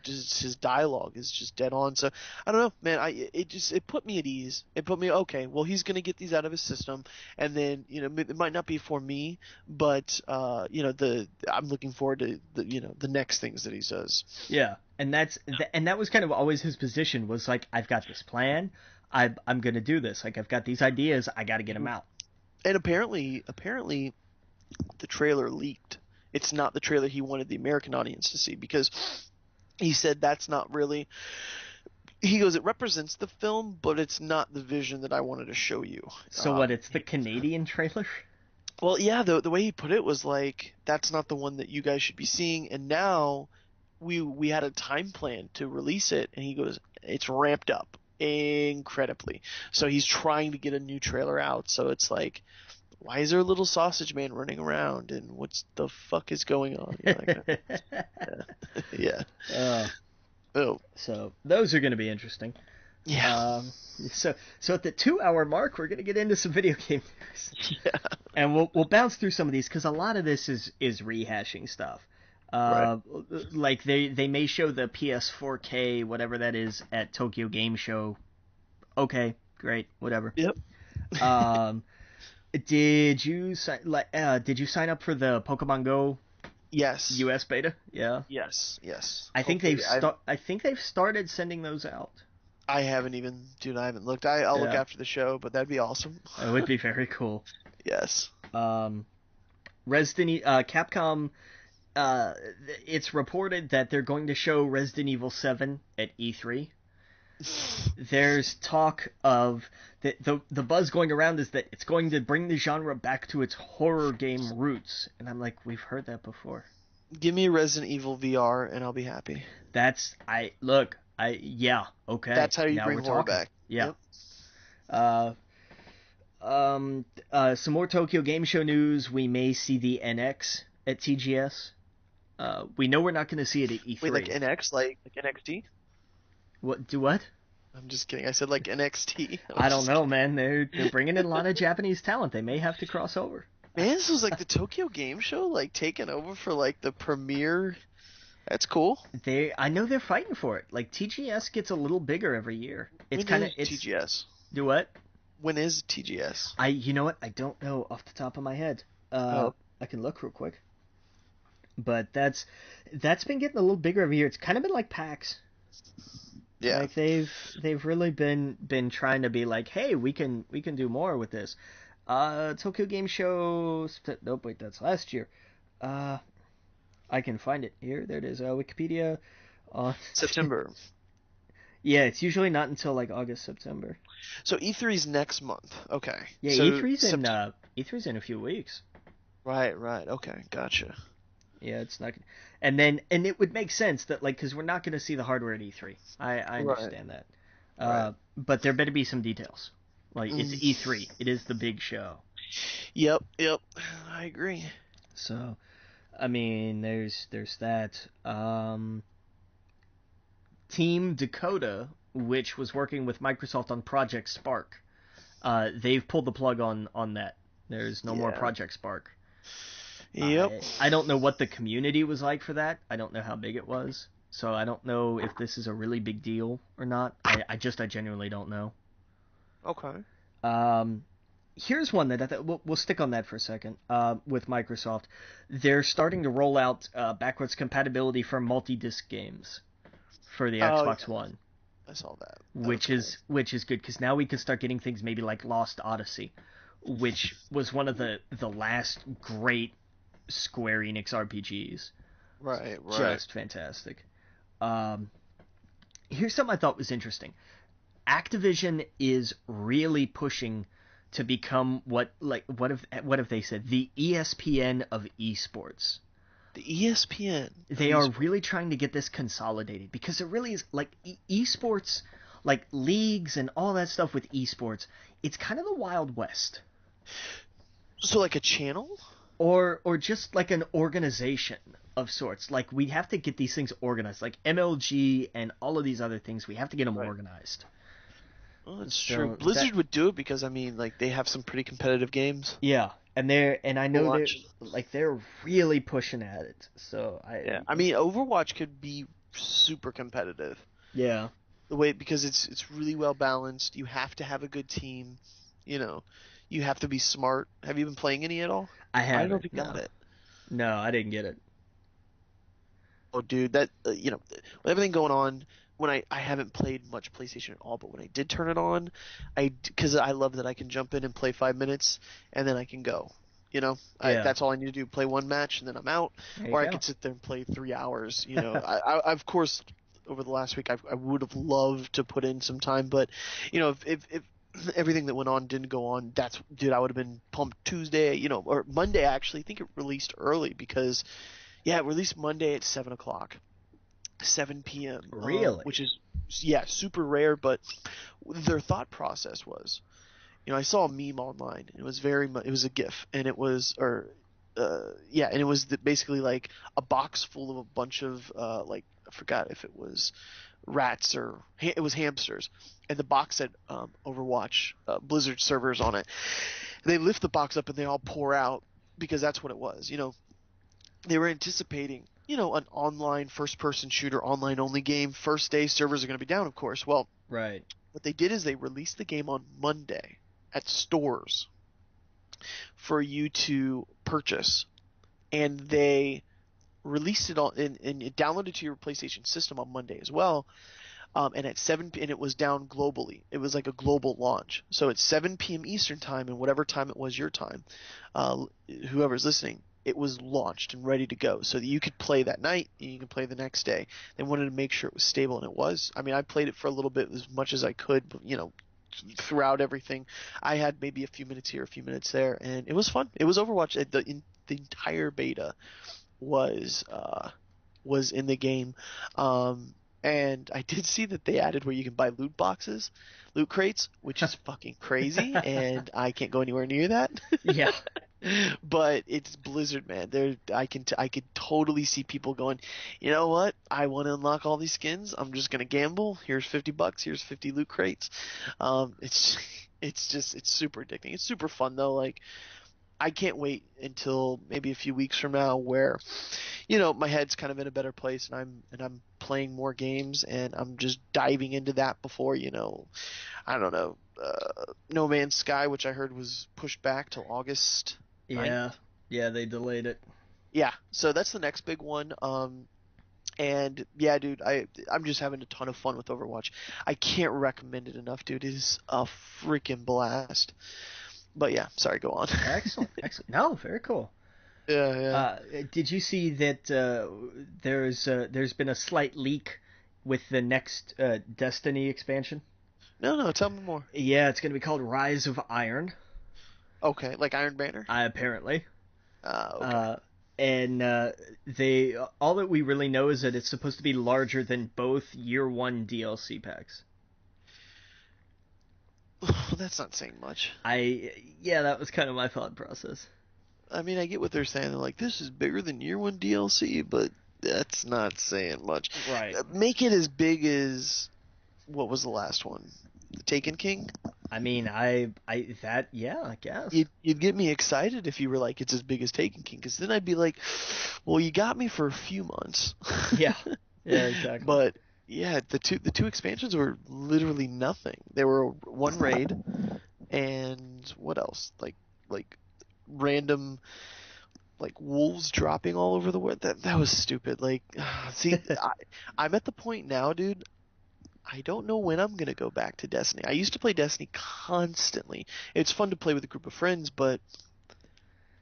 just his dialogue is just dead on. So I don't know, man. It put me at ease. It put me, okay, well, he's gonna get these out of his system, and then it might not be for me, but I'm looking forward to the next things that he does. Yeah, and that was kind of always his position, was like, I've got this plan, I'm gonna do this. Like, I've got these ideas, I got to get them out. And apparently, the trailer leaked. It's not the trailer he wanted the American audience to see, because he said that's not really. He goes, it represents the film, but it's not the vision that I wanted to show you. So it's the Canadian trailer? Well, yeah, the way he put it was like, that's not the one that you guys should be seeing, and now we had a time plan to release it, and he goes, it's ramped up incredibly. So he's trying to get a new trailer out, so it's like, why is there a little sausage man running around, and what's the fuck is going on? Yeah. So those are going to be interesting. Yeah. So at the 2-hour mark, we're going to get into some video game news. Yeah. And we'll bounce through some of these, because a lot of this is rehashing stuff. Like they may show the PS4K, whatever that is, at Tokyo Game Show. Okay, great, whatever. Yep. Did you sign up for the Pokemon Go? Yes. US beta? Yeah. Yes. I think they've started sending those out. I haven't looked. I'll look after the show, but that'd be awesome. It would be very cool. Yes. Capcom, it's reported that they're going to show Resident Evil 7 at E3. There's talk of the buzz going around is that it's going to bring the genre back to its horror game roots, and I'm like, we've heard that before. Give me Resident Evil VR and I'll be happy. Yeah, okay. That's how you bring horror back. Yeah. Yep. Some more Tokyo Game Show news. We may see the NX at TGS. We know we're not going to see it at E3. Wait, like NX, like NXT? What? Do what? I'm just kidding. I said like NXT. I don't know, man. They're bringing in a lot of Japanese talent. They may have to cross over. Man, this was like the Tokyo Game Show, like taking over for like the premiere. That's cool. I know they're fighting for it. Like TGS gets a little bigger every year. It's kind of TGS. Do what? When is TGS? You know what? I don't know off the top of my head. I can look real quick. But that's been getting a little bigger every year. It's kind of been like PAX. Yeah. Like they've really been trying to be like, hey, we can do more with this. Tokyo Game Show. Nope, wait, that's last year. I can find it here. There it is. Wikipedia. September. Yeah, it's usually not until like August, September. So E3's next month. Okay. Yeah, so E3's in a few weeks. Right. Okay, gotcha. Yeah, it's not. And it would make sense that like because we're not going to see the hardware at E3. I understand that. Right. But there better be some details. Like it's E3. It is the big show. Yep. I agree. So, I mean, there's that. Team Dakota, which was working with Microsoft on Project Spark, they've pulled the plug on that. There's no more Project Spark. Yep. I don't know what the community was like for that. I don't know how big it was. So I don't know if this is a really big deal or not. I genuinely don't know. Okay. Here's one that I thought we'll stick on that for a second. With Microsoft, they're starting to roll out backwards compatibility for multi-disc games for the Xbox One. I saw that. Which is good because now we can start getting things maybe like Lost Odyssey, which was one of the last great Square Enix RPGs. Right. Just fantastic. Here's something I thought was interesting. Activision is really pushing to become what have they said, the ESPN of esports. The ESPN. They are really trying to get this consolidated because it really is like esports, like leagues and all that stuff with esports. It's kind of the Wild West. So like a channel? Or just like an organization of sorts. Like we have to get these things organized. Like MLG and all of these other things, we have to get them organized. Well, that's true. Blizzard would do it because I mean, like they have some pretty competitive games. Yeah, and I know they're really pushing at it. So I mean, Overwatch could be super competitive. Yeah. The way because it's really well balanced. You have to have a good team. You know, you have to be smart. Have you been playing any at all? I haven't. I don't know if you got it. No, I didn't get it. Oh, dude, that with everything going on. When I haven't played much PlayStation at all, but when I did turn it on, because I love that I can jump in and play 5 minutes and then I can go. You know, that's all I need to do: play one match and then I'm out. Or I could sit there and play 3 hours. You know, I of course over the last week I would have loved to put in some time, but you know if everything that went on didn't go on, I would have been pumped Tuesday. You know, or Monday actually. I think it released early because it released Monday at 7:00. 7 p.m. Really? Which is super rare, but their thought process was, you know, I saw a meme online. And it was it was a GIF, and it was basically like a box full of a bunch of I forgot if it was rats or it was hamsters, and the box said Overwatch Blizzard servers on it. And they lift the box up and they all pour out because that's what it was. You know, they were anticipating, you know, an online first-person shooter, online-only game. First day, servers are going to be down, of course. Well, right. What they did is they released the game on Monday at stores for you to purchase, and they released it and it downloaded to your PlayStation system on Monday as well. And at 7 p.m. and it was down globally. It was like a global launch. So at 7 p.m. Eastern time and whatever time it was your time, whoever's listening, it was launched and ready to go so that you could play that night and you can play the next day. They wanted to make sure it was stable, and it was. I mean, I played it for a little bit, as much as I could, you know, throughout everything. I had maybe a few minutes here, a few minutes there, and it was fun. It was Overwatch. The entire beta was in the game. And I did see that they added where you can buy loot crates, which is fucking crazy, and I can't go anywhere near that. Yeah. But it's Blizzard, man. I could totally see people going, you know what? I want to unlock all these skins. I'm just gonna gamble. Here's $50. Here's 50 loot crates. It's it's super addicting. It's super fun though. Like I can't wait until maybe a few weeks from now where, my head's kind of in a better place and I'm playing more games and I'm just diving into that before, I don't know, No Man's Sky, which I heard was pushed back till August 9th. Yeah, yeah, they delayed it. Yeah, so that's the next big one. And yeah, dude, I'm just having a ton of fun with Overwatch. I can't recommend it enough, dude. It is a freaking blast. But yeah, sorry, go on. Excellent, excellent. No, very cool. Yeah, yeah. Did you see that there's been a slight leak with the next Destiny expansion? No, no, tell me more. Yeah, it's going to be called Rise of Iron, Okay, like Iron Banner? apparently. Okay. And they all that we really know is that it's supposed to be larger than both Year One DLC packs. That's not saying much. Yeah, that was kind of my thought process. I mean, I get what they're saying. They're like, this is bigger than Year 1 DLC, but that's not saying much. Right. Make it as big as, what was the last one? The Taken King? I mean, yeah, I guess. You'd get me excited if you were like, it's as big as Taken King, because then I'd be like, well, you got me for a few months. Yeah. Yeah, exactly. But yeah, the two expansions were literally nothing. They were one raid and what else? Like random like wolves dropping all over the world. That was stupid. Like, see, I'm at the point now, dude. I don't know when I'm gonna go back to Destiny. I used to play Destiny constantly. It's fun to play with a group of friends, but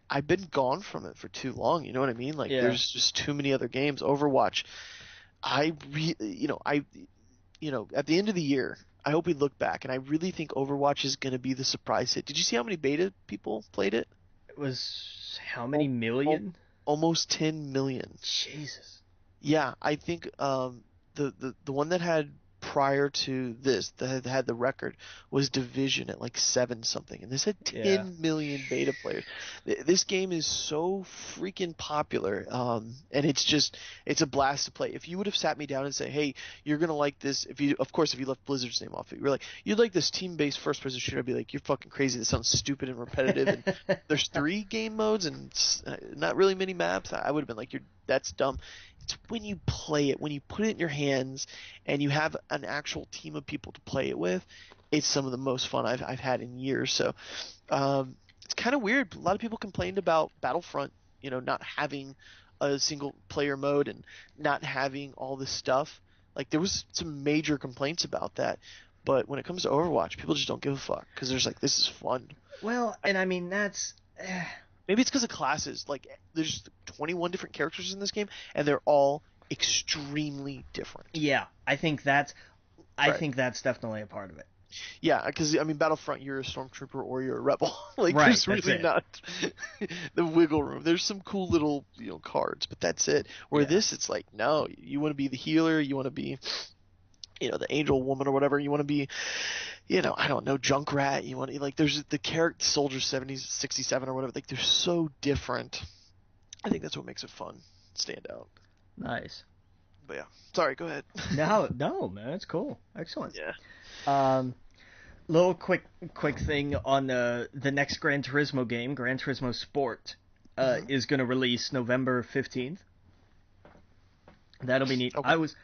I've been gone from it for too long. You know what I mean? Like, Yeah. there's just too many other games. Overwatch. At the end of the year, I hope we look back, and I really think Overwatch is gonna be the surprise hit. Did you see how many beta people played it? It was how many Al- million? Almost 10 million. Jesus. Yeah, I think the one that had prior to this that had the record was Division at like 7 something, and this had Yeah. 10 million beta players. This game is so freaking popular, and it's a blast to play. If you would have sat me down and say, hey, you're gonna like this, of course if you left Blizzard's name off it, you were like, you'd like this team-based first-person shooter, I'd be like, you're fucking crazy. This sounds stupid and repetitive, and there's 3 game modes and not really many maps. I would have been like, that's dumb. It's when you play it, when you put it in your hands, and you have an actual team of people to play it with. It's some of the most fun I've had in years. So it's kind of weird. A lot of people complained about Battlefront, not having a single player mode and not having all this stuff. Like there was some major complaints about that. But when it comes to Overwatch, people just don't give a fuck because there's like, this is fun. Well, and I mean that's Maybe it's because of classes. Like there's 21 different characters in this game, and they're all extremely different. yeah. I Right. think that's definitely a part of it. Yeah, because I mean, Battlefront, you're a stormtrooper or you're a rebel. Like, Right, there's that's really it. not the wiggle room. There's some cool little, cards, but that's it. Where Yeah. this, it's like, no, you want to be the healer, you want to be, the angel woman or whatever. You want to be, I don't know, Junkrat. You want to like, there's the character Soldier 67 or whatever. Like, they're so different. I think that's what makes it fun, stand out. Nice. But yeah, sorry, go ahead. No, no, man, it's cool. Excellent. Yeah. Um, little quick thing on the next Gran Turismo game, Gran Turismo Sport, is going to release November 15th. That'll be neat. Okay. I always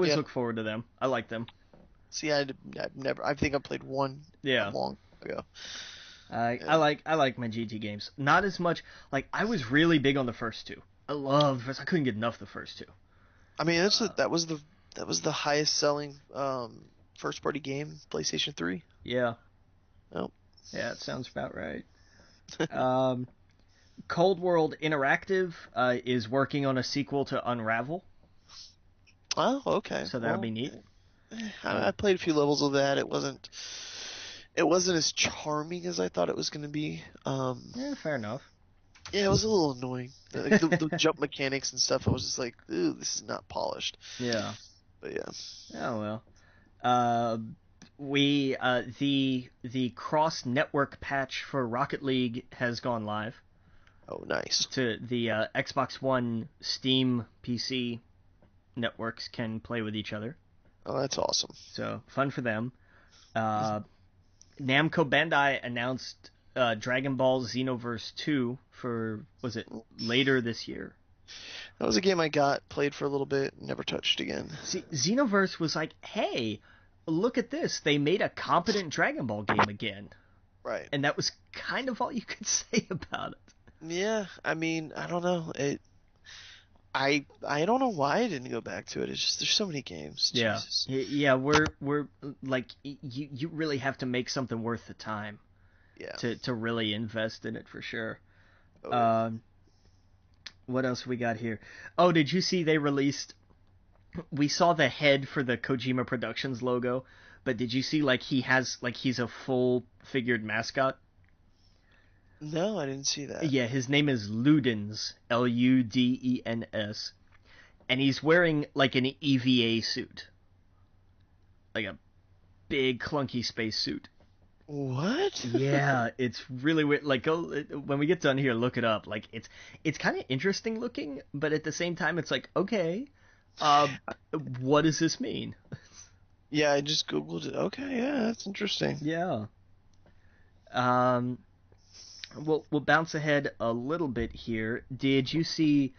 Yeah. look forward to them. I like them. See, I've never. I think I played one Yeah. long ago. I Yeah. I like my GT games. Not as much. Like I was really big on the first two. I couldn't get enough of the first two. I mean, that was the highest selling first party game, PlayStation 3. Yeah. Oh. Yeah, it sounds about right. um, Cold World Interactive is working on a sequel to Unravel, Oh, okay. so that'll Well, be neat. I played a few levels of that. It wasn't as charming as I thought it was going to be. Yeah, fair enough. Yeah, it was a little annoying. The jump mechanics and stuff. I was just like, ooh, this is not polished. Yeah. But yeah. Oh well. The cross network patch for Rocket League has gone live. Oh, nice. To the Xbox One, Steam, PC networks can play with each other. Oh, that's awesome. So fun for them. Namco Bandai announced Dragon Ball Xenoverse 2 for, was it later this year? That was a game I played for a little bit, never touched again. See, Xenoverse was like, hey, look at this. They made a competent Dragon Ball game again. Right. And that was kind of all you could say about it. Yeah, I mean, I don't know. I don't know why I didn't go back to it. It's just there's so many games. Yeah. Jesus. Yeah, we're like you really have to make something worth the time. Yeah. To really invest in it for sure. Oh. What else we got here? Oh, did you see they released? We saw the head for the Kojima Productions logo, but did you see he's a full figured mascot? No, I didn't see that. Yeah, his name is Ludens, Ludens, and he's wearing like an EVA suit, like a big clunky space suit. What? Yeah, it's really weird. Like, when we get done here, look it up. Like, it's kind of interesting looking, but at the same time, it's like, okay, what does this mean? Yeah, I just googled it. Okay, yeah, that's interesting. Yeah. We'll bounce ahead a little bit here. Did you see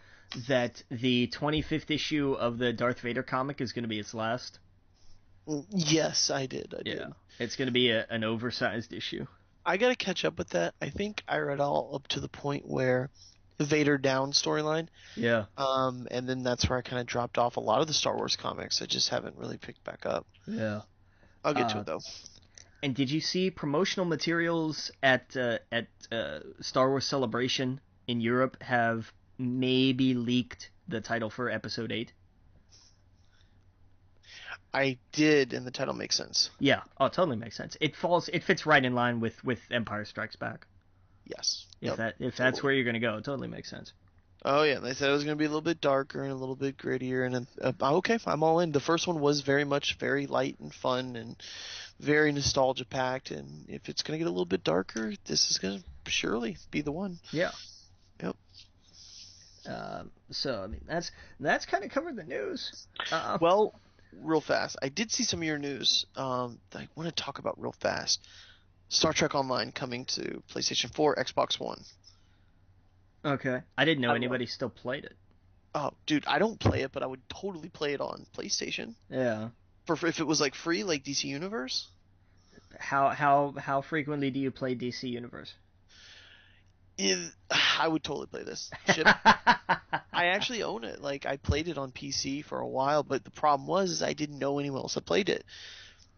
that the 25th issue of the Darth Vader comic is going to be its last? Yes, I did. I did. It's going to be an oversized issue. I gotta catch up with that. I think I read all up to the point where the Vader down storyline. Yeah. And then that's where I kind of dropped off a lot of the Star Wars comics. I just haven't really picked back up. Yeah. I'll get to it though. And did you see promotional materials at Star Wars Celebration in Europe have maybe leaked the title for Episode 8? I did, and the title makes sense. Yeah, oh, it totally makes sense. It fits right in line with Empire Strikes Back. Yes. If that's where you're gonna go, it totally makes sense. Oh yeah, they said it was gonna be a little bit darker and a little bit grittier, and okay, I'm all in. The first one was very light and fun and very nostalgia packed, and if it's gonna get a little bit darker, this is gonna surely be the one. Yeah. Yep. So I mean that's kind of covered the news. Well, real fast, I did see some of your news that I want to talk about real fast. Star Trek Online coming to PlayStation 4, Xbox One. Okay. I didn't know anybody still played it. Oh, dude, I don't play it, but I would totally play it on PlayStation. Yeah. For if it was like free, like DC Universe. How frequently do you play DC Universe? I would totally play this. I actually own it. Like, I played it on PC for a while, but the problem was I didn't know anyone else had played it.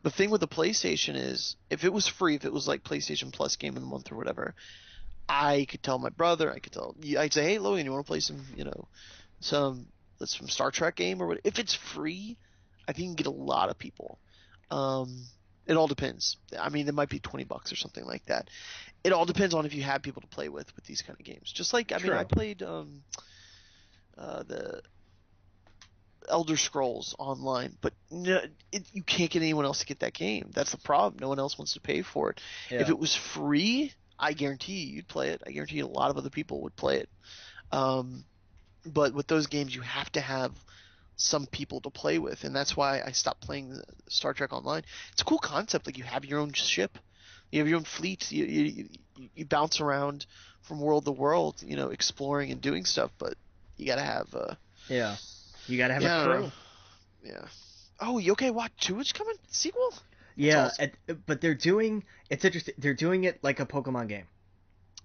The thing with the PlayStation is, if it was free, if it was like PlayStation Plus Game of the Month or whatever, I could tell my brother, I'd say, hey, Logan, you want to play some Star Trek game or what? If it's free, I think you can get a lot of people. It all depends. I mean, it might be $20 or something like that. It all depends on if you have people to play with these kind of games. Just like, I mean, I played the Elder Scrolls Online, but no, you can't get anyone else to get that game. That's the problem. No one else wants to pay for it. Yeah. If it was free, I guarantee you'd play it. I guarantee a lot of other people would play it. But with those games, you have to have some people to play with, and that's why I stopped playing Star Trek Online. It's a cool concept. Like, you have your own ship, you have your own fleet, you bounce around from world to world, exploring and doing stuff. But you gotta have you gotta have a crew. Yeah. Oh, Yokai Watch 2 is coming? Sequel? Yeah, awesome. But it's interesting. They're doing it like a Pokemon game.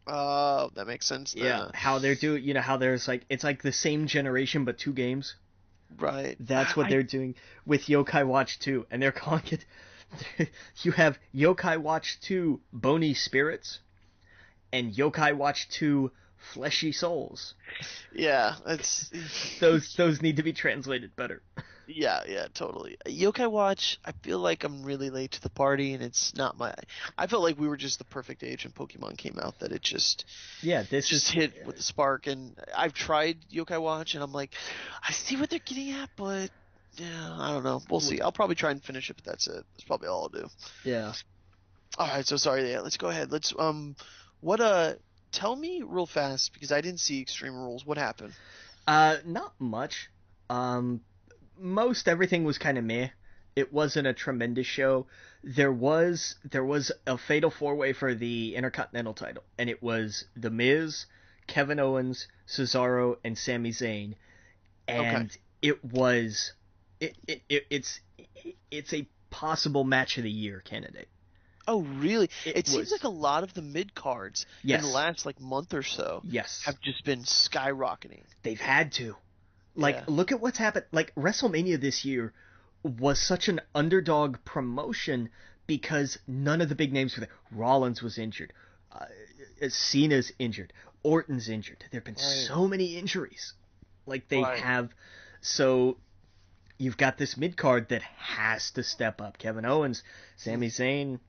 Oh, that makes sense then. Yeah, how they're doing, how there's it's like the same generation but 2 games. Right. That's what they're doing with Yokai Watch 2, and they're calling it. You have Yokai Watch 2 Bony Spirits, and Yokai Watch 2 Fleshy Souls. Yeah, it's those need to be translated better. Yeah, totally. Yokai Watch, I feel like I'm really late to the party, and it's not my. I felt like we were just the perfect age when Pokemon came out. That it just hit with the spark. And I've tried Yokai Watch, and I'm like, I see what they're getting at, but yeah, I don't know. We'll see. I'll probably try and finish it, but that's it. That's probably all I'll do. Yeah. All right. So sorry. Yeah. Let's go ahead. Let's tell me real fast because I didn't see Extreme Rules. What happened? Not much. Um, Most everything was kind of meh. It wasn't a tremendous show. There was a fatal four-way for the Intercontinental title, and it was The Miz, Kevin Owens, Cesaro, and Sami Zayn, Okay. and it was it's a possible match of the year candidate. Oh, really? It It seems like was a lot of the mid cards in the yes, last like month or so yes. have just been skyrocketing. They've had to. Like, Yeah. look at what's happened. Like, WrestleMania this year was such an underdog promotion because none of the big names were there. Rollins was injured. Cena's injured. Orton's injured. There have been Right. so many injuries. Like, they Right. have. So, you've got this mid card that has to step up. Kevin Owens, Sami Zayn,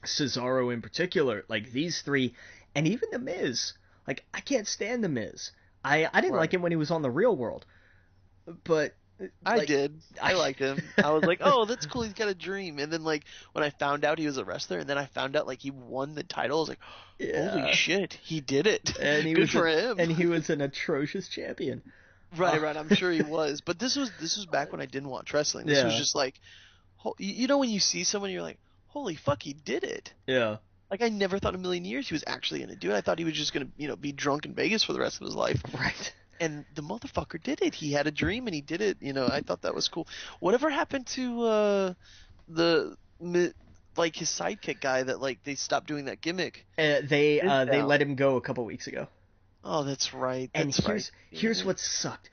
Cesaro in particular. Like, these three. And even The Miz. Like, I can't stand The Miz. I didn't like Right. him when he was on The Real World. But I like did. I liked him. I was like, oh, that's cool. He's got a dream. And then like when I found out he was a wrestler, and then I found out like he won the title, I was like, holy yeah, shit, he did it. and Good for him. he was an atrocious champion. Right, right. I'm sure he was. But this was back when I didn't watch wrestling. This was Yeah, just like, you know, when you see someone, you're like, holy fuck, he did it. yeah, Like I never thought in a million years he was actually gonna do it. I thought he was just gonna, be drunk in Vegas for the rest of his life. right. And the motherfucker did it. He had a dream and he did it. I thought that was cool. Whatever happened to the like his sidekick guy that like they stopped doing that gimmick? They Now. let him go a couple weeks ago. Oh, that's right. And That's right. here's what sucked.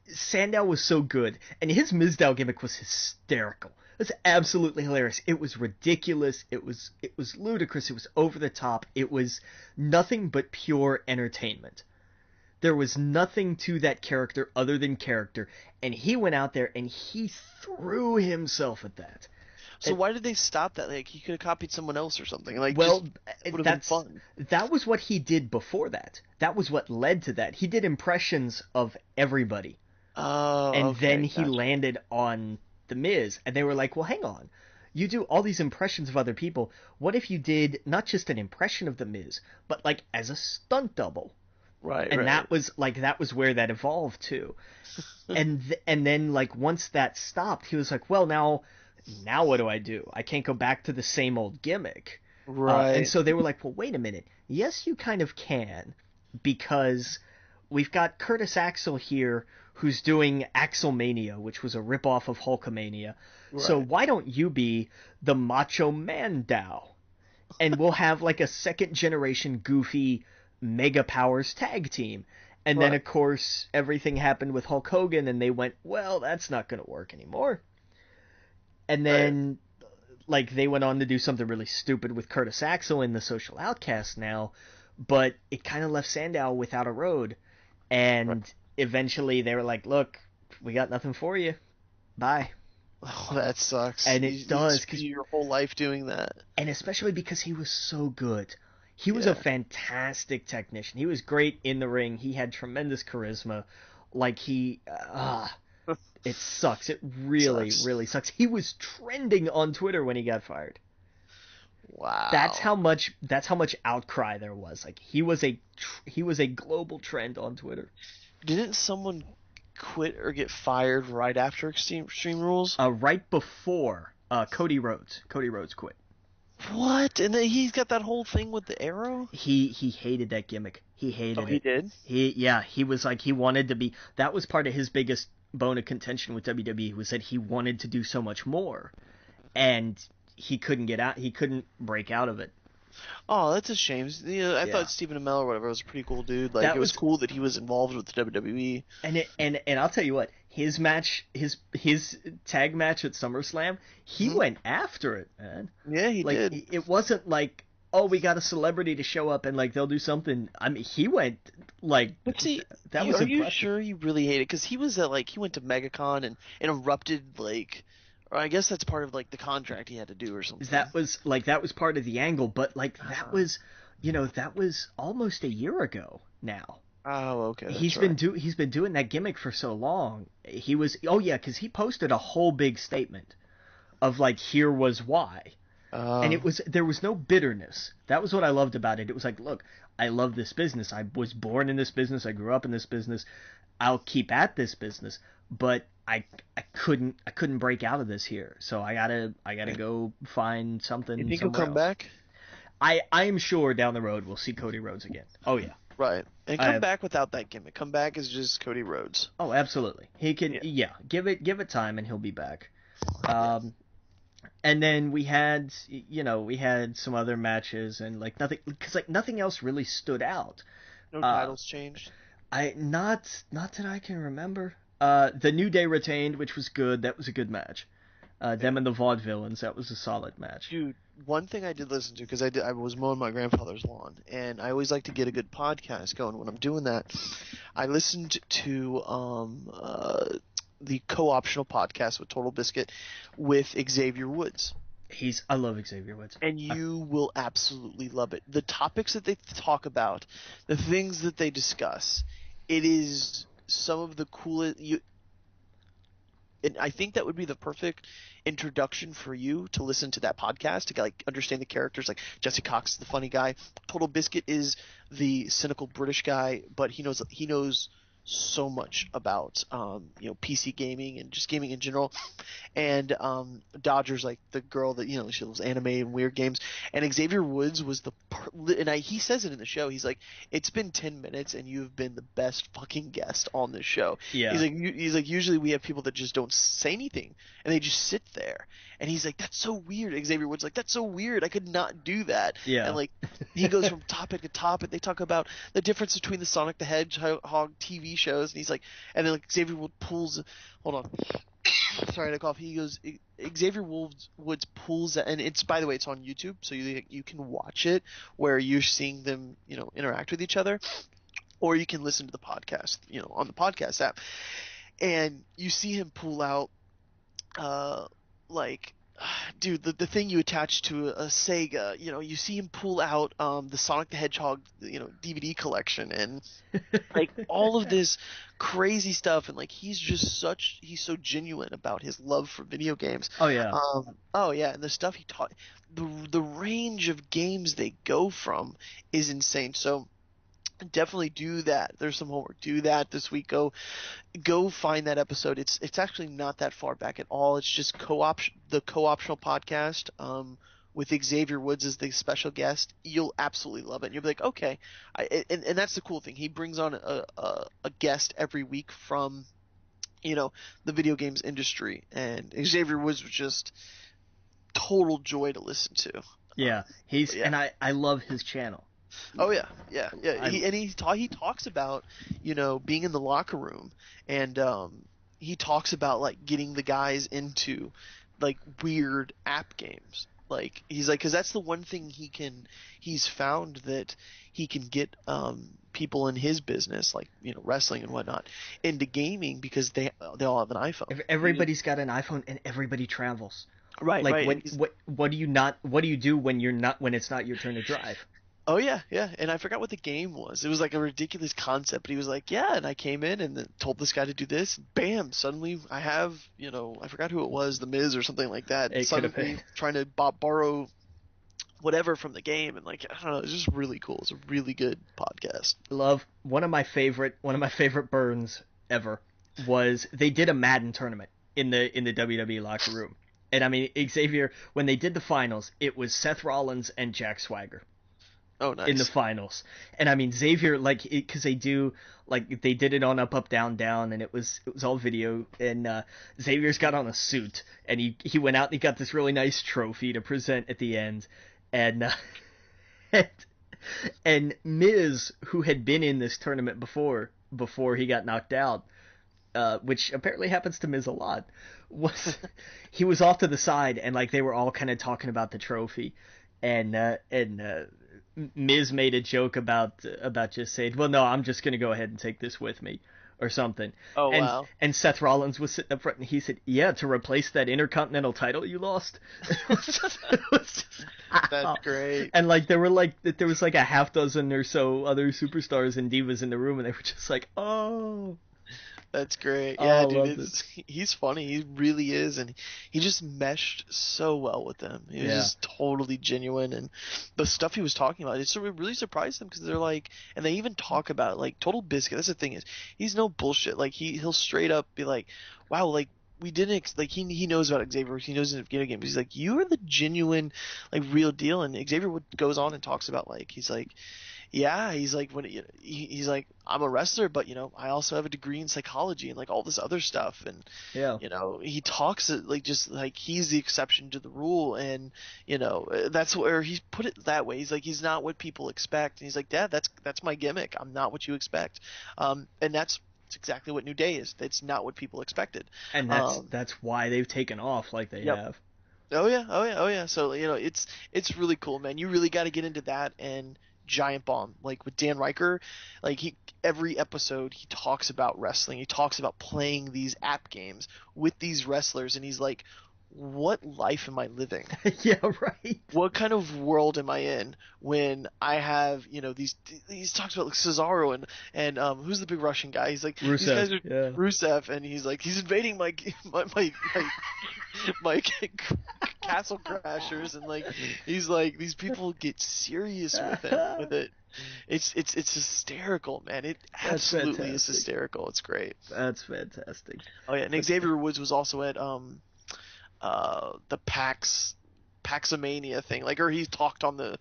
Sandow was so good, and his Mizdow gimmick was hysterical. It was absolutely hilarious. It was ridiculous. It was ludicrous. It was over the top. It was nothing but pure entertainment. There was nothing to that character other than character, and he went out there and he threw himself at that. So why did they stop that? Like he could have copied someone else or something. Like Well, just would have been fun. that was what he did before that. That was what led to that. He did impressions of everybody, Oh, and okay, then he gotcha. landed on The Miz, and they were like, "Well, hang on. You do all these impressions of other people. What if you did not just an impression of The Miz, but like as a stunt double?" Right, And right. that was where that evolved to. And then like once that stopped, he was like, "Well, now what do I do? I can't go back to the same old gimmick." And Right. so they were like, "Well, wait a minute. Yes, you kind of can, because we've got Curtis Axel here who's doing Axelmania, which was a ripoff of Hulkamania. So Right. why don't you be the Macho Man Dow? And we'll have like a second generation goofy Mega Powers tag team." And then, Right. of course, everything happened with Hulk Hogan, and they went, "Well, that's not going to work anymore." And Right. then, like, they went on to do something really stupid with Curtis Axel in the Social Outcast now, but it kind of left Sandow without a road. Right. And eventually they were like, "Look, we got nothing for you. Bye." Oh, that sucks. And it You does, spend your whole life doing that. and especially because he was so good. He was a Yeah. fantastic technician. He was great in the ring. He had tremendous charisma. Like it sucks. It really, Sucks. really sucks. He was trending on Twitter when he got fired. That's Wow. how much. That's how much outcry there was. Like he was a global trend on Twitter. Didn't someone quit or get fired right after Extreme Rules? Right before Cody Rhodes. Cody Rhodes quit. What? And then he's got that whole thing with the arrow? He hated that gimmick. He Oh, hated he it. did? He was like he wanted to be. That was part of his biggest bone of contention with WWE, was that he wanted to do so much more, and he couldn't get out. He couldn't break out of it. Oh, that's a shame. I Yeah. thought Stephen Amell or whatever was a pretty cool dude. Like, That it was was cool that he was involved with the WWE. and I'll tell you what, his match, his tag match at SummerSlam, he Mhm. went after it, man. Yeah, he Like did. it wasn't like, "Oh, we got a celebrity to show up and like they'll do something." I mean, he went like But see, that was are you impressive. sure you really hate it? Because he was at, like, he went to MegaCon and interrupted, like, or I guess that's part of, like, the contract he had to do or something. That was part of the angle, but like Uh-huh. that was almost a year ago now. Oh, okay. That's He's right. been doing that gimmick for so long. He was, oh yeah, because he posted a whole big statement of like, here was why. And there was no bitterness. That was what I loved about it. It was like, look, I love this business. I was born in this business. I grew up in this business. I'll keep at this business, but I couldn't break out of this here. So I gotta go find something. You think he'll come back? I am sure down the road we'll see Cody Rhodes again. Oh yeah. Right. And come back without that gimmick. Come back as just Cody Rhodes. Oh, absolutely. He can. Yeah. Give it time, and he'll be back. And then we had some other matches, and nothing else really stood out. No titles changed. Not that I can remember. The New Day retained, which was good. That was a good match. Them and the Vaudevillains, that was a solid match. Dude, one thing I did listen to, because I was mowing my grandfather's lawn, and I always like to get a good podcast going when I'm doing that. I listened to the co-optional podcast with Total Biscuit with Xavier Woods. I love Xavier Woods. And you will absolutely love it. The topics that they talk about, the things that they discuss, it is some of the coolest. And I think that would be the perfect introduction for you to listen to that podcast to understand the characters. Like Jesse Cox is the funny guy. Total Biscuit is the cynical British guy, but he knows so much about PC gaming and just gaming in general. And Dodger's like the girl that she loves anime and weird games. And Xavier Woods was he says it in the show. He's like, it's been 10 minutes and you've been the best fucking guest on this show. Yeah. He's like usually we have people that just don't say anything and they just sit there. And he's like, that's so weird. Xavier Woods like, that's so weird. I could not do that. Yeah. And he goes from topic to topic. They talk about the difference between the Sonic the Hedgehog TV shows, and he's like, and then Xavier Woods pulls. Hold on, sorry to cough. He goes, Xavier Woods pulls, and it's, by the way, it's on YouTube, so you can watch it where you're seeing them interact with each other, or you can listen to the podcast on the podcast app, and you see him pull out dude, the thing you attach to a Sega, you see him pull out the Sonic the Hedgehog, DVD collection, and all of this crazy stuff, and he's so genuine about his love for video games. Oh yeah. And the stuff he taught, the range of games they go from is insane. So definitely do that. There's some homework. Do that this week. Go find that episode. It's actually not that far back at all. It's just the co-optional podcast with Xavier Woods as the special guest. You'll absolutely love it. And you'll be like, okay. And that's the cool thing. He brings on a guest every week from the video games industry, and Xavier Woods was just total joy to listen to. Yeah, and I love his channel. Oh yeah. He talks about being in the locker room, and he talks about getting the guys into weird app games. He's because that's the one thing he's found that he can get people in his business, wrestling and whatnot, into gaming, because they all have an iPhone. Everybody's got an iPhone, and everybody travels. Right. What do you do when it's not your turn to drive? Oh yeah, and I forgot what the game was. It was a ridiculous concept, but he was like, yeah, and I came in and then told this guy to do this. Bam! Suddenly I have, I forgot who it was, the Miz or something like that. It suddenly trying to borrow whatever from the game, and I don't know, it's just really cool. It's a really good podcast. Love one of my favorite burns ever was they did a Madden tournament in the WWE locker room, and I mean Xavier, when they did the finals, it was Seth Rollins and Jack Swagger. Oh, nice. In the finals. And I mean Xavier, because they did it on up down down, and it was all video, and Xavier's got on a suit, and he went out and he got this really nice trophy to present at the end, and and Miz, who had been in this tournament before he got knocked out, which apparently happens to Miz a lot, he was off to the side, and they were all kind of talking about the trophy, and Miz made a joke about just saying, well, no, I'm just going to go ahead and take this with me or something. Oh, wow. And Seth Rollins was sitting up front, and he said, yeah, to replace that Intercontinental title you lost. That's great. And there was a half dozen or so other superstars and divas in the room, and they were just like, oh. That's great. Oh, I Yeah, dude, loved it. he's funny. He really is, and he just meshed so well with them. He was Yeah. just totally genuine, and the stuff he was talking about, it really surprised them because they're like, and they even talk about like Total Biscuit. That's the thing is, he's no bullshit. Like he'll straight up be like, wow, like we didn't like he knows about Xavier. He knows in video games. He's like, you are the genuine, like real deal. And Xavier goes on and talks about like he's like. Yeah, he's like he's like I'm a wrestler, but I also have a degree in psychology and like all this other stuff, and Yeah. he talks like just like he's the exception to the rule, and that's where he put it that way. He's like he's not what people expect, and he's like, Dad, that's my gimmick. I'm not what you expect, and that's exactly what New Day is. It's not what people expected, And that's why they've taken off like they yep. have. Oh yeah, oh yeah, oh yeah. So it's really cool, man. You really got to get into that and Giant Bomb, like with Dan Riker, like every episode he talks about wrestling. He talks about playing these app games with these wrestlers, and he's like, what life am I living? Yeah, right. What kind of world am I in when I have these? He talks about like Cesaro and who's the big Russian guy? He's like Rusev, these guys are yeah. Rusev, and he's like he's invading my castle crashers, and like he's like these people get serious with it. It's hysterical, man. It absolutely is hysterical. It's great. That's fantastic. Oh yeah, and Xavier Woods was also at the Paxomania thing, like, or he talked on the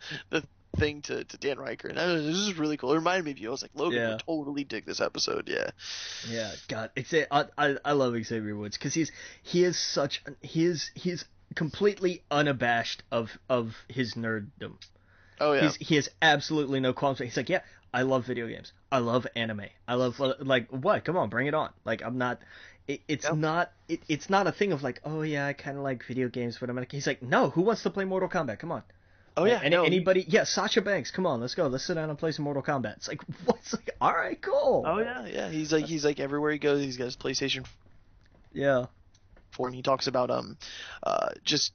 thing to Dan Riker, and this is really cool. It reminded me of you. I was like, Logan would totally dig this episode. Yeah, God, I love Xavier Woods because he's completely unabashed of his nerddom. Oh yeah, he has absolutely no qualms. He's like, yeah, I love video games, I love anime, I love like what? Come on, bring it on. Like I'm not. It's not a thing of like, oh yeah, I kind of like video games, but he's like, no, who wants to play Mortal Kombat? Come on. Oh yeah, anybody? Yeah, Sasha Banks, come on, let's go. Let's sit down and play some Mortal Kombat. It's like, what's like, all right, cool. Oh yeah. He's like everywhere he goes, he's got his PlayStation. Yeah. And he talks about just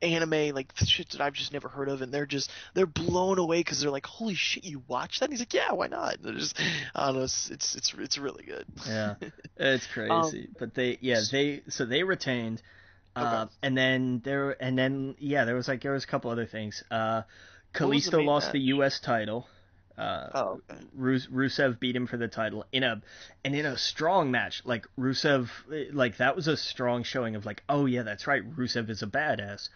anime, like shit that I've just never heard of, and they're blown away because they're like, holy shit, you watch that? And he's like, yeah, why not? And they're just, I don't know, it's really good. Yeah, it's crazy. But they retained, okay. and then there was a couple other things. Kalisto lost the U.S. title. Okay. Rusev beat him for the title in a strong match. Like Rusev, like that was a strong showing of like, oh yeah, that's right, Rusev is a badass.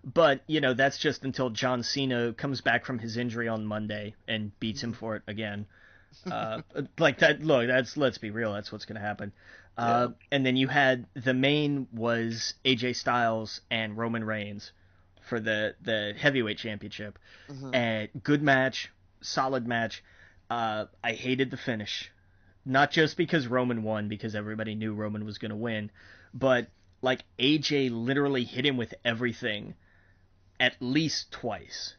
But that's just until John Cena comes back from his injury on Monday and beats him for it again. Like that. Look, let's be real. That's what's gonna happen. And then you had the main was AJ Styles and Roman Reigns for the heavyweight championship. And good match, solid match. I hated the finish, not just because Roman won, because everybody knew Roman was going to win, but like AJ literally hit him with everything at least twice.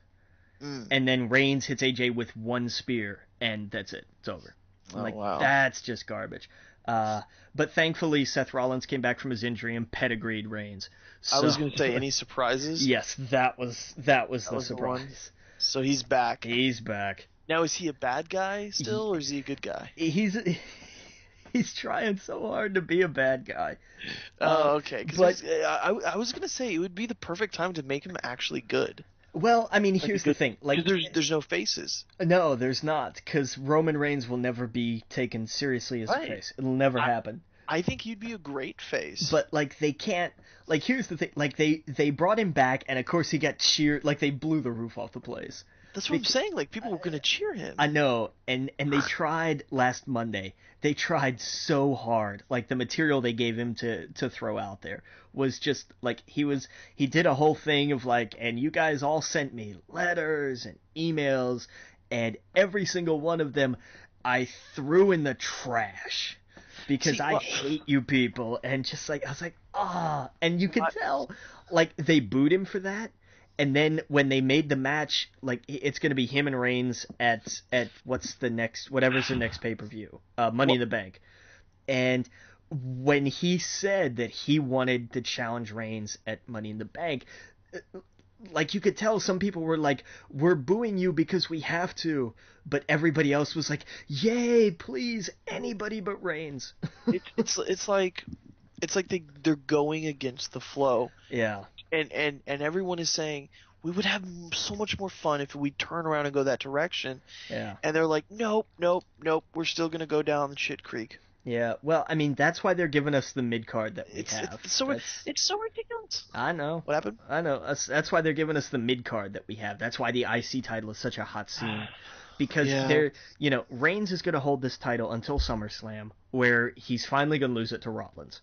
And then Reigns hits AJ with one spear, and that's it. It's over. Wow. That's just garbage. But thankfully, Seth Rollins came back from his injury and pedigreed Reigns. So, I was going to say, any surprises? Yes, that was the surprise. So he's back. He's back. Now, is he a bad guy still, or is he a good guy? He's trying so hard to be a bad guy. Oh, okay. But I was going to say, it would be the perfect time to make him actually good. Well, I mean, here's the thing. Like, there's no faces. No, there's not, because Roman Reigns will never be taken seriously as a face. It'll never happen. I think he'd be a great face. But, like, they can't... Like, here's the thing. Like, they brought him back, and of course he got cheered. Like, they blew the roof off the place. That's what I'm saying. Like, people were going to cheer him. I know. And they tried last Monday. They tried so hard. Like, the material they gave him to throw out there was just, like, he did a whole thing of, like, and you guys all sent me letters and emails, and every single one of them I threw in the trash. Because I hate you people. And just, like, I was like, and you could tell, like, they booed him for that. And then when they made the match, like, it's going to be him and Reigns at whatever's the next pay-per-view, Money in the Bank. And when he said that he wanted to challenge Reigns at Money in the Bank, like, you could tell some people were like, we're booing you because we have to, but everybody else was like, yay, please, anybody but Reigns. It's like they're going against the flow, Yeah. and everyone is saying we would have so much more fun if we turn around and go that direction, Yeah. and they're like, nope, nope, nope, we're still gonna go down shit creek. Yeah. Well, I mean, that's why they're giving us the mid card that we It's have. it's so That's, it's so ridiculous. I know. What happened? I know. That's why they're giving us the mid card that we have. That's why the IC title is such a hot scene. Because Yeah. they're, Reigns is going to hold this title until SummerSlam, where he's finally going to lose it to Rollins.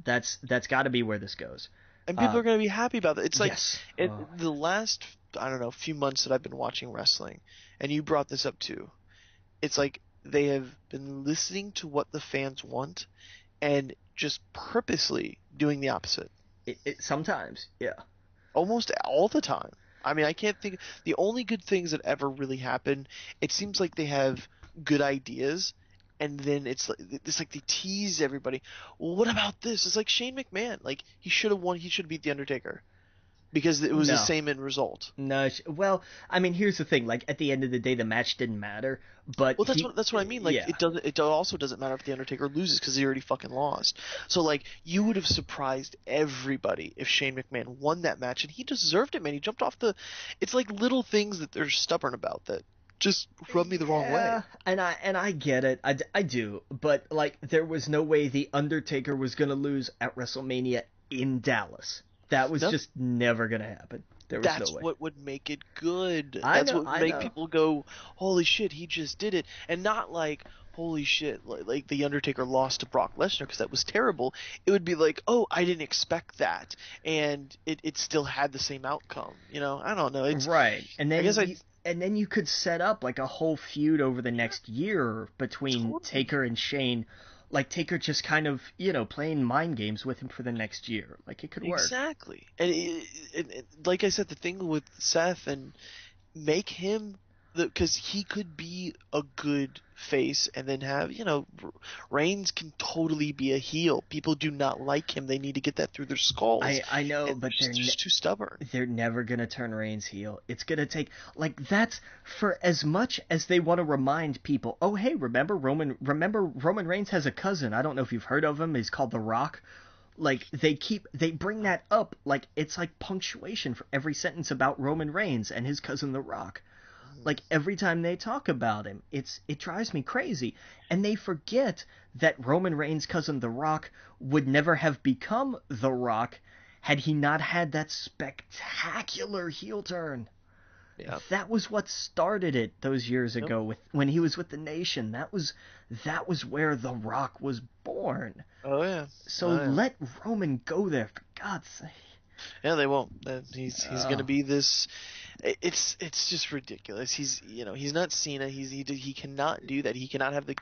That's got to be where this goes. And people are going to be happy about that. It's like yes. the last, I don't know, few months that I've been watching wrestling, and you brought this up too. It's like they have been listening to what the fans want and just purposely doing the opposite. Sometimes, yeah. Almost all the time. I mean, I can't think. The only good things that ever really happen, it seems like they have good ideas, and then it's like they tease everybody. Well, what about this? It's like Shane McMahon. Like, he should have won. He should have beat the Undertaker because it was the same end result. No, well, I mean, here's the thing. Like, at the end of the day, the match didn't matter. But well, that's what I mean. Like, yeah. it also doesn't matter if the Undertaker loses because he already fucking lost. So, like, you would have surprised everybody if Shane McMahon won that match, and he deserved it, man. He jumped off the. It's like little things that they're stubborn about that just rub me the wrong way. And I get it. I do. But, like, there was no way the Undertaker was gonna lose at WrestleMania in Dallas. That was just never gonna happen. There was That's no way. what would make it good. That's what would make people go, holy shit, he just did it. And not like, holy shit, like the Undertaker lost to Brock Lesnar because that was terrible. It would be like, oh, I didn't expect that. And it still had the same outcome. I don't know. It's, right. And then and then you could set up like a whole feud over the next year between Taker and Shane. Like, Taker just kind of, playing mind games with him for the next year. Like, it could work. Exactly. And like I said, the thing with Seth, and make him, because he could be a good face and then have, Reigns can totally be a heel. People do not like him. They need to get that through their skulls. I know, but they're just too stubborn. They're never going to turn Reigns heel. It's going to take, like, that's, for as much as they want to remind people, oh, hey, remember Roman Reigns has a cousin. I don't know if you've heard of him. He's called The Rock. Like, they bring that up like it's like punctuation for every sentence about Roman Reigns and his cousin The Rock. Like, every time they talk about him, it drives me crazy. And they forget that Roman Reigns' cousin The Rock would never have become The Rock had he not had that spectacular heel turn. Yeah. That was what started it those years ago when he was with the Nation. That was where The Rock was born. Oh, yeah. So let Roman go there, for God's sake. Yeah, they won't. He's going to be this. It's just ridiculous. He's not Cena. He cannot do that. He cannot have the.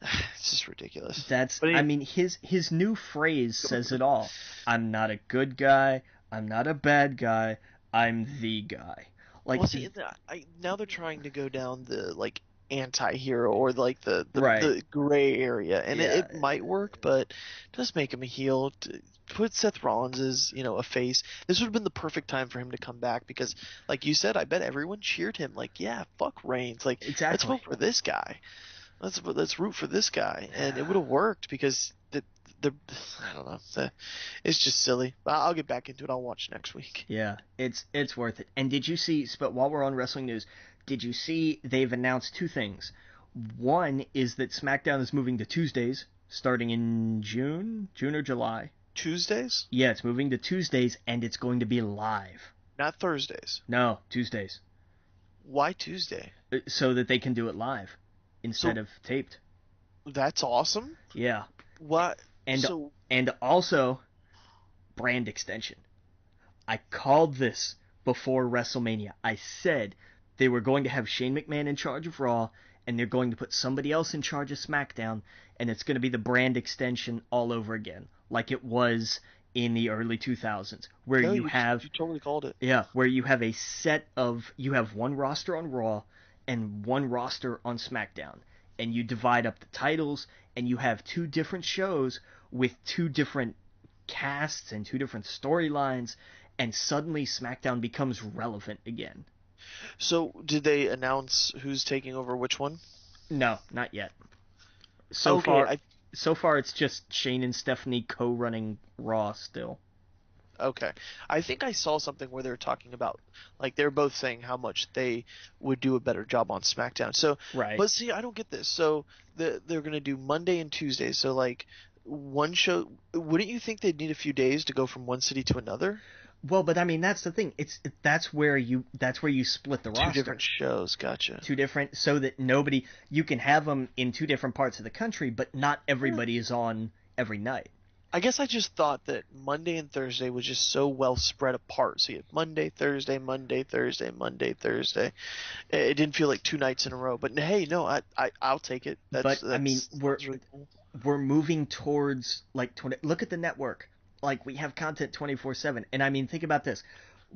It's just ridiculous. I mean, his new phrase says it all. I'm not a good guy. I'm not a bad guy. I'm the guy. Like, well, see, now they're trying to go down the like anti-hero or like the gray area, and it might work, but just make him a heel. Put Seth Rollins as a face. This would have been the perfect time for him to come back because, like you said, I bet everyone cheered him. Like, yeah, fuck Reigns. Like, exactly. Let's vote for this guy. Let's root for this guy, and it would have worked because I don't know. It's just silly. I'll get back into it. I'll watch next week. Yeah, it's worth it. And did you see? But while we're on wrestling news, did you see they've announced two things? One is that SmackDown is moving to Tuesdays starting in June or July. Tuesdays? Yeah, it's moving to Tuesdays, and it's going to be live. Not Thursdays. No, Tuesdays. Why Tuesday? So that they can do it live instead of taped. That's awesome. Yeah. What? And also, brand extension. I called this before WrestleMania. I said they were going to have Shane McMahon in charge of Raw, and they're going to put somebody else in charge of SmackDown, and it's going to be the brand extension all over again, like it was in the early 2000s, where you totally called it. Yeah, where you have you have one roster on Raw and one roster on SmackDown, and you divide up the titles, and you have two different shows with two different casts and two different storylines, and suddenly SmackDown becomes relevant again. So, did they announce who's taking over which one? No, not yet. So far it's just Shane and Stephanie co-running Raw still. Okay. I think I saw something where they were talking about, like, they're both saying how much they would do a better job on SmackDown. So, Right. but see, I don't get this. So, they're going to do Monday and Tuesday. So, like, one show, wouldn't you think they'd need a few days to go from one city to another? Well, but I mean that's the thing. That's where you split the roster. Two different shows, gotcha. Two different, so that you can have them in two different parts of the country, but not everybody is on every night. I guess I just thought that Monday and Thursday was just so well spread apart. So you have Monday, Thursday, Monday, Thursday, Monday, Thursday. It didn't feel like 2 nights in a row. But hey, no, I'll take it. I mean, really cool. We're moving towards like look at the network. Like we have content 24/7, and I mean, think about this.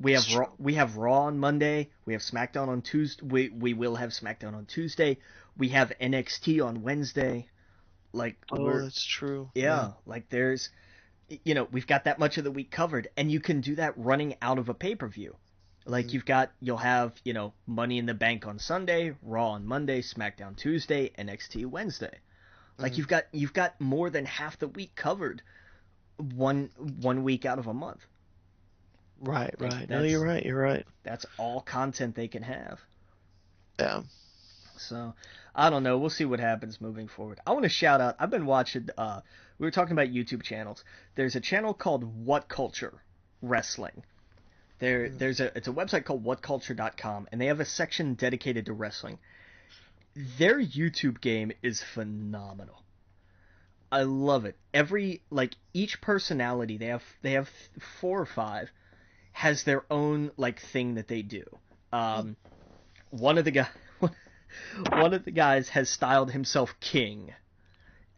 We have Raw on Monday. We have SmackDown on Tuesday. We will have SmackDown on Tuesday. We have NXT on Wednesday. Like, that's true. Yeah, like there's, we've got that much of the week covered, and you can do that running out of a pay-per-view. Like you'll have, Money in the Bank on Sunday, Raw on Monday, SmackDown Tuesday, NXT Wednesday. Like you've got more than half the week covered one week out of a month. Right. No, you're right. That's all content they can have. Yeah. So, I don't know. We'll see what happens moving forward. I want to shout out. I've been watching. We were talking about YouTube channels. There's a channel called WhatCulture Wrestling. It's a website called WhatCulture.com, and they have a section dedicated to wrestling. Their YouTube game is phenomenal. I love it. Each personality, they have 4 or 5, has their own thing that they do. One of the guys has styled himself King,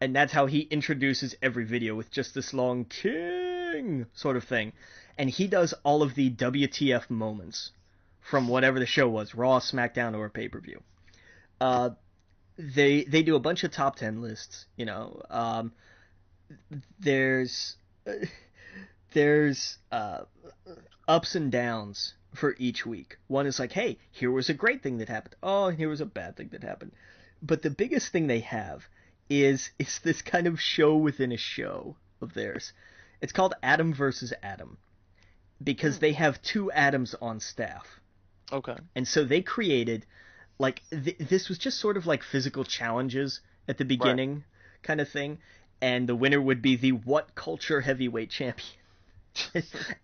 and that's how he introduces every video, with just this long King sort of thing. And he does all of the WTF moments from whatever the show was, Raw, SmackDown, or pay-per-view. They do a bunch of top 10 lists, there's ups and downs for each week. One is like, hey, here was a great thing that happened. Oh, and here was a bad thing that happened. But the biggest thing they have is this kind of show within a show of theirs. It's called Adam versus Adam, because they have 2 Adams on staff. Okay. And so they created, this was just sort of like physical challenges at the beginning, kind of thing. And the winner would be the WhatCulture Heavyweight Champion.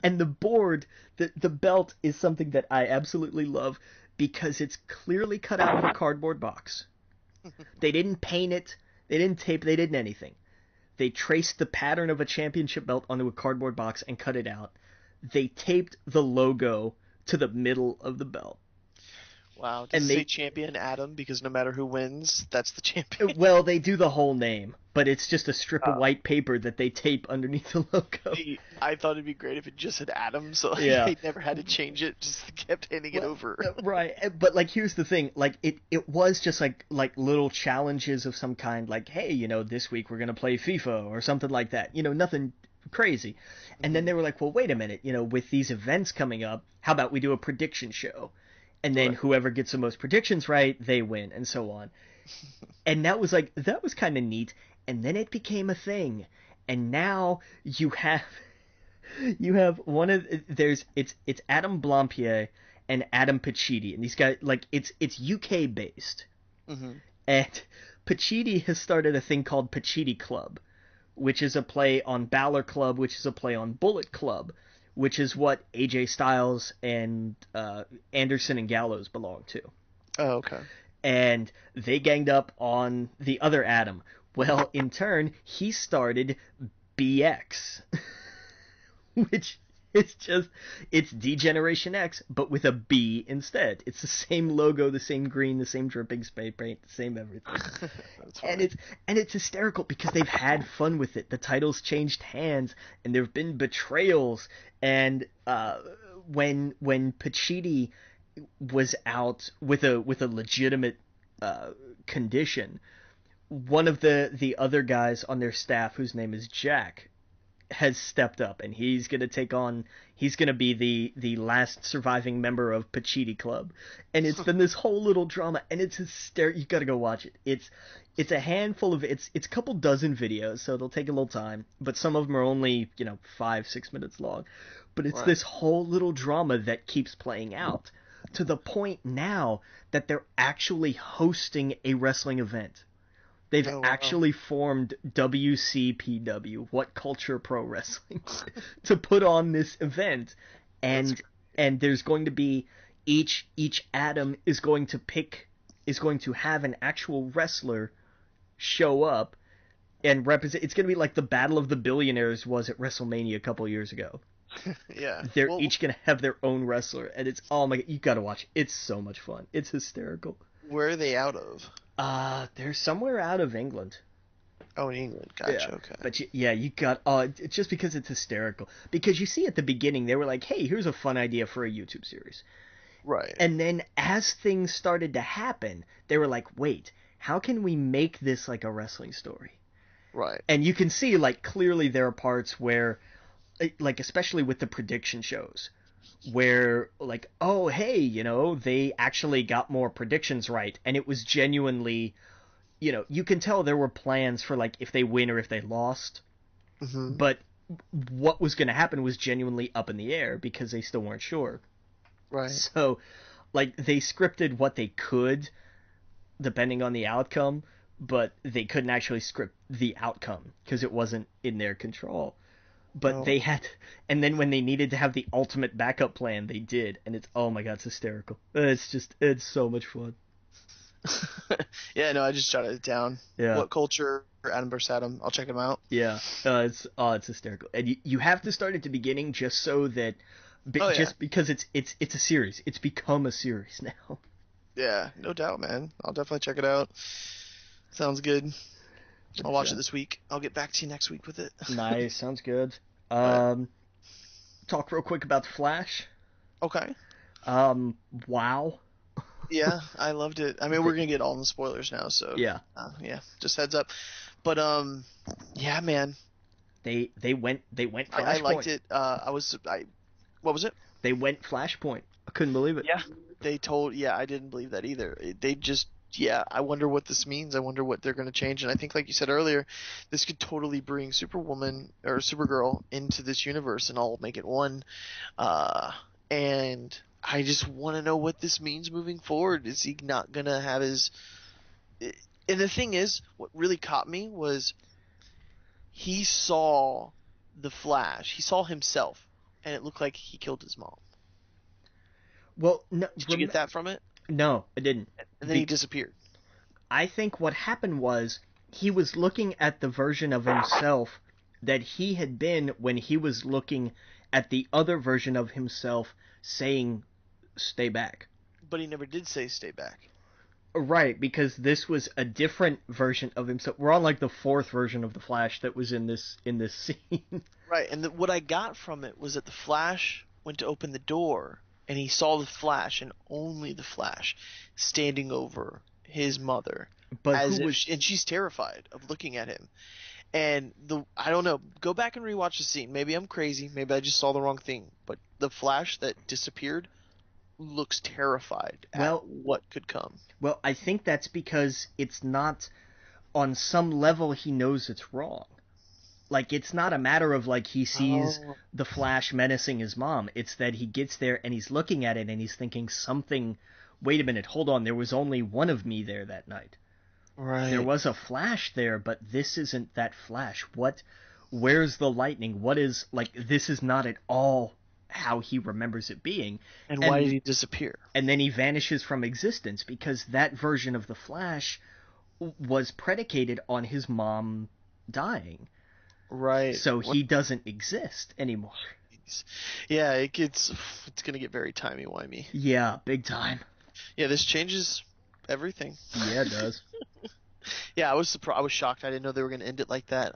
And the board, the belt, is something that I absolutely love, because it's clearly cut out of a cardboard box. They didn't paint it, they didn't tape, they didn't anything. They traced the pattern of a championship belt onto a cardboard box and cut it out. They taped the logo to the middle of the belt. Wow. Does it say champion Adam? Because no matter who wins, that's the champion. Well, they do the whole name, but it's just a strip of white paper that they tape underneath the logo. I thought it'd be great if it just said Adam, so they never had to change it, just kept handing it over. Right, but here's the thing, it was just like little challenges of some kind, like, hey, this week we're gonna play FIFA or something like that, nothing crazy. And then they were like, well, wait a minute, with these events coming up, how about we do a prediction show? And then whoever gets the most predictions right, they win, and so on. And that was kind of neat. And then it became a thing. And now you have one of it's Adam Blampied and Adam Pacitti, and these guys, it's UK based. Mm-hmm. And Pacitti has started a thing called Pacitti Club, which is a play on Balor Club, which is a play on Bullet Club, which is what AJ Styles and Anderson and Gallows belong to. Oh, okay. And they ganged up on the other Adam. Well, in turn, he started BX, which is it's D-Generation X, but with a B instead. It's the same logo, the same green, the same dripping spray paint, the same everything. and it's hysterical because they've had fun with it. The titles changed hands, and there have been betrayals. And when Pacitti was out with a legitimate condition, one of the other guys on their staff, whose name is Jack, has stepped up, and he's going to be the last surviving member of Pachiti Club. And it's been this whole little drama, and it's hysterical. You got to go watch it. It's a handful of, it's a couple dozen videos, so it'll take a little time, but some of them are only, 5-6 minutes long. But it's this whole little drama that keeps playing out to the point now that they're actually hosting a wrestling event. They've actually formed WCPW, What Culture Pro Wrestling, to put on this event, and there's going to be each Adam is going to have an actual wrestler show up and represent. It's going to be like the Battle of the Billionaires was at WrestleMania a couple years ago. Yeah, They're each going to have their own wrestler, and it's, oh my God, you got to watch it. It's so much fun. It's hysterical. Where are they out of? They're somewhere out of England. Oh, in England. Gotcha. Yeah. Okay. But you got, it's just because it's hysterical. Because you see at the beginning, they were like, hey, here's a fun idea for a YouTube series. Right. And then as things started to happen, they were like, wait, how can we make this like a wrestling story? Right. And you can see, like, clearly there are parts where, like, especially with the prediction shows, where, like, oh, hey, they actually got more predictions right, and it was genuinely, you can tell there were plans for, like, if they win or if they lost, but what was going to happen was genuinely up in the air because they still weren't sure. Right. So, like, they scripted what they could, depending on the outcome, but they couldn't actually script the outcome because it wasn't in their control. But they had, and then when they needed to have the ultimate backup plan, they did, and it's, oh my God, it's hysterical. It's so much fun. Yeah, no, I just jotted it down. Yeah. What Culture, Adam vs. Adam. I'll check them out. Yeah, it's hysterical, and you have to start at the beginning just so that, just because it's a series. It's become a series now. Yeah, no doubt, man. I'll definitely check it out. Sounds good. I'll watch it this week. I'll get back to you next week with it. Nice, sounds good. Talk real quick about The Flash. Okay. Wow. Yeah, I loved it. I mean, we're gonna get all the spoilers now, so yeah, just heads up. But yeah, man. They went Flashpoint. I liked it. What was it? They went Flashpoint. I couldn't believe it. Yeah, I didn't believe that either. They just. Yeah, I wonder what this means. I wonder what they're going to change. And I think, like you said earlier, this could totally bring Superwoman or Supergirl into this universe and all make it one. And I just want to know what this means moving forward. Is he not going to have his... And the thing is, what really caught me was he saw the Flash. He saw himself, and it looked like he killed his mom. Well, no, did you get that from it? No, I didn't. And then he disappeared. I think what happened was he was looking at the version of himself that he had been when he was looking at the other version of himself saying, stay back. But he never did say stay back. Right, because this was a different version of himself. We're on like the fourth version of the Flash that was in this scene. Right, and what I got from it was that the Flash went to open the door, and he saw the Flash, and only the Flash, standing over his mother. But and she's terrified of looking at him. And I don't know, go back and rewatch the scene. Maybe I'm crazy, maybe I just saw the wrong thing. But the Flash that disappeared looks terrified at what could come. Well, I think that's because it's not, on some level he knows it's wrong. Like, it's not a matter of, like, he sees the Flash menacing his mom. It's that he gets there and he's looking at it and he's thinking something, wait a minute, hold on, there was only one of me there that night. Right. There was a Flash there, but this isn't that Flash. Where's the lightning? This is not at all how he remembers it being. And why did he disappear? And then he vanishes from existence because that version of the Flash was predicated on his mom dying. Right. So he doesn't exist anymore. Yeah, it's gonna get very timey-wimey. Yeah, big time. Yeah, this changes everything. Yeah, it does. Yeah, I was surprised. I was shocked. I didn't know they were gonna end it like that.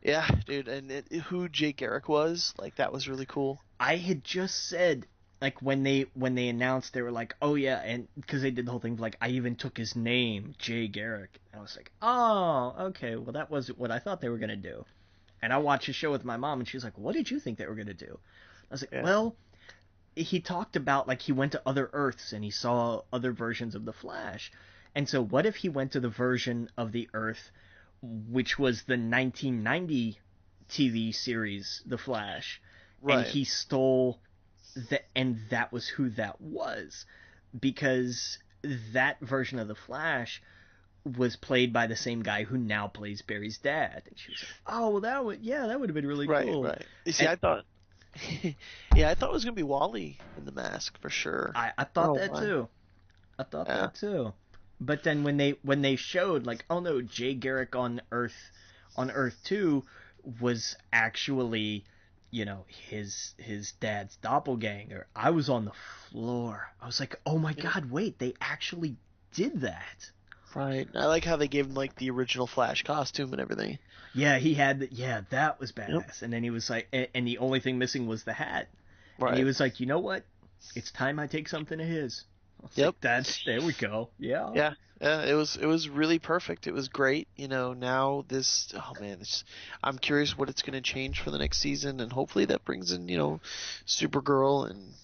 Yeah, dude, and who Jay Garrick was, like, that was really cool. I had just said, like, when they announced, they were like, oh yeah, and because they did the whole thing, like, I even took his name, Jay Garrick. And I was like, oh, okay, well, that wasn't what I thought they were gonna do. And I watched the show with my mom, and she was like, "What did you think they were gonna do?" I was like, Yeah. "Well, he talked about like he went to other Earths and he saw other versions of the Flash, and so what if he went to the version of the Earth which was the 1990 TV series The Flash, and Right. he stole and that was who that was, because that version of the Flash was played by the same guy who now plays Barry's dad." And she was like, "Oh, well, that would have been really Right. cool." Right. You see, And I thought, yeah, I thought it was gonna be Wally in the mask for sure. I I thought don't know that why. too. I thought Yeah. that too. But then when they showed like, oh no, Jay Garrick on Earth 2 was actually, his dad's doppelganger, I was on the floor. I was like, "Oh my Yeah. god, wait, they actually did that." Right. I like how they gave him like the original Flash costume and everything. Yeah, that was Yep. badass. And then he was like, and the only thing missing was the hat. And he Right. was like, "You know what? It's time I take something of his." I was Yep. like, there we go. Yeah. Yeah. Yeah. It was really perfect. It was great. Now oh man, I'm curious what it's gonna change for the next season, and hopefully that brings in Supergirl and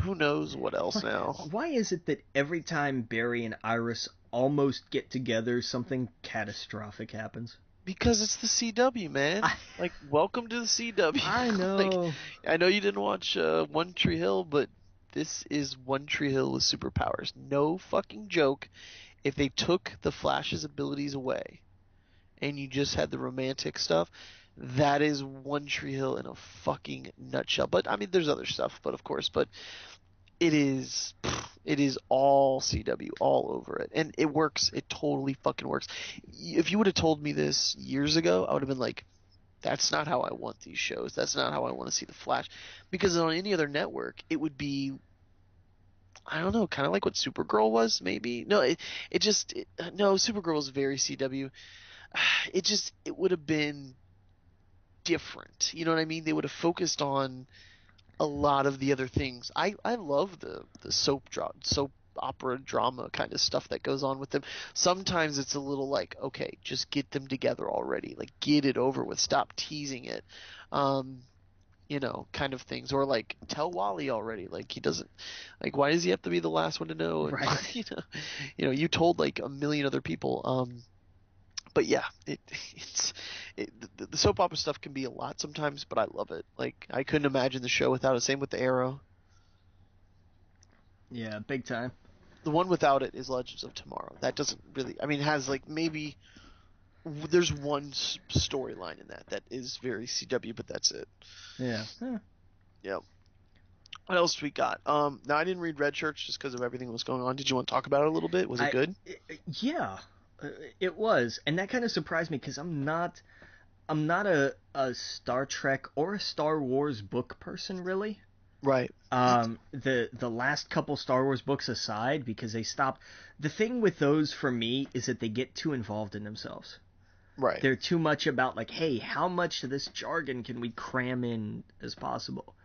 who knows what else now. Why is it that every time Barry and Iris almost get together, something catastrophic happens? Because it's the CW, man. I, Like, welcome to the CW. I Like, know. I know you didn't watch One Tree Hill, but this is One Tree Hill with superpowers. No fucking joke. If they took the Flash's abilities away and you just had the romantic stuff, that is One Tree Hill in a fucking nutshell. But I mean, there's other stuff, but of course, but it is all CW all over it, and it works. It totally fucking works. If you would have told me this years ago, I would have been like, "That's not how I want these shows. That's not how I want to see the Flash," because on any other network, it would be, I don't know, kind of like what Supergirl was, maybe. No, no, Supergirl was very CW. It would have been different. You know what I mean? They would have focused on a lot of the other things. I love the soap opera drama kind of stuff that goes on with them. Sometimes it's a little like, okay, just get them together already. Like, get it over with. Stop teasing it. Um, kind of things. Or like, tell Wally already. Like, he doesn't, like, why does he have to be the last one to know? And Right. you told like a million other people. But yeah, it's the soap opera stuff can be a lot sometimes, but I love it. Like, I couldn't imagine the show without it. Same with the Arrow. Yeah, big time. The one without it is Legends of Tomorrow. That doesn't really. I mean, it has like maybe there's one storyline in that is very CW, but that's it. Yeah. Yeah. What else do we got? Now I didn't read Red Church just because of everything that was going on. Did you want to talk about it a little bit? Was it I good? yeah, it was, and that kind of surprised me because I'm not a Star Trek or a Star Wars book person really. Right. The last couple Star Wars books aside, because they stopped. The thing with those for me is that they get too involved in themselves. Right. They're too much about like, hey, how much of this jargon can we cram in as possible?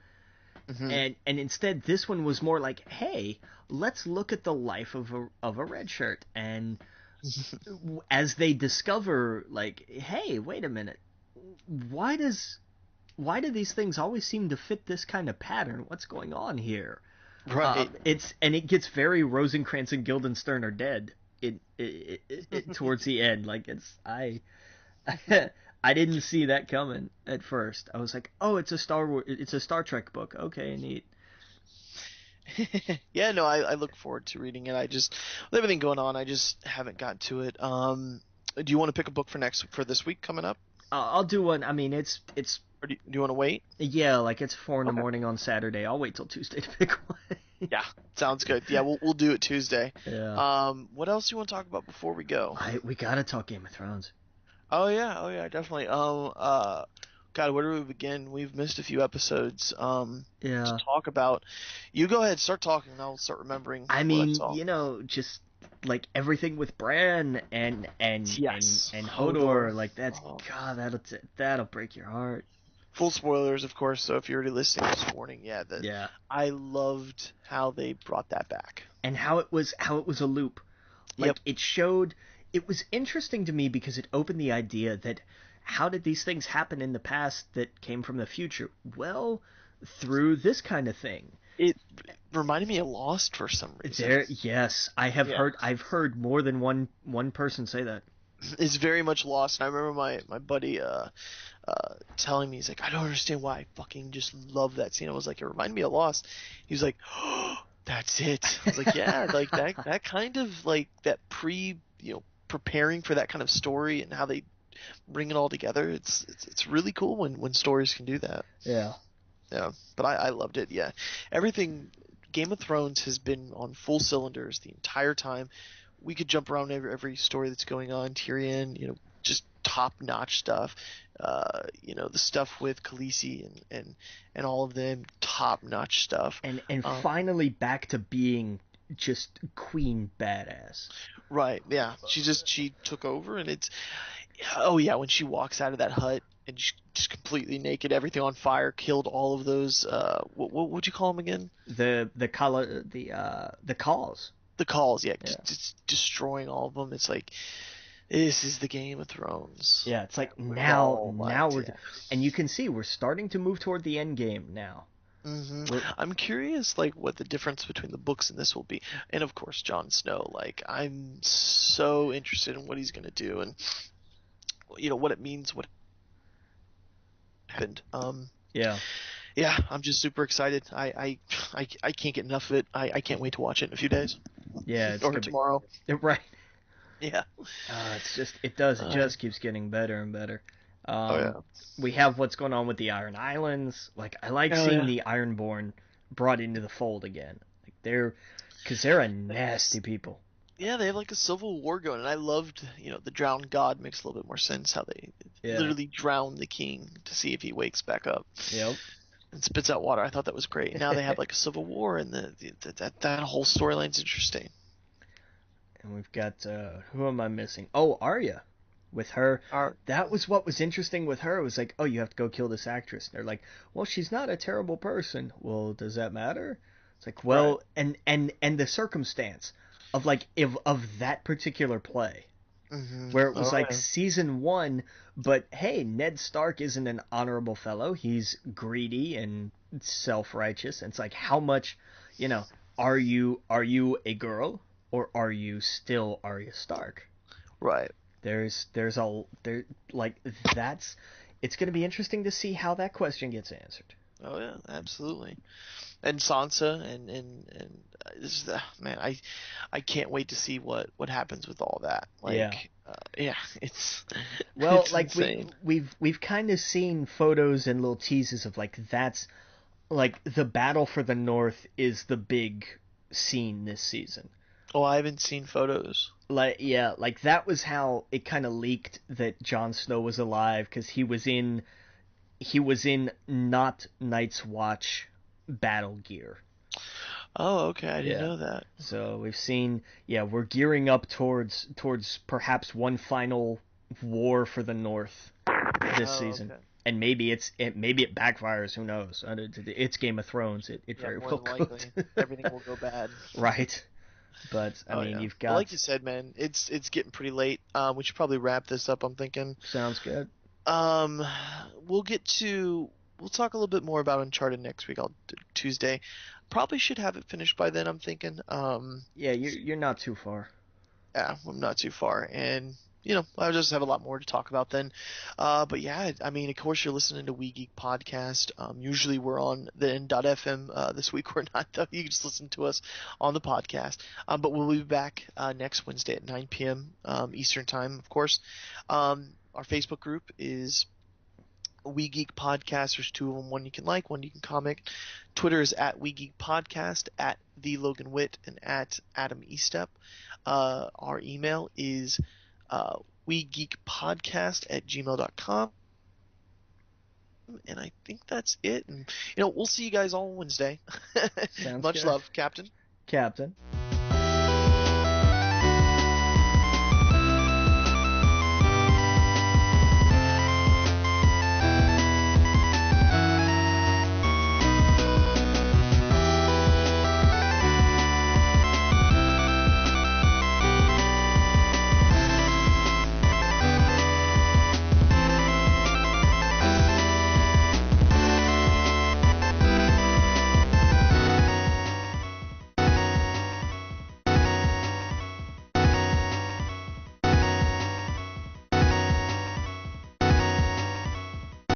Hmm. And instead, this one was more like, hey, let's look at the life of a red shirt, and as they discover, like, hey, wait a minute, why do these things always seem to fit this kind of pattern? What's going on here? Right. It gets very Rosencrantz and Guildenstern are dead. Towards the end, like I didn't see that coming at first. I was like, oh, it's a Star Trek book. Okay, neat. Yeah, no, I look forward to reading it. With everything going on, I just haven't got to it. Do you want to pick a book for this week coming up, I'll do one. I mean, it's or do you want to wait? yeah, like it's 4 in the Okay. morning on Saturday. I'll wait till Tuesday to pick one. Yeah, sounds good. Yeah, we'll do it Tuesday. Yeah. What else do you want to talk about before we go? We gotta talk Game of Thrones. Oh yeah, definitely. God, where do we begin? We've missed a few episodes. To Yeah. talk about. You go ahead, start talking, and I'll start remembering I what I mean, saw. just like everything with Bran Yes, and Hodor. Hodor, like that's Oh. God, that'll break your heart. Full spoilers, of course. So if you're already listening this morning, yeah, that Yeah. I loved how they brought that back. And how it was a loop. Yep. Like it was interesting to me because it opened the idea that how did these things happen in the past that came from the future? Well, through this kind of thing. It reminded me of Lost for some reason. Yes, I've heard more than one person say that. It's very much Lost. And I remember my buddy telling me, he's like, I don't understand why I fucking just love that scene. I was like, it reminded me of Lost. He was like, oh, that's it. I was like, yeah, like that kind of like that preparing for that kind of story and how they bring it all together. It's really cool when stories can do that. Yeah. Yeah, but I loved it. Yeah, everything. Game of Thrones has been on full cylinders the entire time. We could jump around every story that's going on. Tyrion, just top notch stuff. The stuff with Khaleesi and all of them, top notch stuff. And finally back to being just queen badass. Right. Yeah. She took over, and it's when she walks out of that hut and she's just completely naked, everything on fire, killed all of those. What would you call them again? The calls. The calls, yeah. Just destroying all of them. It's like, this is the Game of Thrones. Yeah, it's like now we're, and you can see we're starting to move toward the end game now. Mm-hmm. I'm curious, like, what the difference between the books and this will be, and of course, Jon Snow. Like, I'm so interested in what he's gonna do, and what it means, what happened. Yeah, I'm just super excited. I can't get enough of it. I can't wait to watch it in a few days. Yeah, it's or tomorrow. Right. Yeah. It just keeps getting better and better. Yeah. We have what's going on with the Iron Islands. Like, I like seeing the Ironborn brought into the fold again. Like, because they're a nasty people. Yeah, they have like a civil war going, and I loved, the drowned god makes a little bit more sense, how they literally drown the king to see if he wakes back up. Yep. And spits out water. I thought that was great. Now they have like a civil war, and that whole storyline's interesting. And we've got who am I missing? Oh, Arya. With her, that was what was interesting with her. It was like, oh, you have to go kill this actress. And they're like, well, she's not a terrible person. Well, does that matter? It's like, well, right. and the circumstance of that particular play, where it was season 1, but hey, Ned Stark isn't an honorable fellow. He's greedy and self-righteous. And it's like, how much, are you a girl or are you still Arya Stark? Right. It's going to be interesting to see how that question gets answered. Oh yeah, absolutely. And Sansa and this is man, I can't wait to see what happens with all that. Like, it's well, it's like insane. we've kind of seen photos and little teases of that's like the battle for the North is the big scene this season. Oh, I haven't seen photos. Like that was how it kind of leaked that Jon Snow was alive, because he was in not Night's Watch battle gear. Oh, okay, I didn't know that. So we've seen, we're gearing up towards perhaps one final war for the North this season. Okay. And maybe it backfires. Who knows? It's Game of Thrones. It very well could. Everything will go bad. Right. But I mean, you've got, like you said, man, it's getting pretty late. We should probably wrap this up, I'm thinking. Sounds good. We'll talk a little bit more about Uncharted next week. I'll do Tuesday. Probably should have it finished by then, I'm thinking. Yeah, you're not too far. Yeah, I'm not too far, and I'll just have a lot more to talk about then. But yeah, I mean, of course, you're listening to We Geek Podcast. Usually we're on the N.FM. This week we're not, though. You can just listen to us on the podcast. But we'll be back next Wednesday at 9 p.m. Eastern Time, of course. Our Facebook group is We Geek Podcast. There's 2 of them. One you can like, one you can comment. Twitter is at We Geek Podcast, at The Logan Witt, and at Adam Estep. Our email is wegeekpodcast@gmail.com. And I think that's it. And we'll see you guys all on Wednesday. Sounds Much good. love, Captain. Captain.